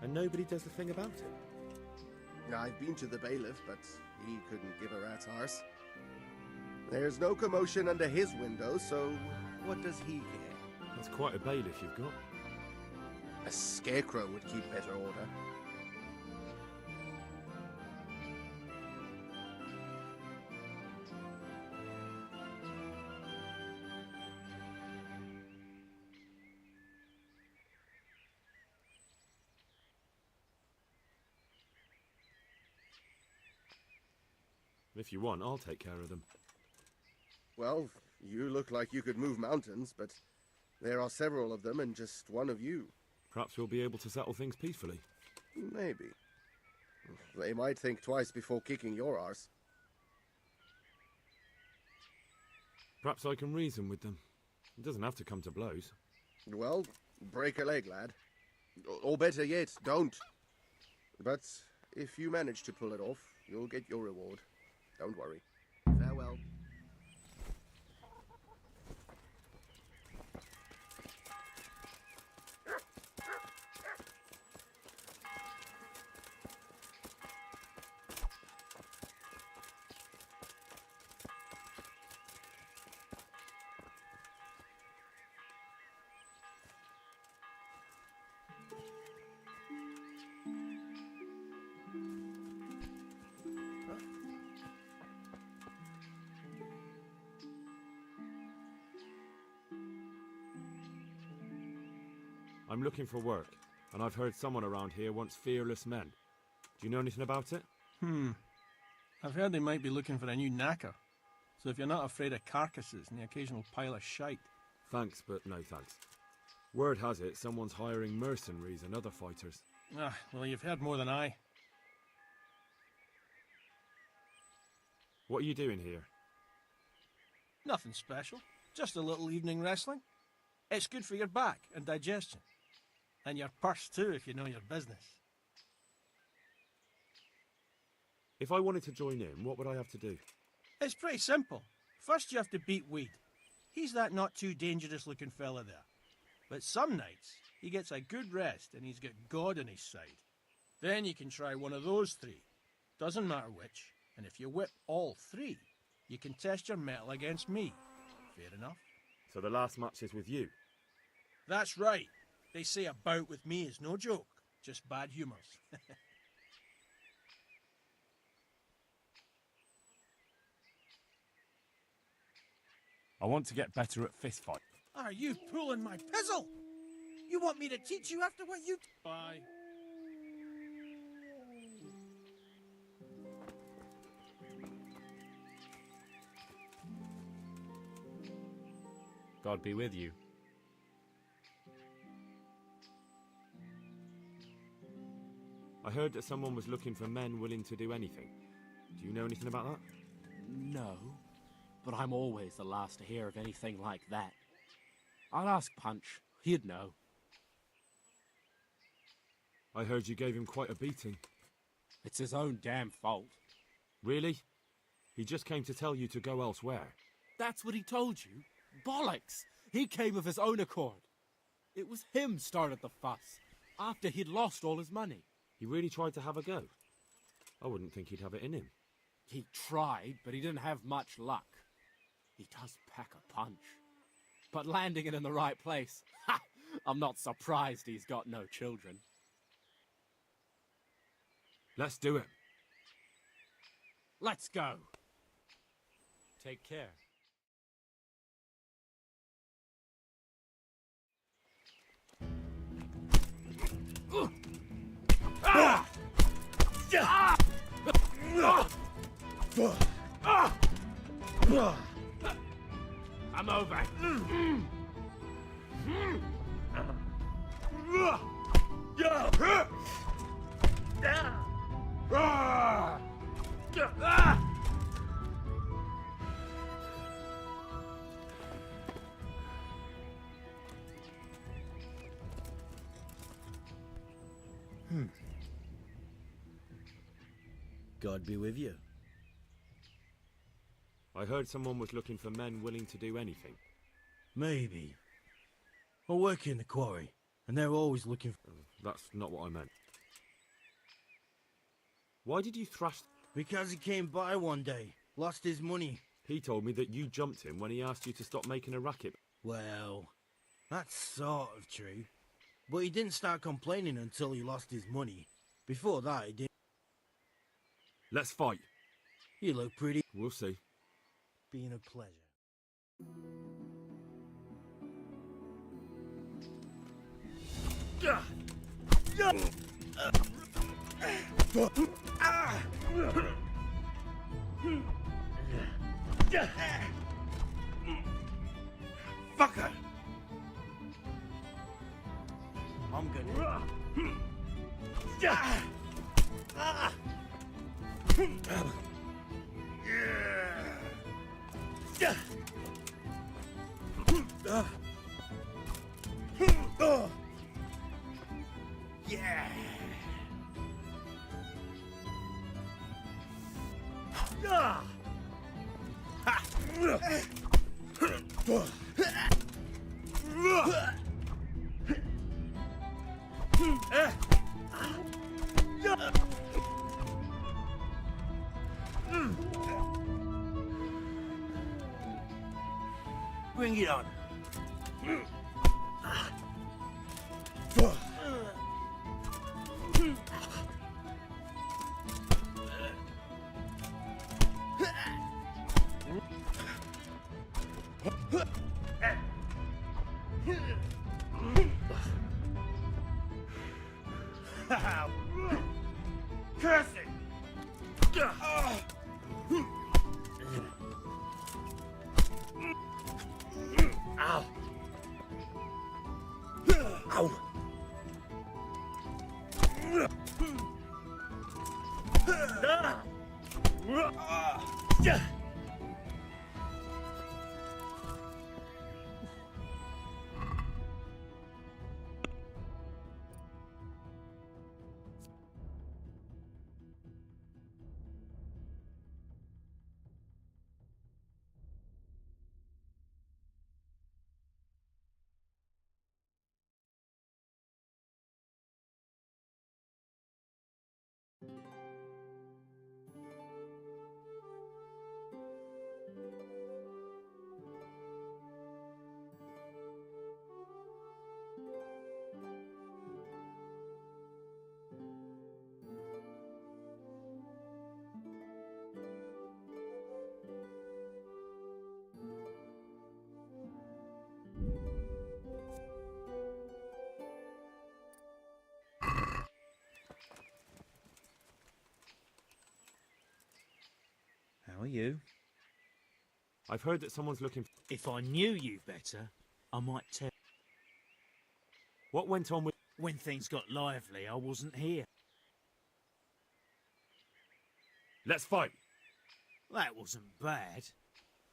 And nobody does a thing about it? I've been to the bailiff, but he couldn't give a rat's arse. There's no commotion under his window, so what does he care? That's quite a bailiff you've got. A scarecrow would keep better order. If you want, I'll take care of them. Well, you look like you could move mountains, but there are several of them and just one of you. Perhaps we'll be able to settle things peacefully. Maybe. They might think twice before kicking your arse. Perhaps I can reason with them. It doesn't have to come to blows. Well, break a leg, lad. Or better yet, don't. But if you manage to pull it off, you'll get your reward. Don't worry. Farewell. I'm looking for work, and I've heard someone around here wants fearless men. Do you know anything about it? I've heard they might be looking for a new knacker. So if you're not afraid of carcasses and the occasional pile of shite. Thanks, but no thanks. Word has it someone's hiring mercenaries and other fighters. Ah, well, you've heard more than I. What are you doing here? Nothing special. Just a little evening wrestling. It's good for your back and digestion. And your purse too, if you know your business. If I wanted to join in, what would I have to do? It's pretty simple. First you have to beat Weed. He's that not too dangerous looking fella there. But some nights, he gets a good rest and he's got God on his side. Then you can try one of those three. Doesn't matter which. And if you whip all three, you can test your mettle against me. Fair enough? So the last match is with you? That's right. They say a bout with me is no joke. Just bad humours. I want to get better at fistfight. Are you pulling my pizzle? You want me to teach you after what you... Bye. God be with you. I heard that someone was looking for men willing to do anything. Do you know anything about that? No, but I'm always the last to hear of anything like that. I'll ask Punch. He'd know. I heard you gave him quite a beating. It's his own damn fault. Really? He just came to tell you to go elsewhere. That's what he told you? Bollocks! He came of his own accord. It was him started the fuss, after he'd lost all his money. He really tried to have a go. I wouldn't think he'd have it in him. He tried, but he didn't have much luck. He does pack a punch. But landing it in the right place, ha! I'm not surprised he's got no children. Let's do it. Let's go. Take care. I'm over. God be with you. I heard someone was looking for men willing to do anything. Maybe. I work in the quarry, and they're always looking for... That's not what I meant. Why did you thrash... Because he came by one day, lost his money. He told me that you jumped him when he asked you to stop making a racket. Well, that's sort of true. But he didn't start complaining until he lost his money. Before that, he didn't... Let's fight. You look pretty. We'll see. Been a pleasure. Fucker! I'm gonna... Yeah! Bring it on. Curse it! Ow! Ow! How are you? I've heard that someone's looking. If I knew you better, I might tell. What went on with. When things got lively, I wasn't here. Let's fight! That wasn't bad.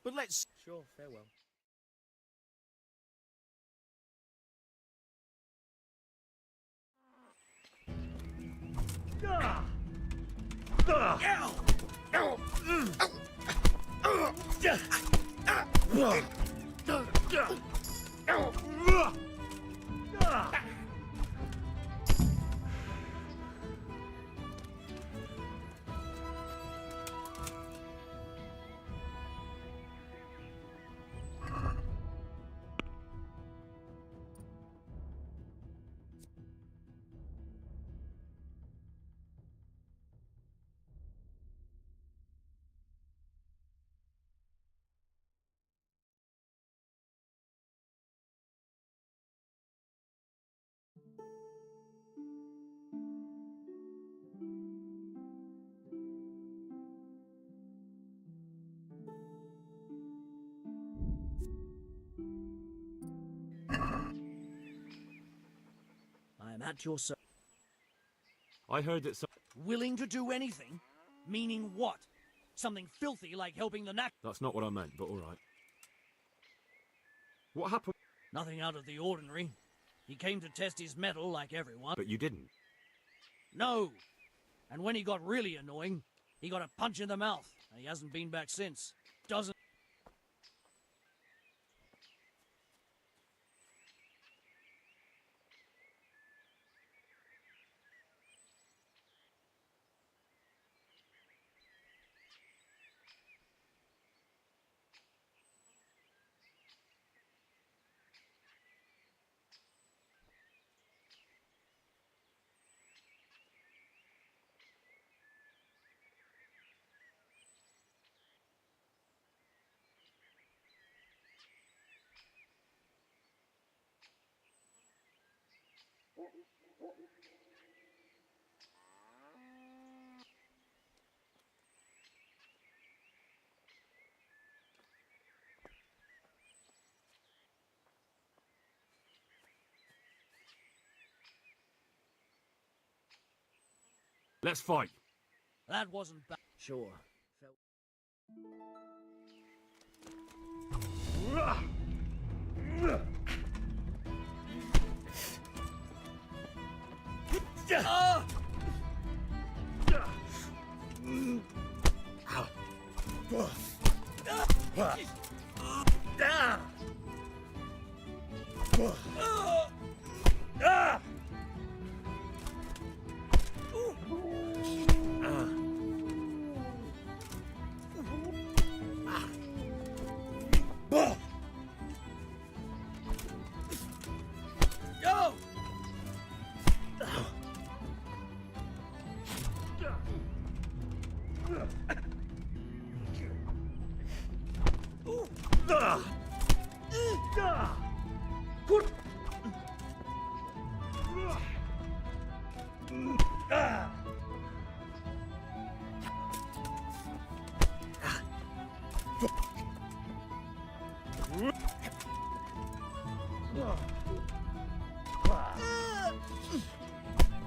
But let's... Sure, farewell. I am at your service. I heard that some. Willing to do anything? Meaning what? Something filthy like helping the knack. That's not what I meant, but alright. What happened? Nothing out of the ordinary. He came to test his mettle like everyone. But you didn't. No. And when he got really annoying, he got a punch in the mouth, and he hasn't been back since. Doesn't. Let's fight. That wasn't bad. Sure.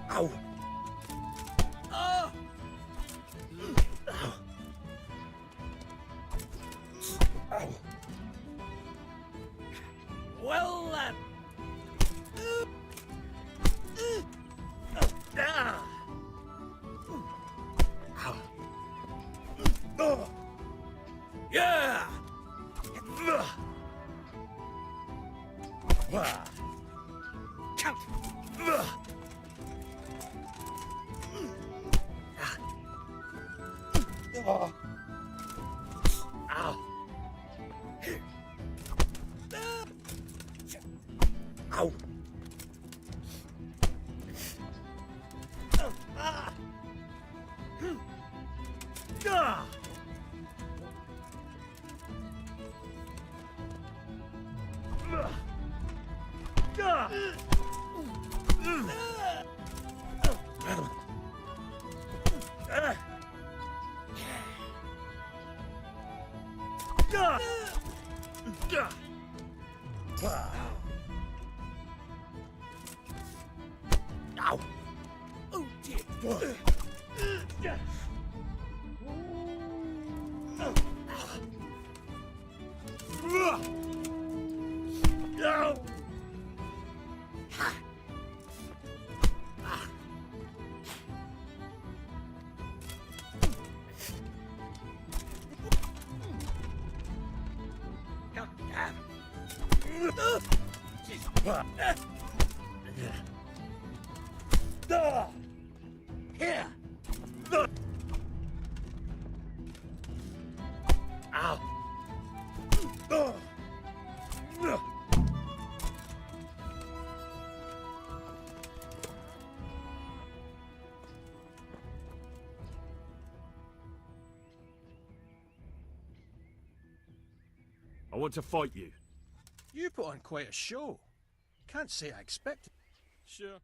Ow! Ow! Well, then. Yeah! Count! Ow! Ow! Ow! Oh dear! Here! Ow! I want to fight you. You put on quite a show. Can't say I expected. Sure.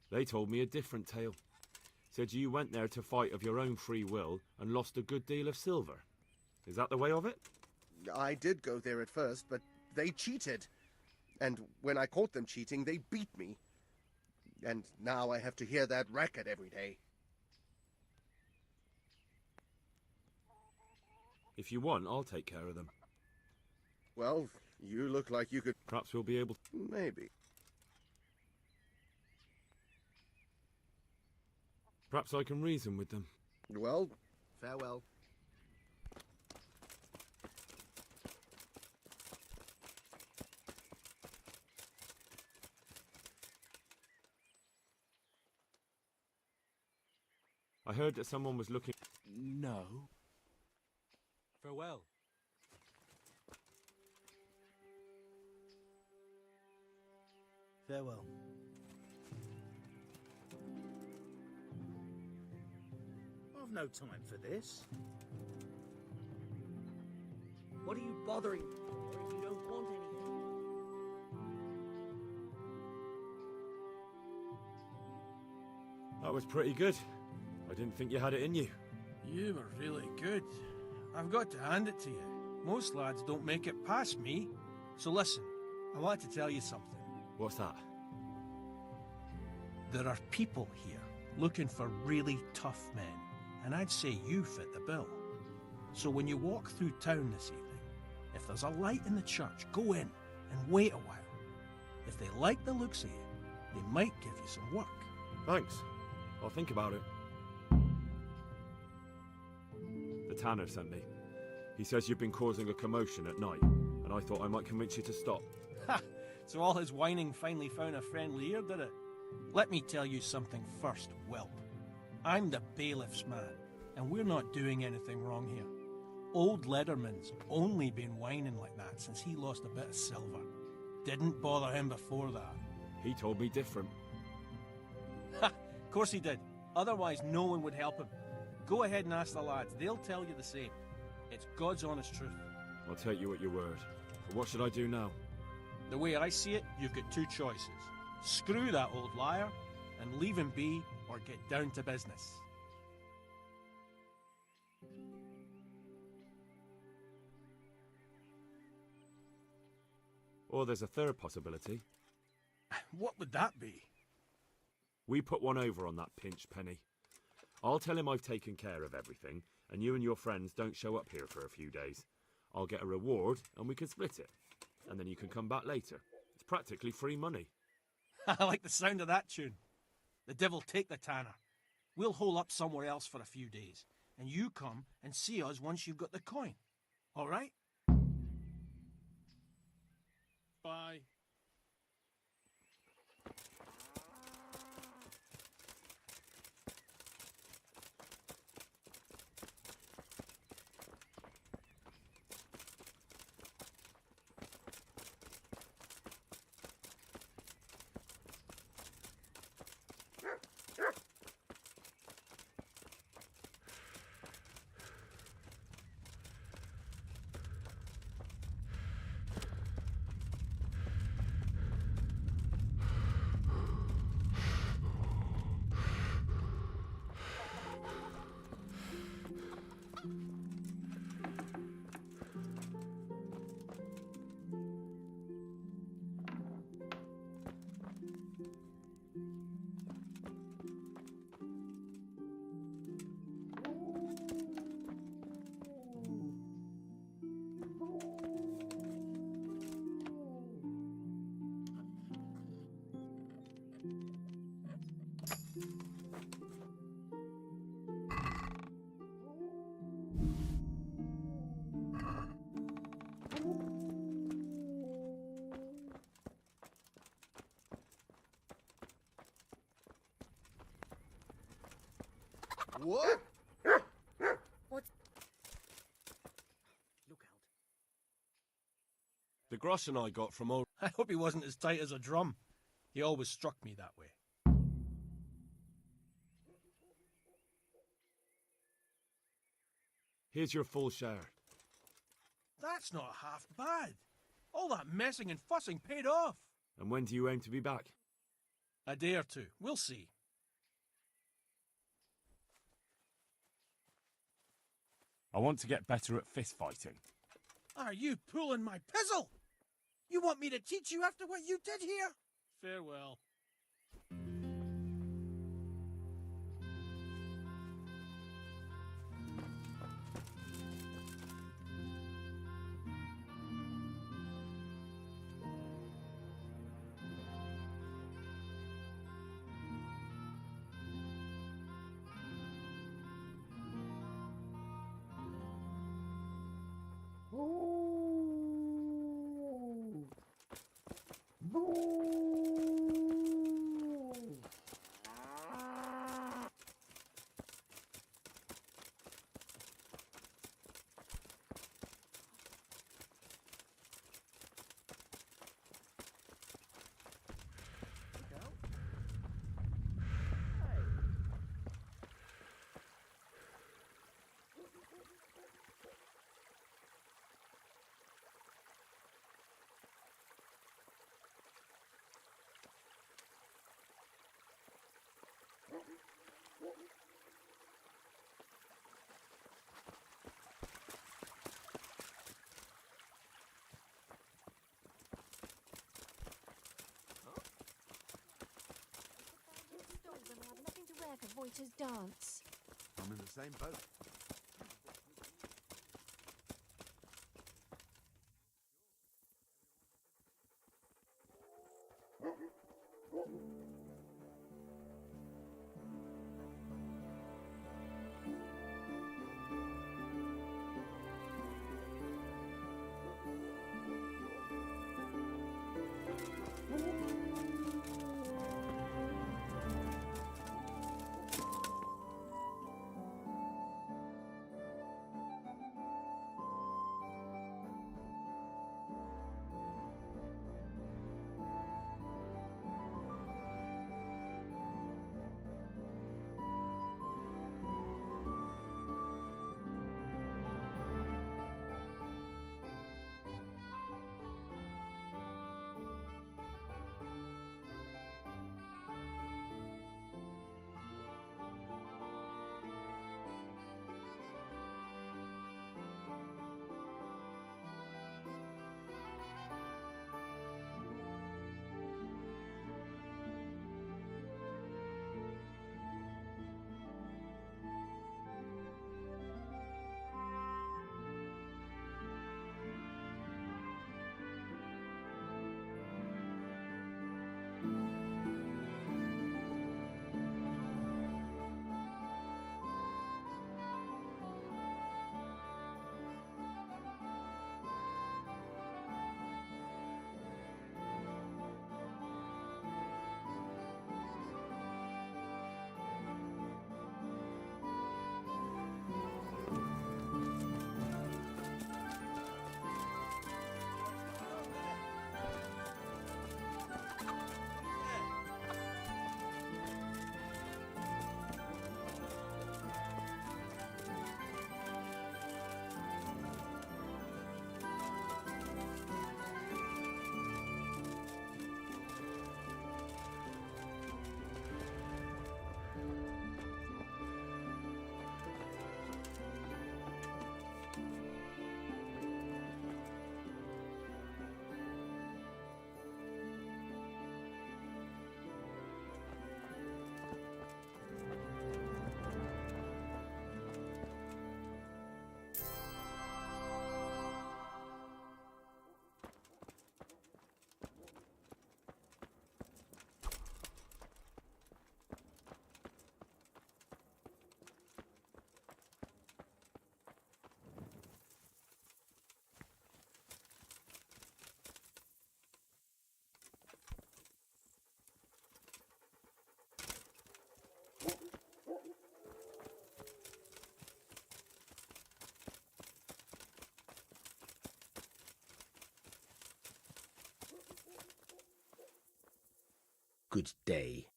They told me a different tale. Said you went there to fight of your own free will and lost a good deal of silver. Is that the way of it? I did go there at first, but they cheated. And when I caught them cheating, they beat me. And now I have to hear that racket every day. If you want, I'll take care of them. Well, you look like you could... Perhaps we'll be able to... Maybe. Perhaps I can reason with them. Well, farewell. I heard that someone was looking... No. Farewell. Farewell. I've no time for this. What are you bothering me for if you don't want anything? That was pretty good. I didn't think you had it in you. You were really good. I've got to hand it to you. Most lads don't make it past me. So listen, I want to tell you something. What's that? There are people here looking for really tough men, and I'd say you fit the bill. So when you walk through town this evening, if there's a light in the church, go in and wait a while. If they like the looks of you, they might give you some work. Thanks. I'll think about it. The tanner sent me. He says you've been causing a commotion at night, and I thought I might convince you to stop. Ha! So all his whining finally found a friendly ear, did it? Let me tell you something first, whelp. I'm the bailiff's man, and we're not doing anything wrong here. Old Lederman's only been whining like that since he lost a bit of silver. Didn't bother him before that. He told me different. Ha! Of course he did. Otherwise no one would help him. Go ahead and ask the lads. They'll tell you the same. It's God's honest truth. I'll take you at your word. But what should I do now? The way I see it, you've got two choices. Screw that old liar and leave him be, or get down to business. Or there's a third possibility. What would that be? We put one over on that pinch penny. I'll tell him I've taken care of everything, and you and your friends don't show up here for a few days. I'll get a reward, and we can split it. And then you can come back later. It's practically free money. I like the sound of that tune. The devil take the tanner. We'll hole up somewhere else for a few days, and you come and see us once you've got the coin. All right? Bye. What? What? Look out. The groschen I got from old... I hope he wasn't as tight as a drum. He always struck me that way. Here's your full share. That's not half bad. All that messing and fussing paid off. And when do you aim to be back? A day or two. We'll see. I want to get better at fist fighting. Are you pulling my pizzle? You want me to teach you after what you did here? Farewell. When I have nothing to wear for Voiter's dance. I'm in the same boat. good day.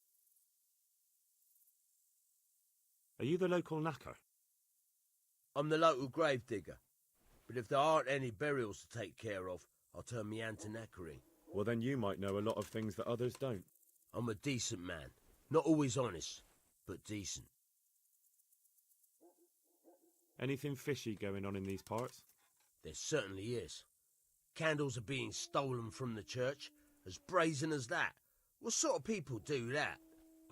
Are you the local knacker? I'm the local grave digger, but if there aren't any burials to take care of, I'll turn me hand to knackering. Well, then you might know a lot of things that others don't. I'm a decent man. Not always honest, but decent. Anything fishy going on in these parts? There certainly is. Candles are being stolen from the church, as brazen as that. What sort of people do that?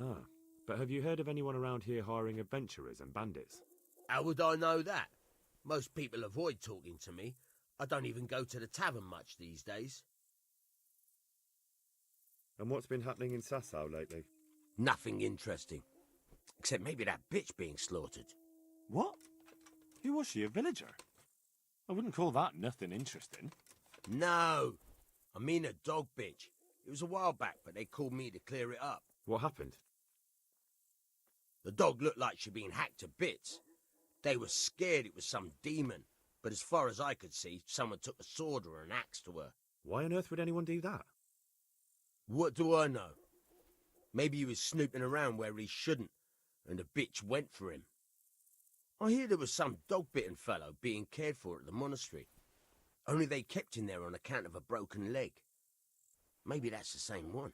Ah, but have you heard of anyone around here hiring adventurers and bandits? How would I know that? Most people avoid talking to me. I don't even go to the tavern much these days. And what's been happening in Sasau lately? Nothing interesting. Except maybe that bitch being slaughtered. What? Who was she, a villager? I wouldn't call that nothing interesting. No, I mean a dog bitch. It was a while back, but they called me to clear it up. What happened? The dog looked like she'd been hacked to bits. They were scared it was some demon, but as far as I could see, someone took a sword or an axe to her. Why on earth would anyone do that? What do I know? Maybe he was snooping around where he shouldn't, and the bitch went for him. I hear there was some dog-bitten fellow being cared for at the monastery. Only they kept him there on account of a broken leg. Maybe that's the same one.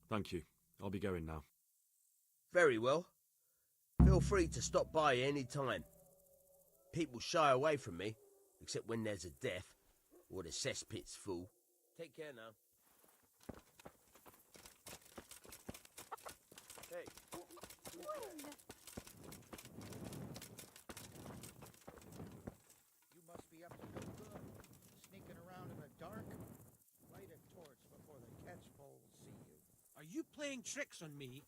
Thank you. I'll be going now. Very well. Feel free to stop by any time. People shy away from me, except when there's a death, or the cesspit's full. Take care now. Hey. You must be up to no good. Sneaking around in the dark. Light a torch before the catchpoles see you. Are you playing tricks on me?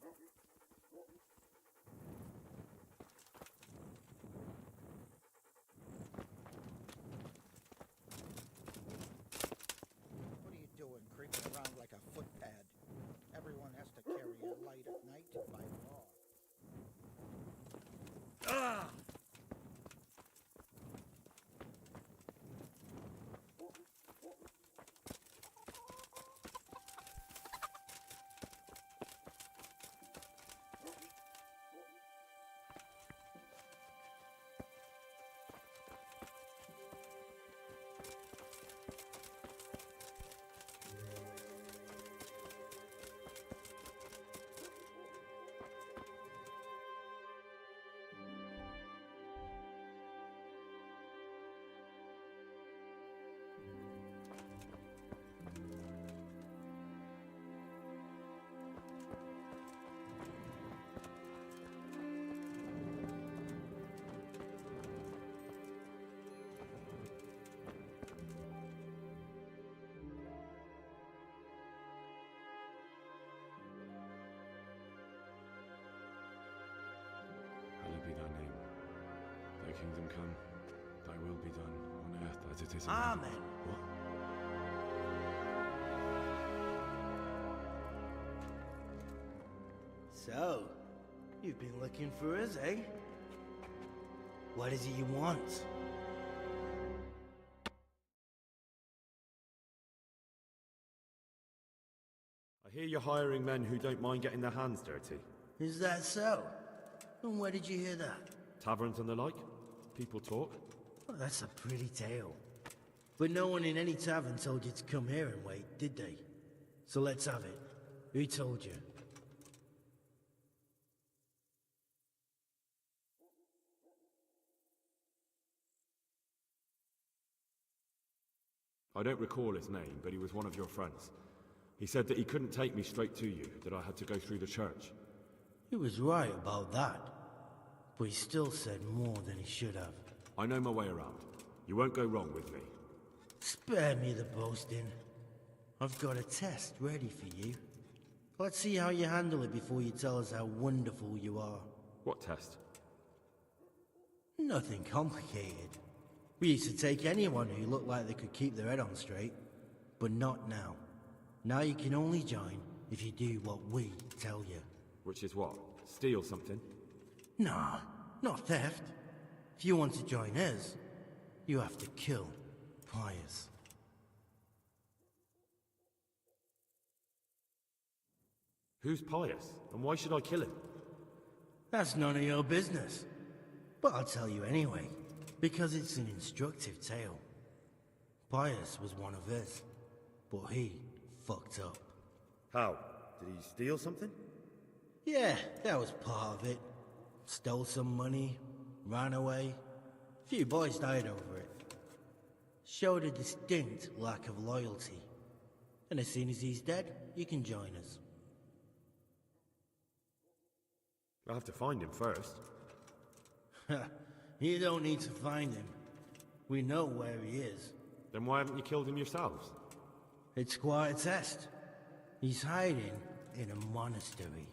What are you doing, creeping around like a footpad? Everyone has to carry a light at night by law. Ah! Hallowed be thy name. Thy kingdom come, thy will be done, on earth as it is in Amen. heaven. What? So, you've been looking for us, eh? What is it you want? I hear you're hiring men who don't mind getting their hands dirty. Is that so? And where did you hear that? Taverns and the like? People talk? Well, that's a pretty tale. But no one in any tavern told you to come here and wait, did they? So let's have it. Who told you? I don't recall his name, but he was one of your friends. He said that he couldn't take me straight to you, that I had to go through the church. He was right about that. But he still said more than he should have. I know my way around. You won't go wrong with me. Spare me the boasting. I've got a test ready for you. Let's see how you handle it before you tell us how wonderful you are. What test? Nothing complicated. We used to take anyone who looked like they could keep their head on straight. But not now. Now you can only join if you do what we tell you. Which is what? Steal something? Nah, not theft. If you want to join us, you have to kill Pius. Who's Pius, and why should I kill him? That's none of your business. But I'll tell you anyway, because it's an instructive tale. Pius was one of us, but he fucked up. How? Did he steal something? Yeah, that was part of it. Stole some money, ran away. A few boys died over it. Showed a distinct lack of loyalty. And as soon as he's dead, you can join us. I'll have to find him first. You don't need to find him. We know where he is. Then why haven't you killed him yourselves? It's quite a test. He's hiding in a monastery.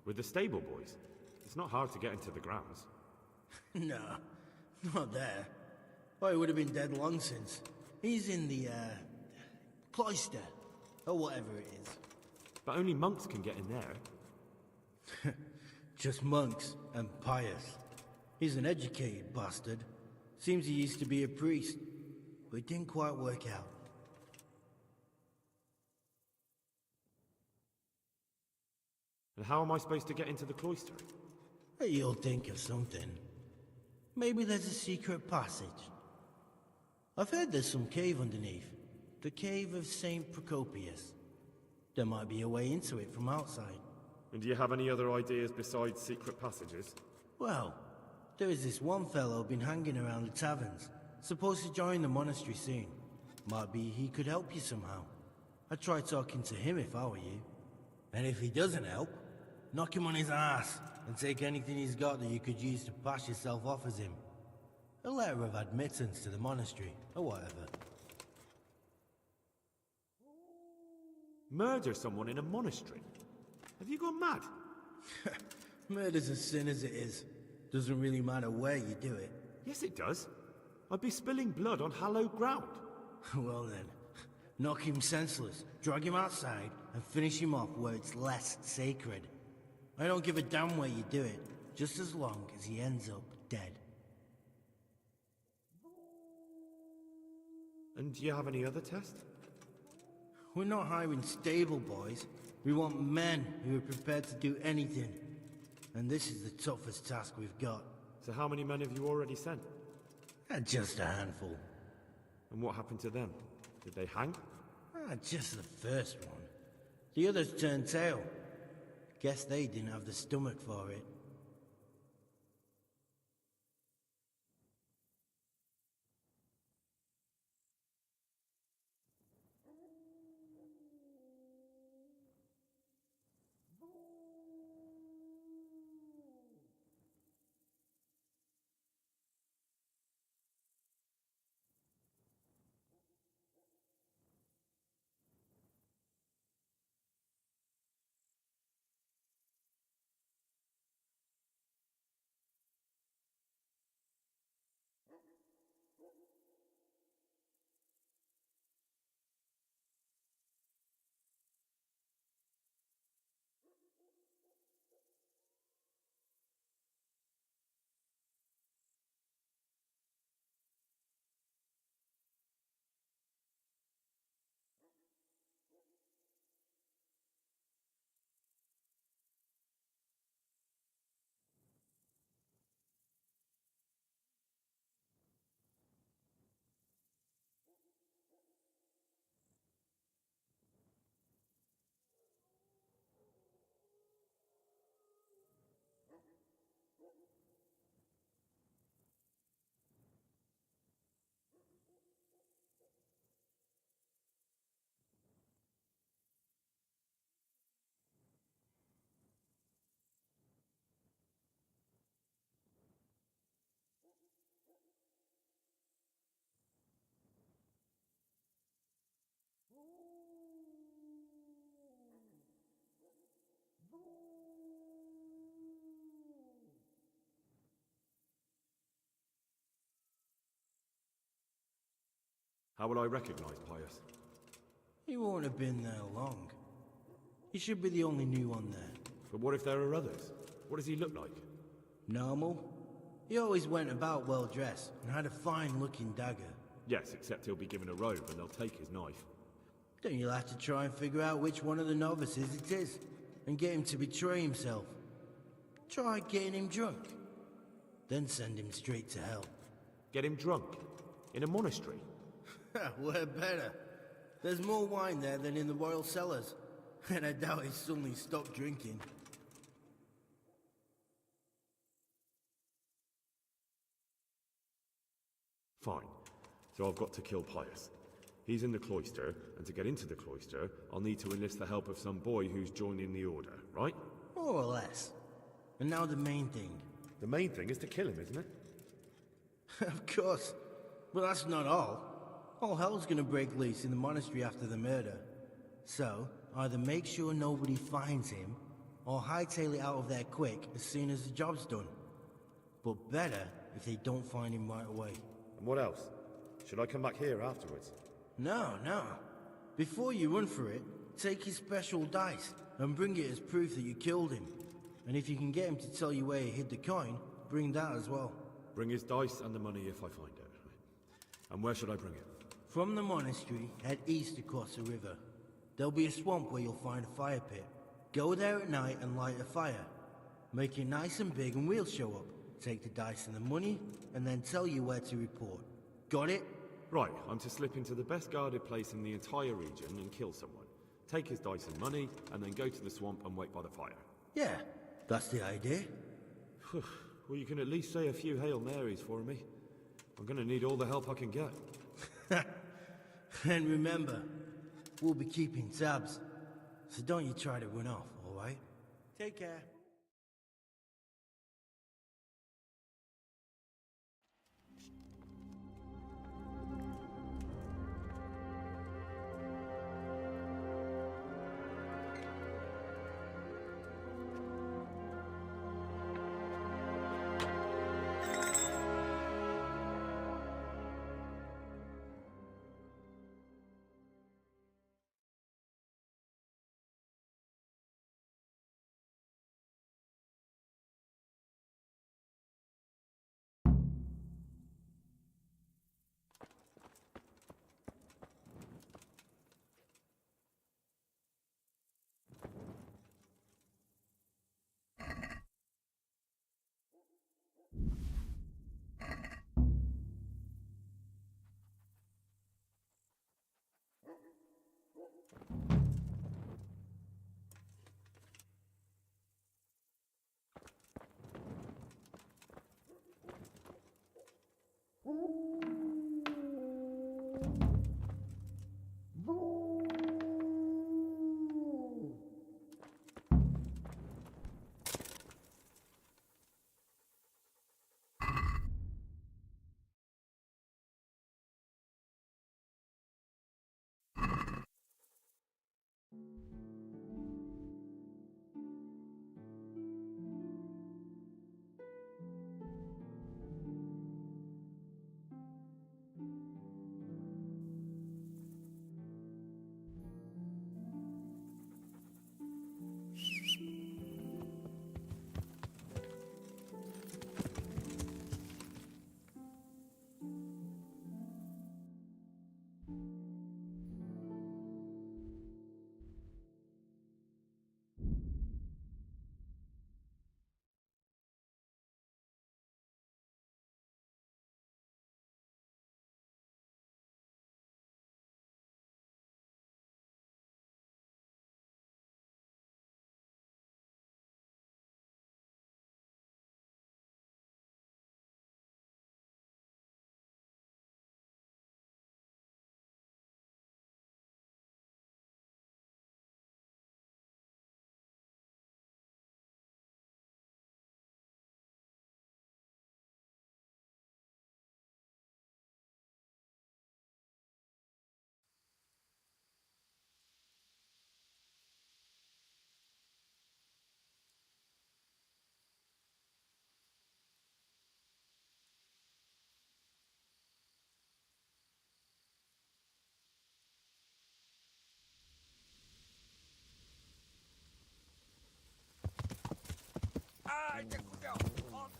With the stable boys? It's not hard to get into the grounds. No, not there. Oh, he would have been dead long since. He's in the, cloister, or whatever it is. But only monks can get in there. Just monks and Pius. He's an educated bastard. Seems he used to be a priest, but it didn't quite work out. And how am I supposed to get into the cloister? You'll think of something. Maybe there's a secret passage. I've heard there's some cave underneath. The cave of St. Procopius. There might be a way into it from outside. And do you have any other ideas besides secret passages? Well, there is this one fellow been hanging around the taverns. Supposed to join the monastery soon. Might be he could help you somehow. I'd try talking to him if I were you. And if he doesn't help, knock him on his ass and take anything he's got that you could use to pass yourself off as him. A letter of admittance to the monastery, or whatever. Murder someone in a monastery? Have you gone mad? Murder's a sin as it is. Doesn't really matter where you do it. Yes, it does. I'd be spilling blood on hallowed ground. Well then, knock him senseless, drag him outside, and finish him off where it's less sacred. I don't give a damn where you do it, just as long as he ends up dead. And do you have any other test? We're not hiring stable boys. We want men who are prepared to do anything. And this is the toughest task we've got. So how many men have you already sent? Just a handful. And what happened to them? Did they hang? Just the first one. The others turned tail. Guess they didn't have the stomach for it. How will I recognize Pius? He won't have been there long. He should be the only new one there. But what if there are others? What does he look like? Normal. He always went about well dressed and had a fine looking dagger. Yes, except he'll be given a robe and they'll take his knife. Then you'll have to try and figure out which one of the novices it is. and get him to betray himself. Try getting him drunk, then send him straight to hell. Get him drunk? In a monastery? Where better? There's more wine there than in the royal cellars, and I doubt he's suddenly stopped drinking. Fine. So I've got to kill Pius. He's in the cloister, and to get into the cloister, I'll need to enlist the help of some boy who's joining the order, right? More or less. And now the main thing. The main thing is to kill him, isn't it? Of course. But that's not all. All hell's gonna break loose in the monastery after the murder. So, either make sure nobody finds him, or hightail it out of there quick as soon as the job's done. But better if they don't find him right away. And what else? Should I come back here afterwards? No. Before you run for it, take his special dice and bring it as proof that you killed him. And if you can get him to tell you where he hid the coin, bring that as well. Bring his dice and the money if I find it. And where should I bring it? From the monastery, head east across the river. There'll be a swamp where you'll find a fire pit. Go there at night and light a fire. Make it nice and big and we'll show up. Take the dice and the money, and then tell you where to report. Got it? Right, I'm to slip into the best guarded place in the entire region and kill someone. Take his dice and money, and then go to the swamp and wait by the fire. Yeah, that's the idea. Well, you can at least say a few Hail Marys for me. I'm gonna need all the help I can get. And remember, we'll be keeping tabs. So don't you try to run off, alright? Take care.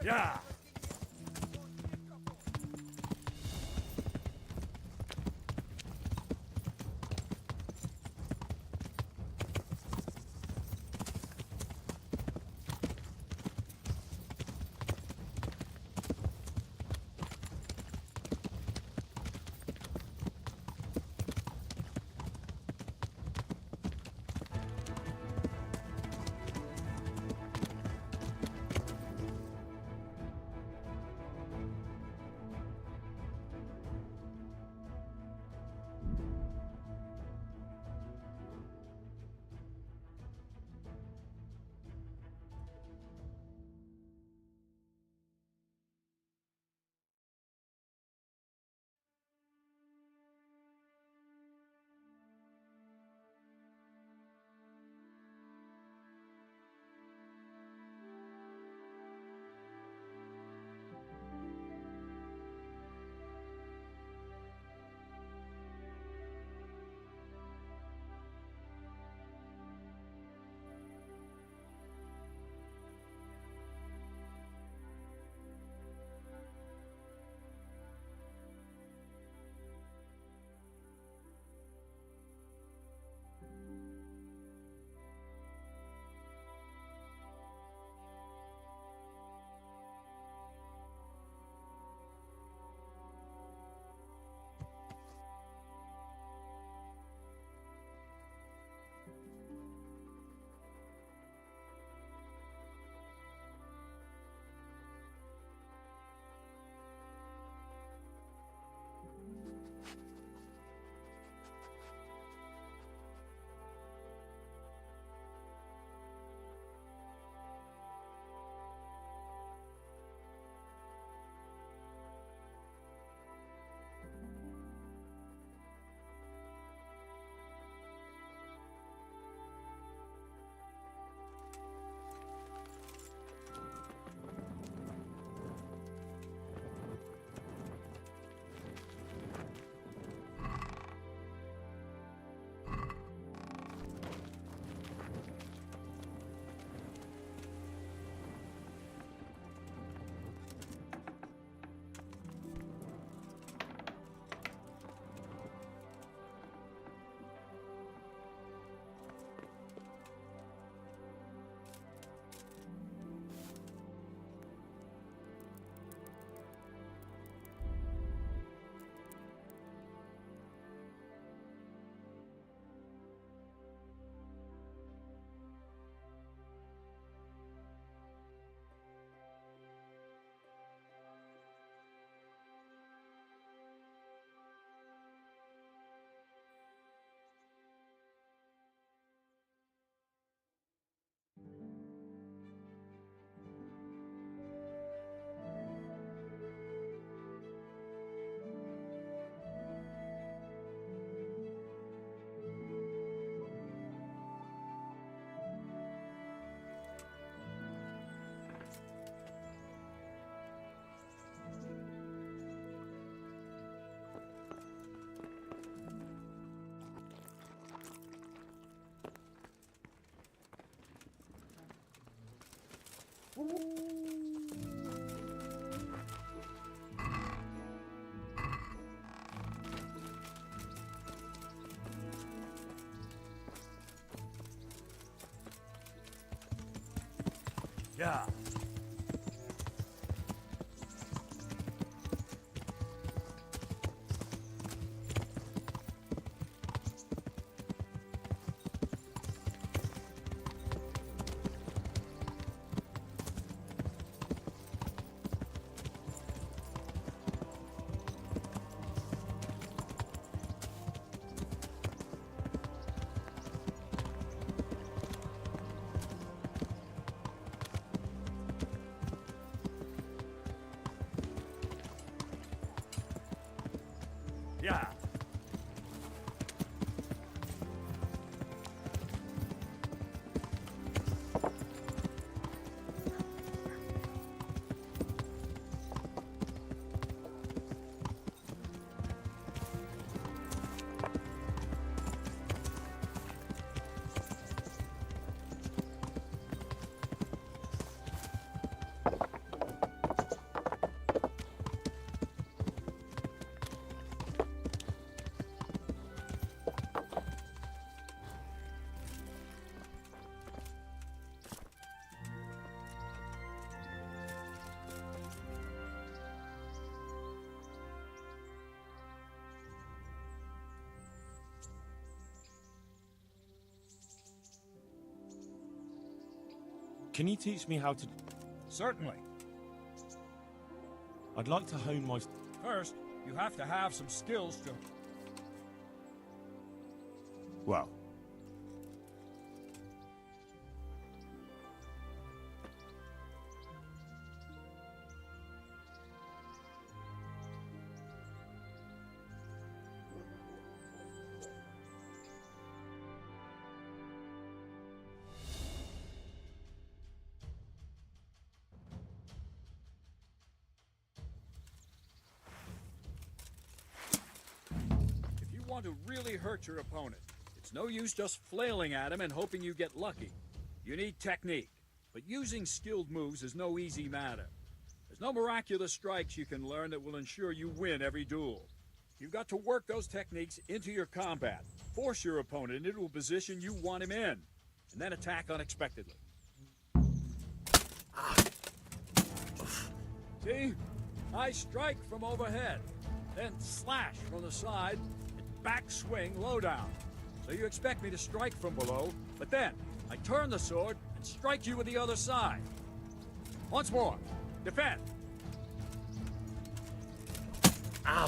Yeah. Yeah. Yeah. Can you teach me how to... Certainly. I'd like to hone my... First, you have to have some skills to... Well, want to really hurt your opponent, it's no use just flailing at him and hoping you get lucky. You need technique, but using skilled moves is no easy matter. There's no miraculous strikes you can learn that will ensure you win every duel. You've got to work those techniques into your combat, force your opponent into a position you want him in, and then attack unexpectedly. See? I strike from overhead, then slash from the side, back swing low down. So you expect me to strike from below, but then I turn the sword and strike you with the other side. Once more. Defend. Ow!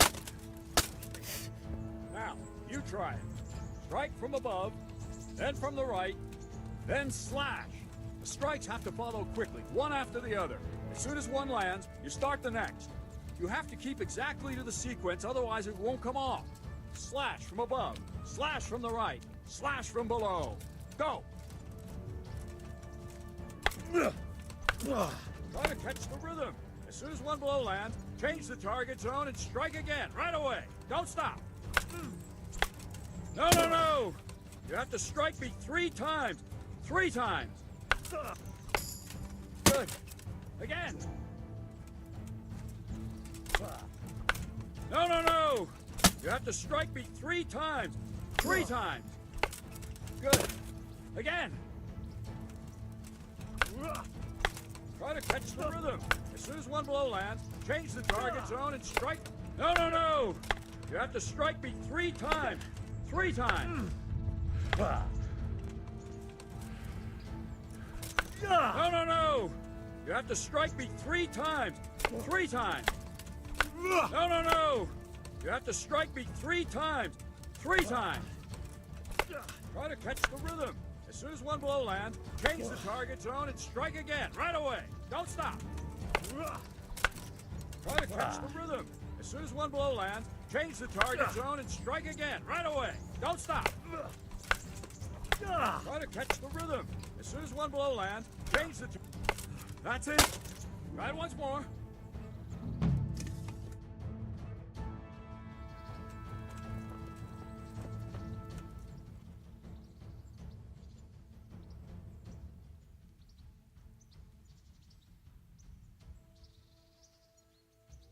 Now, you try it. Strike from above, then from the right, then slash. The strikes have to follow quickly, one after the other. As soon as one lands, you start the next. You have to keep exactly to the sequence, otherwise it won't come off. Slash from above, slash from the right, slash from below. Go! Try to catch the rhythm. As soon as one blow lands, change the target zone and strike again, right away. Don't stop. No, no, no! You have to strike me 3 times. 3 times. Good. Again. No, no, no! You have to strike me 3 times. 3 times. Good. Again. Try to catch the rhythm. As soon as one blow lands, change the target zone and strike. No, no, no! You have to strike me 3 times. 3 times. No, no, no! You have to strike me 3 times. 3 times. No, no, no! You have to strike me 3 times. 3 times. Try to catch the rhythm. As soon as one blow lands, change the target zone and strike again, right away. Don't stop. Try to catch the rhythm. As soon as one blow lands, change the target zone and strike again, right away. Don't stop. Try to catch the rhythm. As soon as one blow lands, change the... That's it. Try it once more.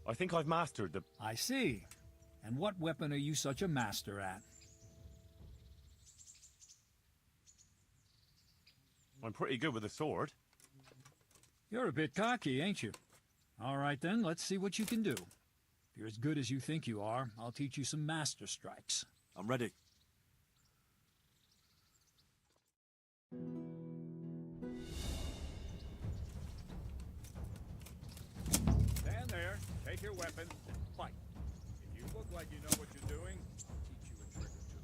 I think I've mastered the... I see. And what weapon are you such a master at? I'm pretty good with a sword. You're a bit cocky, ain't you? All right then, let's see what you can do. If you're as good as you think you are, I'll teach you some master strikes. I'm ready. Stand there, take your weapon, fight. If you look like you know what you're doing, I'll teach you a trick or two.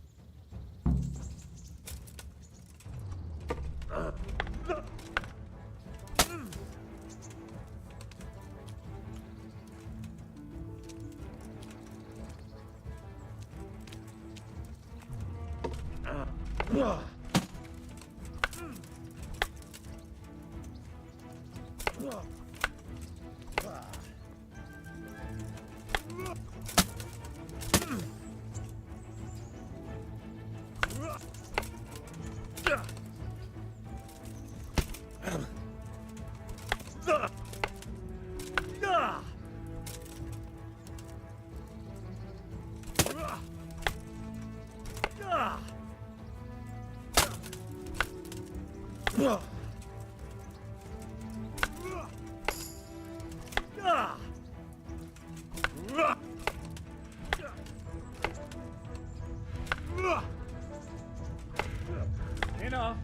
Enough.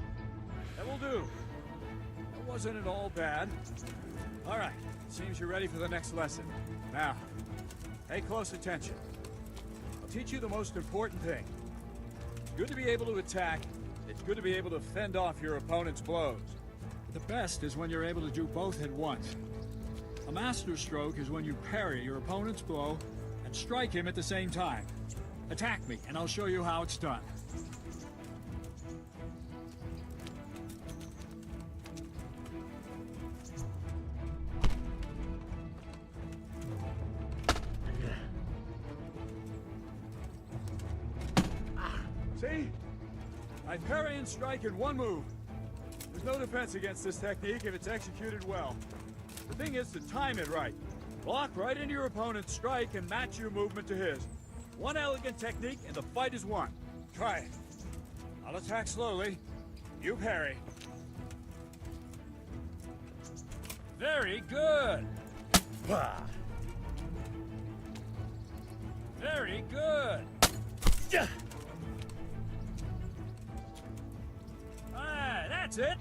That will do. That wasn't at all bad. All right. Seems you're ready for the next lesson. Now, pay close attention. I'll teach you the most important thing. It's good to be able to attack. It's good to be able to fend off your opponent's blows. But the best is when you're able to do both at once. A master stroke is when you parry your opponent's blow and strike him at the same time. Attack me, and I'll show you how it's done. See? I parry and strike in one move. There's no defense against this technique if it's executed well. The thing is to time it right. Block right into your opponent's strike and match your movement to his. One elegant technique and the fight is won. Try it. I'll attack slowly. You parry. Very good. Very good. Ah, that's it.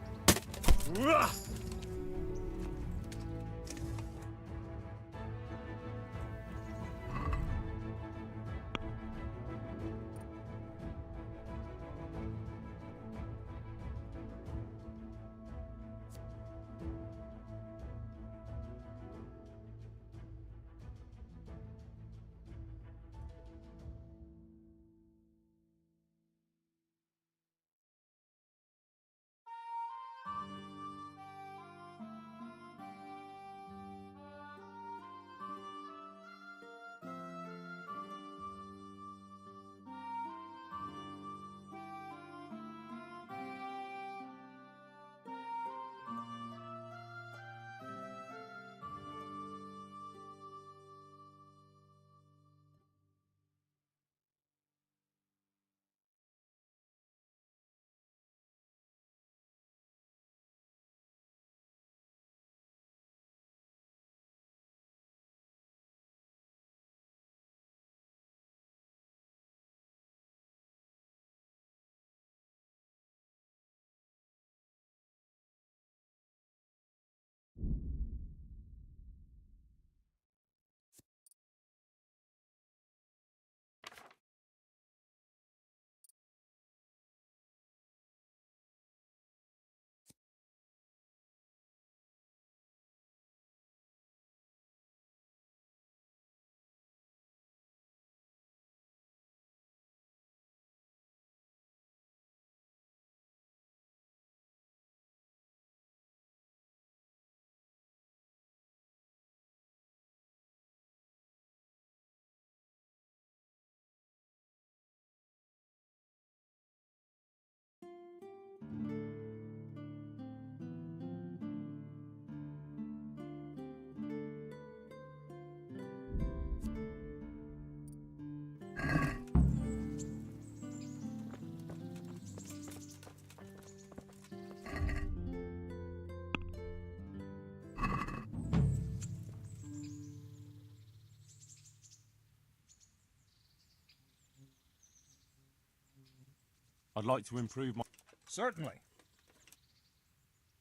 I'd like to improve my... Certainly.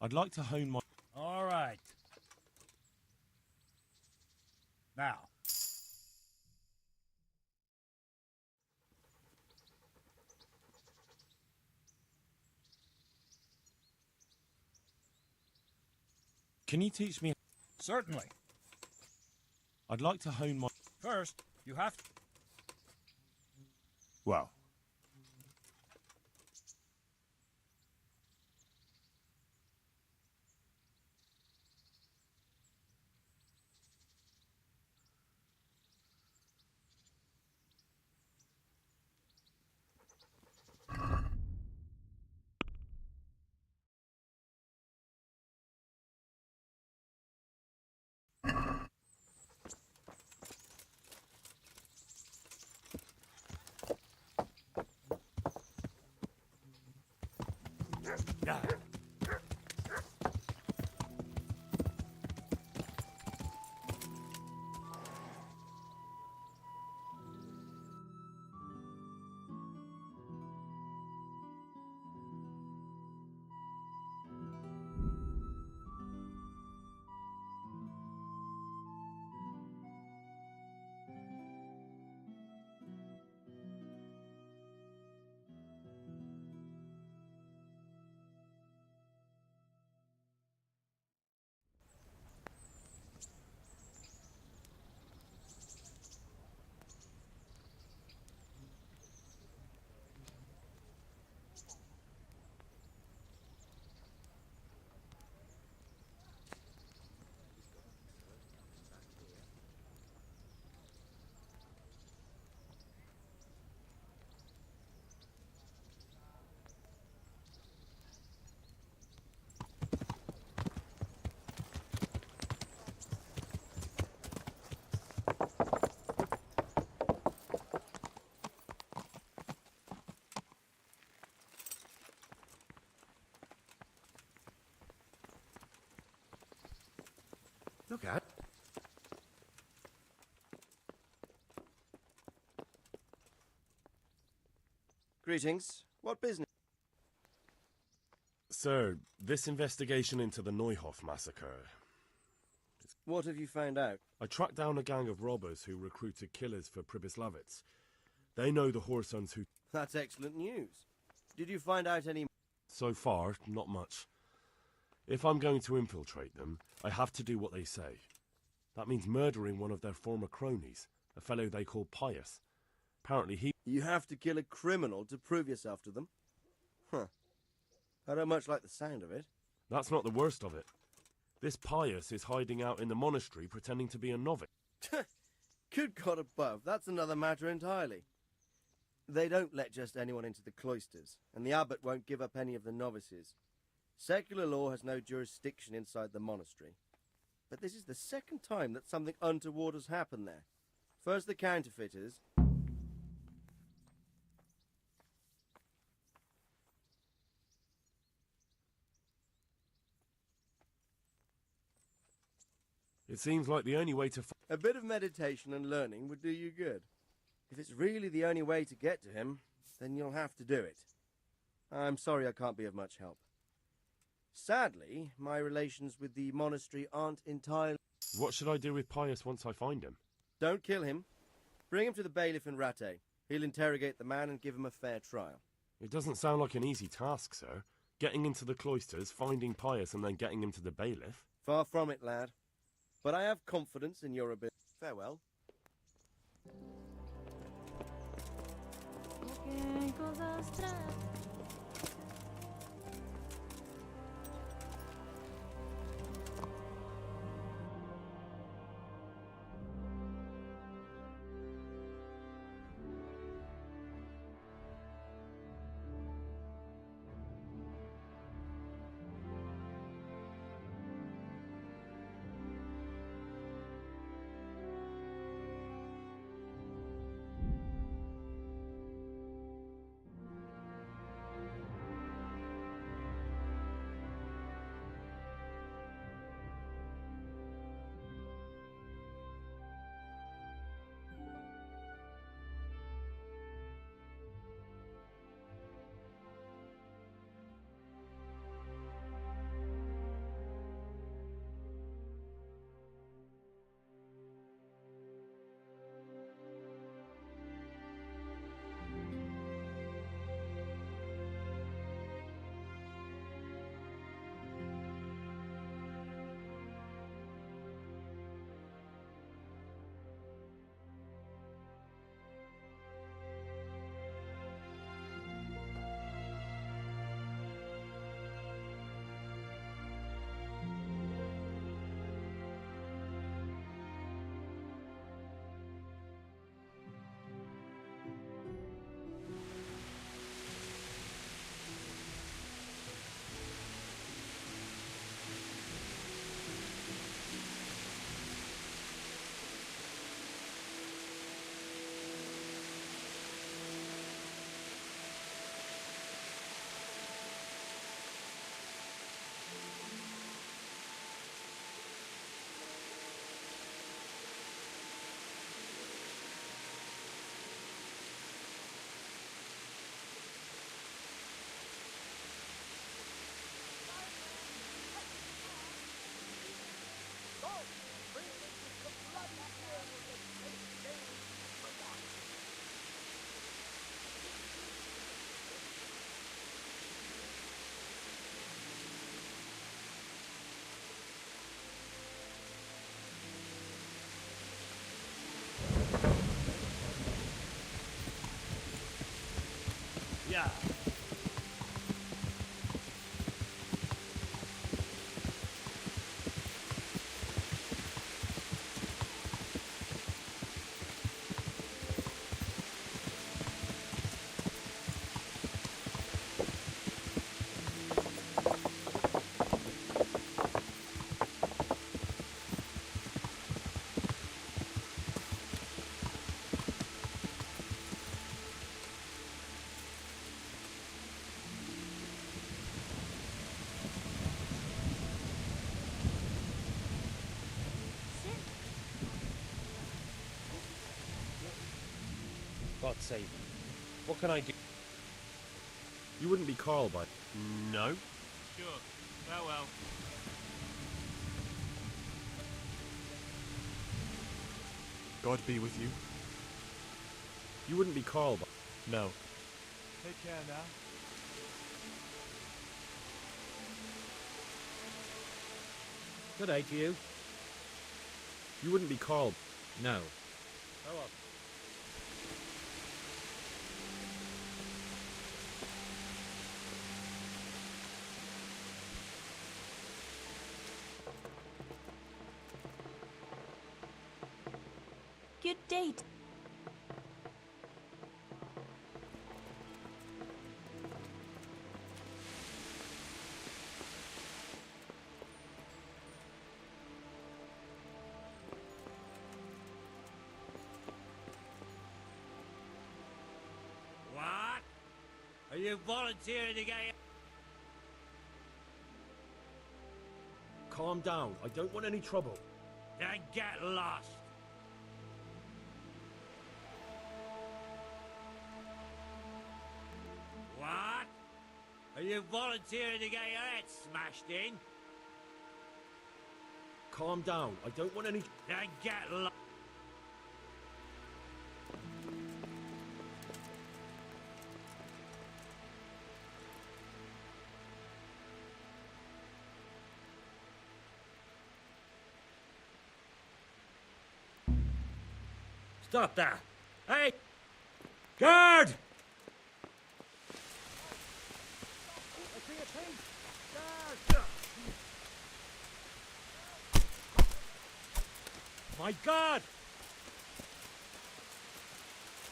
I'd like to hone my... All right. Now. Can you teach me... Certainly. I'd like to hone my... First, you have to... Well... Look at. Greetings. What business? Sir, this investigation into the Neuhof massacre... What have you found out? I tracked down a gang of robbers who recruited killers for Pribyslavitz. They know the Horsons who... That's excellent news. Did you find out any... So far, not much. If I'm going to infiltrate them, I have to do what they say. That means murdering one of their former cronies, a fellow they call Pius. Apparently he... You have to kill a criminal to prove yourself to them? Huh. I don't much like the sound of it. That's not the worst of it. This Pius is hiding out in the monastery pretending to be a novice. Good God above, that's another matter entirely. They don't let just anyone into the cloisters, and the abbot won't give up any of the novices. Secular law has no jurisdiction inside the monastery. But this is the second time that something untoward has happened there. First the counterfeiters. It seems like the only way to... A bit of meditation and learning would do you good. If it's really the only way to get to him, then you'll have to do it. I'm sorry I can't be of much help. Sadly, my relations with the monastery aren't entirely... What should I do with Pius once I find him? Don't kill him. Bring him to the bailiff in Ratte. He'll interrogate the man and give him a fair trial. It doesn't sound like an easy task, sir. Getting into the cloisters, finding Pius, and then getting him to the bailiff. Far from it, lad. But I have confidence in your ability. Farewell. Yeah. God save me. What can I do? You wouldn't be Carl by... No. Sure. Well. God be with you. You wouldn't be Carl by... No. Take care now. Good day to you. You wouldn't be Carl... No. Go on. Good day. What? Are you volunteering to get... Calm down. I don't want any trouble. Then get lost. What? Are you volunteering to get your head smashed in? Calm down. I don't want any... Then get lost. Stop that! Hey! Guard! My God!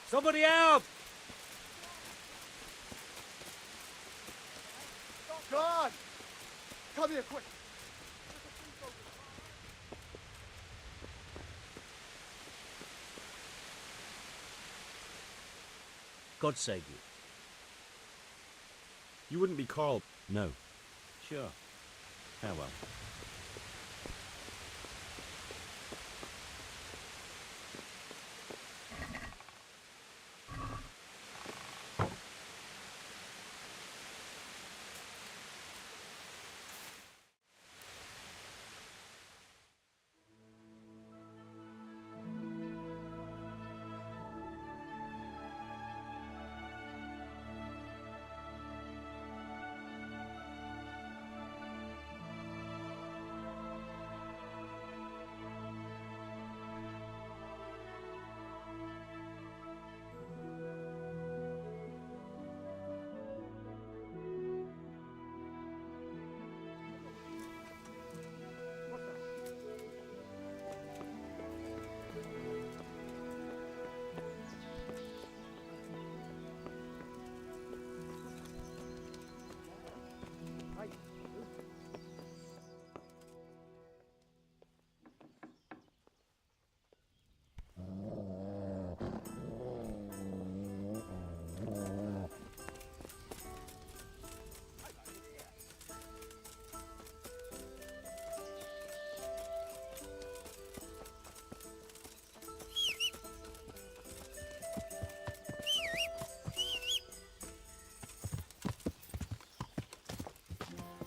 Somebody help! God! Come here, quick! God save you. You wouldn't be Carl... No. Sure. Farewell.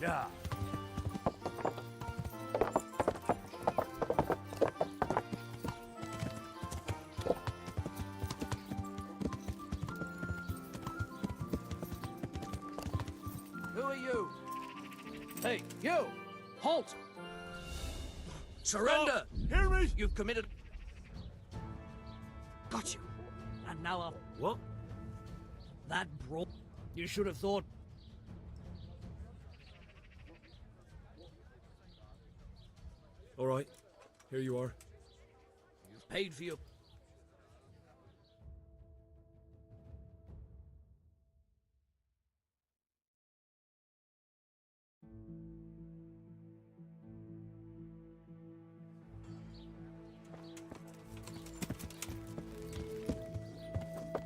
Yeah. Who are you? Hey, you! Halt! Surrender! Hear me! You've committed... Got you. And now I'll... What? That brawl... You should have thought. All right, here you are. You've paid for your...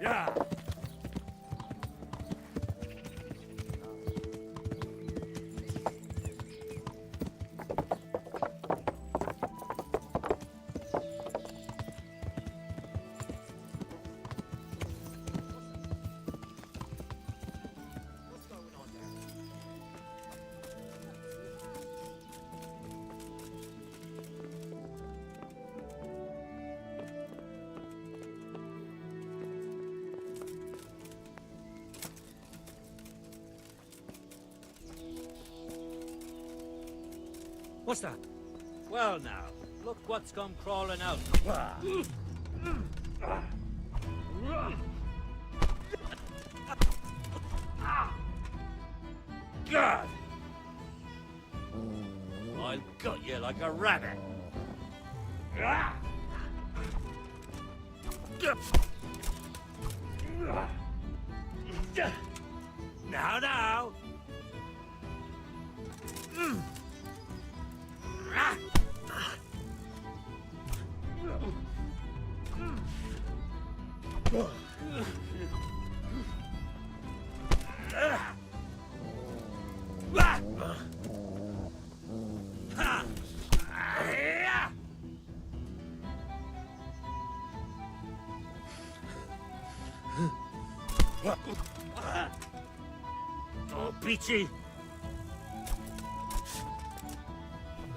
Yeah. What's that? Well now, look what's come crawling out. God! I'll gut you like a rabbit. Now, now! Oh, Peachy!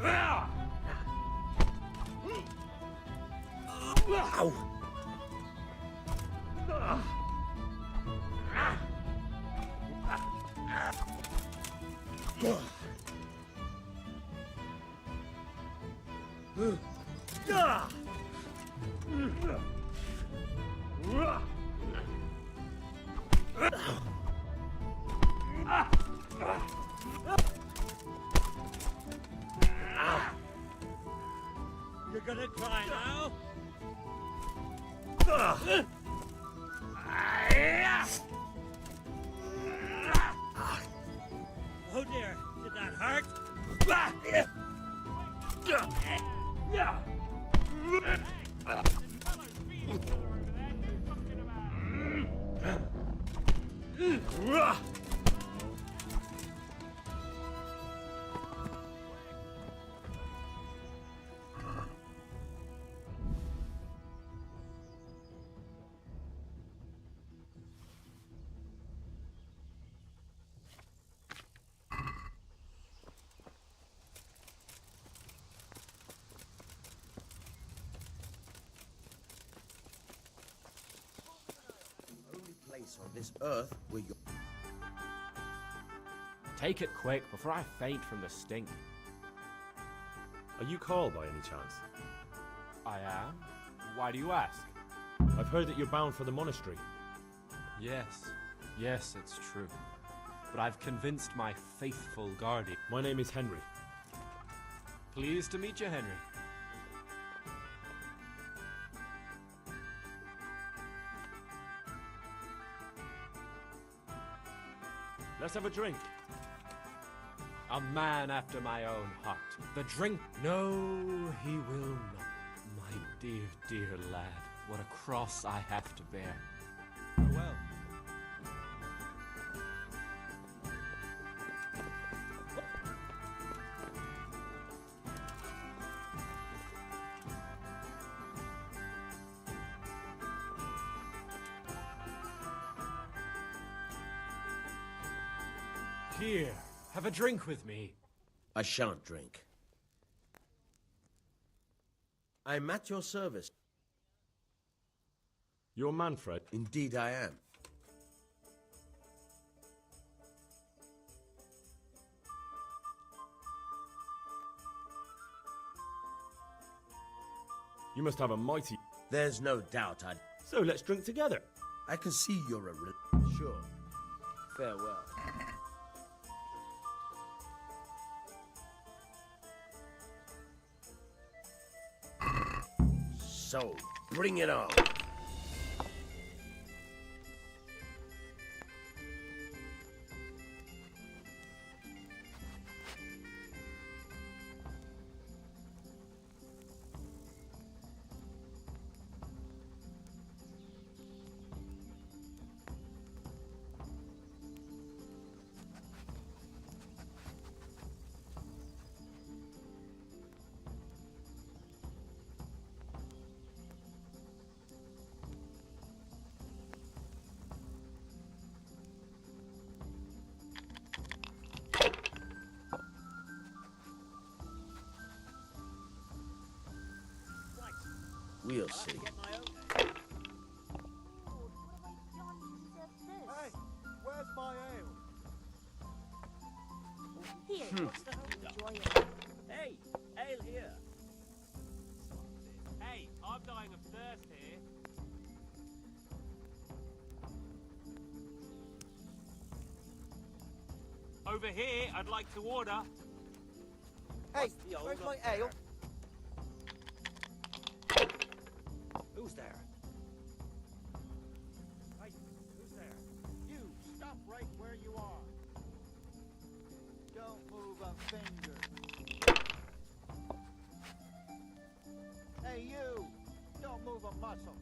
Ow! You're gonna cry now? Oh dear, did that hurt? Place on this earth where you... Take it quick before I faint from the stink. Are you Carl by any chance? I am? Why do you ask? I've heard that you're bound for the monastery. Yes, it's true. But I've convinced my faithful guardian. My name is Henry. Pleased to meet you, Henry. Let's have a drink. A man after my own heart. The drink? No, he will not. My dear, dear lad. What a cross I have to bear. Farewell. Here, have a drink with me. I shan't drink. I'm at your service. You're Manfred? Indeed I am. You must have a mighty... There's no doubt I'd... So let's drink together. I can see you're a... Sure. Farewell. So, bring it on. We'll see. Hey, where's my ale? Here, what's the enjoy it. Hey, ale here. Hey, I'm dying of thirst here. Over here, I'd like to order. Hey, where's my ale? Who's there? Hey, who's there? You, stop right where you are. Don't move a finger. Hey, you, don't move a muscle.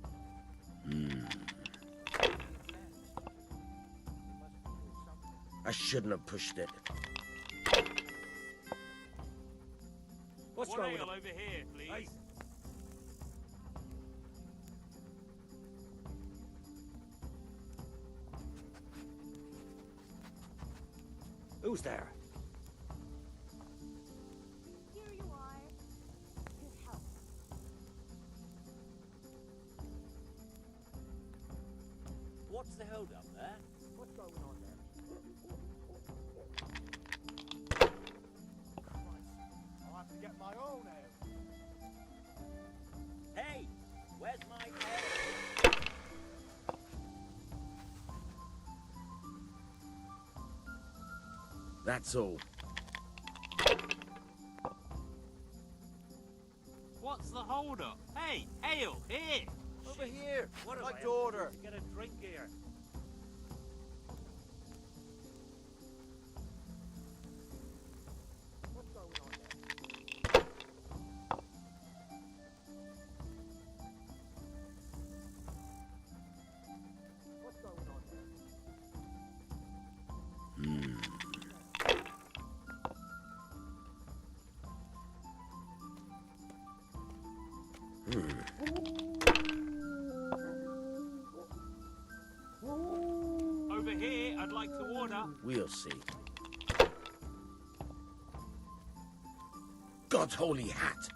I shouldn't have pushed it. What's going on? Over here, please. Hey. Who's there? Here you are. Good help. What's the hold up there? What's going on there? I'll have to get my own ale. Hey, where's my ale? That's all. What's the hold up? Hey, ale, here! Over here. What I'd have like I to order. Get a drink here. What's going on there? What's going on there? Over here, I'd like to order. We'll see. God's holy hat!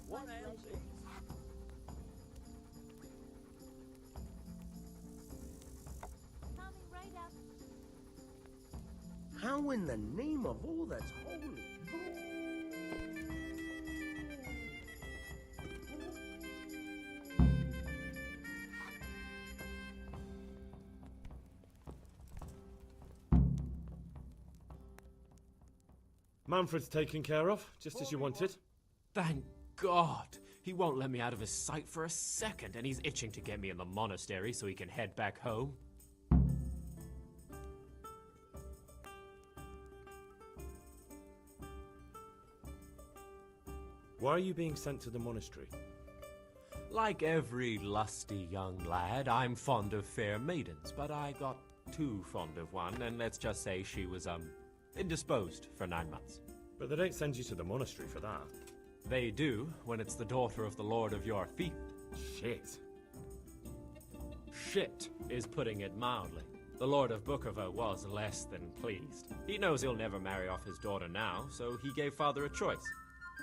What ails it? Coming right up. How in the name of all that's holy? Manfred's taken care of, just as you wanted. Thank God. He won't let me out of his sight for a second, and he's itching to get me in the monastery so he can head back home. Why are you being sent to the monastery? Like every lusty young lad, I'm fond of fair maidens, but I got too fond of one, and let's just say she was, indisposed for 9 months. But they don't send you to the monastery for that. They do, when it's the daughter of the Lord of your feet. Shit. Shit is putting it mildly. The Lord of Bukovo was less than pleased. He knows he'll never marry off his daughter now, so he gave father a choice.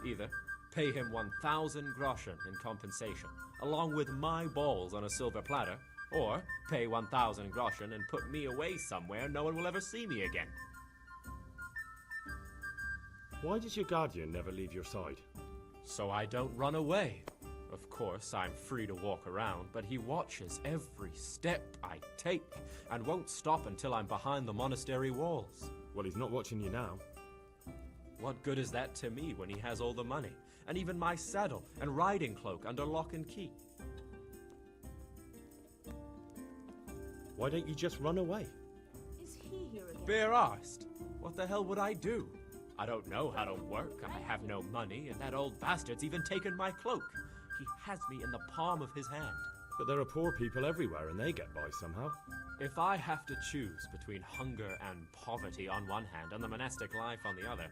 Either pay him 1,000 groschen in compensation, along with my balls on a silver platter, or pay 1,000 groschen and put me away somewhere no one will ever see me again. Why does your guardian never leave your side? So I don't run away. Of course, I'm free to walk around, but he watches every step I take and won't stop until I'm behind the monastery walls. Well, he's not watching you now. What good is that to me when he has all the money, and even my saddle and riding cloak under lock and key? Why don't you just run away? Is he here again? Bare arsed. What the hell would I do? I don't know how to work, and I have no money, and that old bastard's even taken my cloak. He has me in the palm of his hand. But there are poor people everywhere and they get by somehow. If I have to choose between hunger and poverty on one hand and the monastic life on the other,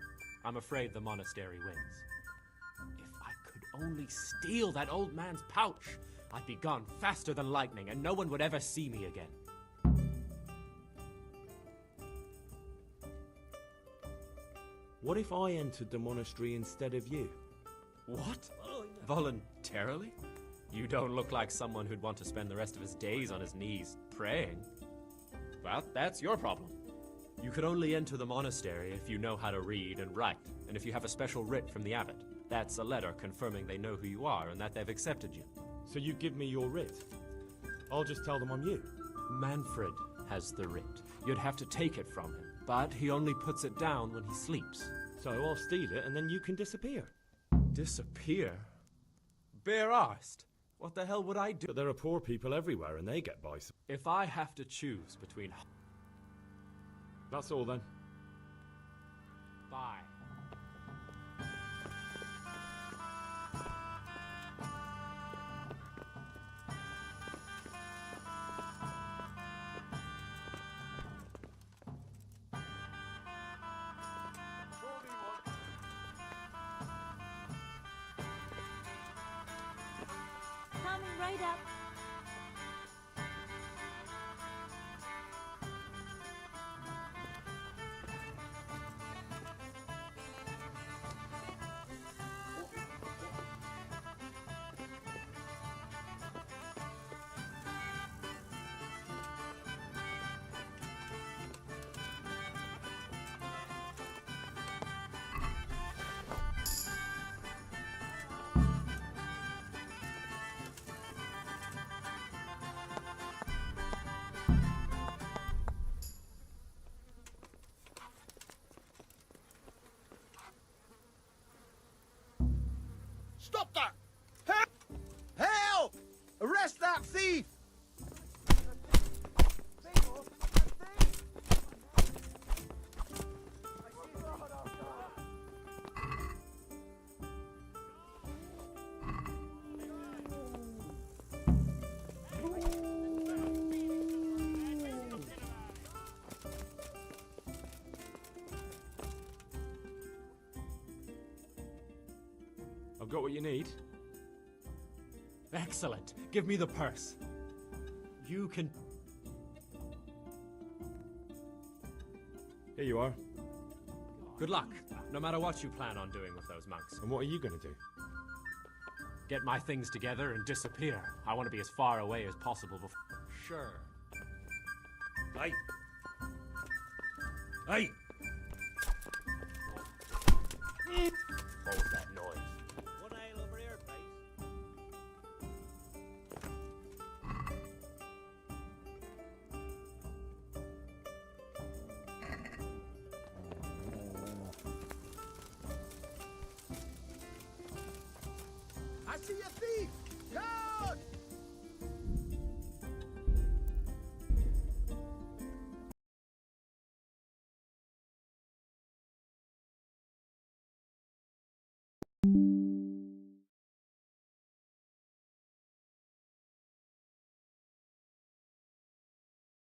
I'm afraid the monastery wins. If I could only steal that old man's pouch, I'd be gone faster than lightning and no one would ever see me again. What if I entered the monastery instead of you? What? Voluntarily? You don't look like someone who'd want to spend the rest of his days on his knees praying. Well, that's your problem. You could only enter the monastery if you know how to read and write, and if you have a special writ from the abbot. That's a letter confirming they know who you are and that they've accepted you. So you give me your writ? I'll just tell them I'm you. Manfred has the writ. You'd have to take it from him, but he only puts it down when he sleeps. So I'll steal it and then you can disappear. Disappear? Bare arsed. What the hell would I do? But there are poor people everywhere and they get by. If I have to choose between... That's all then. Bye. Coming right up. Stop that! Help! Help! Arrest that thief! I've got what you need. Excellent. Give me the purse. You can... Here you are. Good luck, no matter what you plan on doing with those monks. And what are you going to do? Get my things together and disappear. I want to be as far away as possible before... Sure. Hey! Hey! What was that noise? One ale over here, please. I see your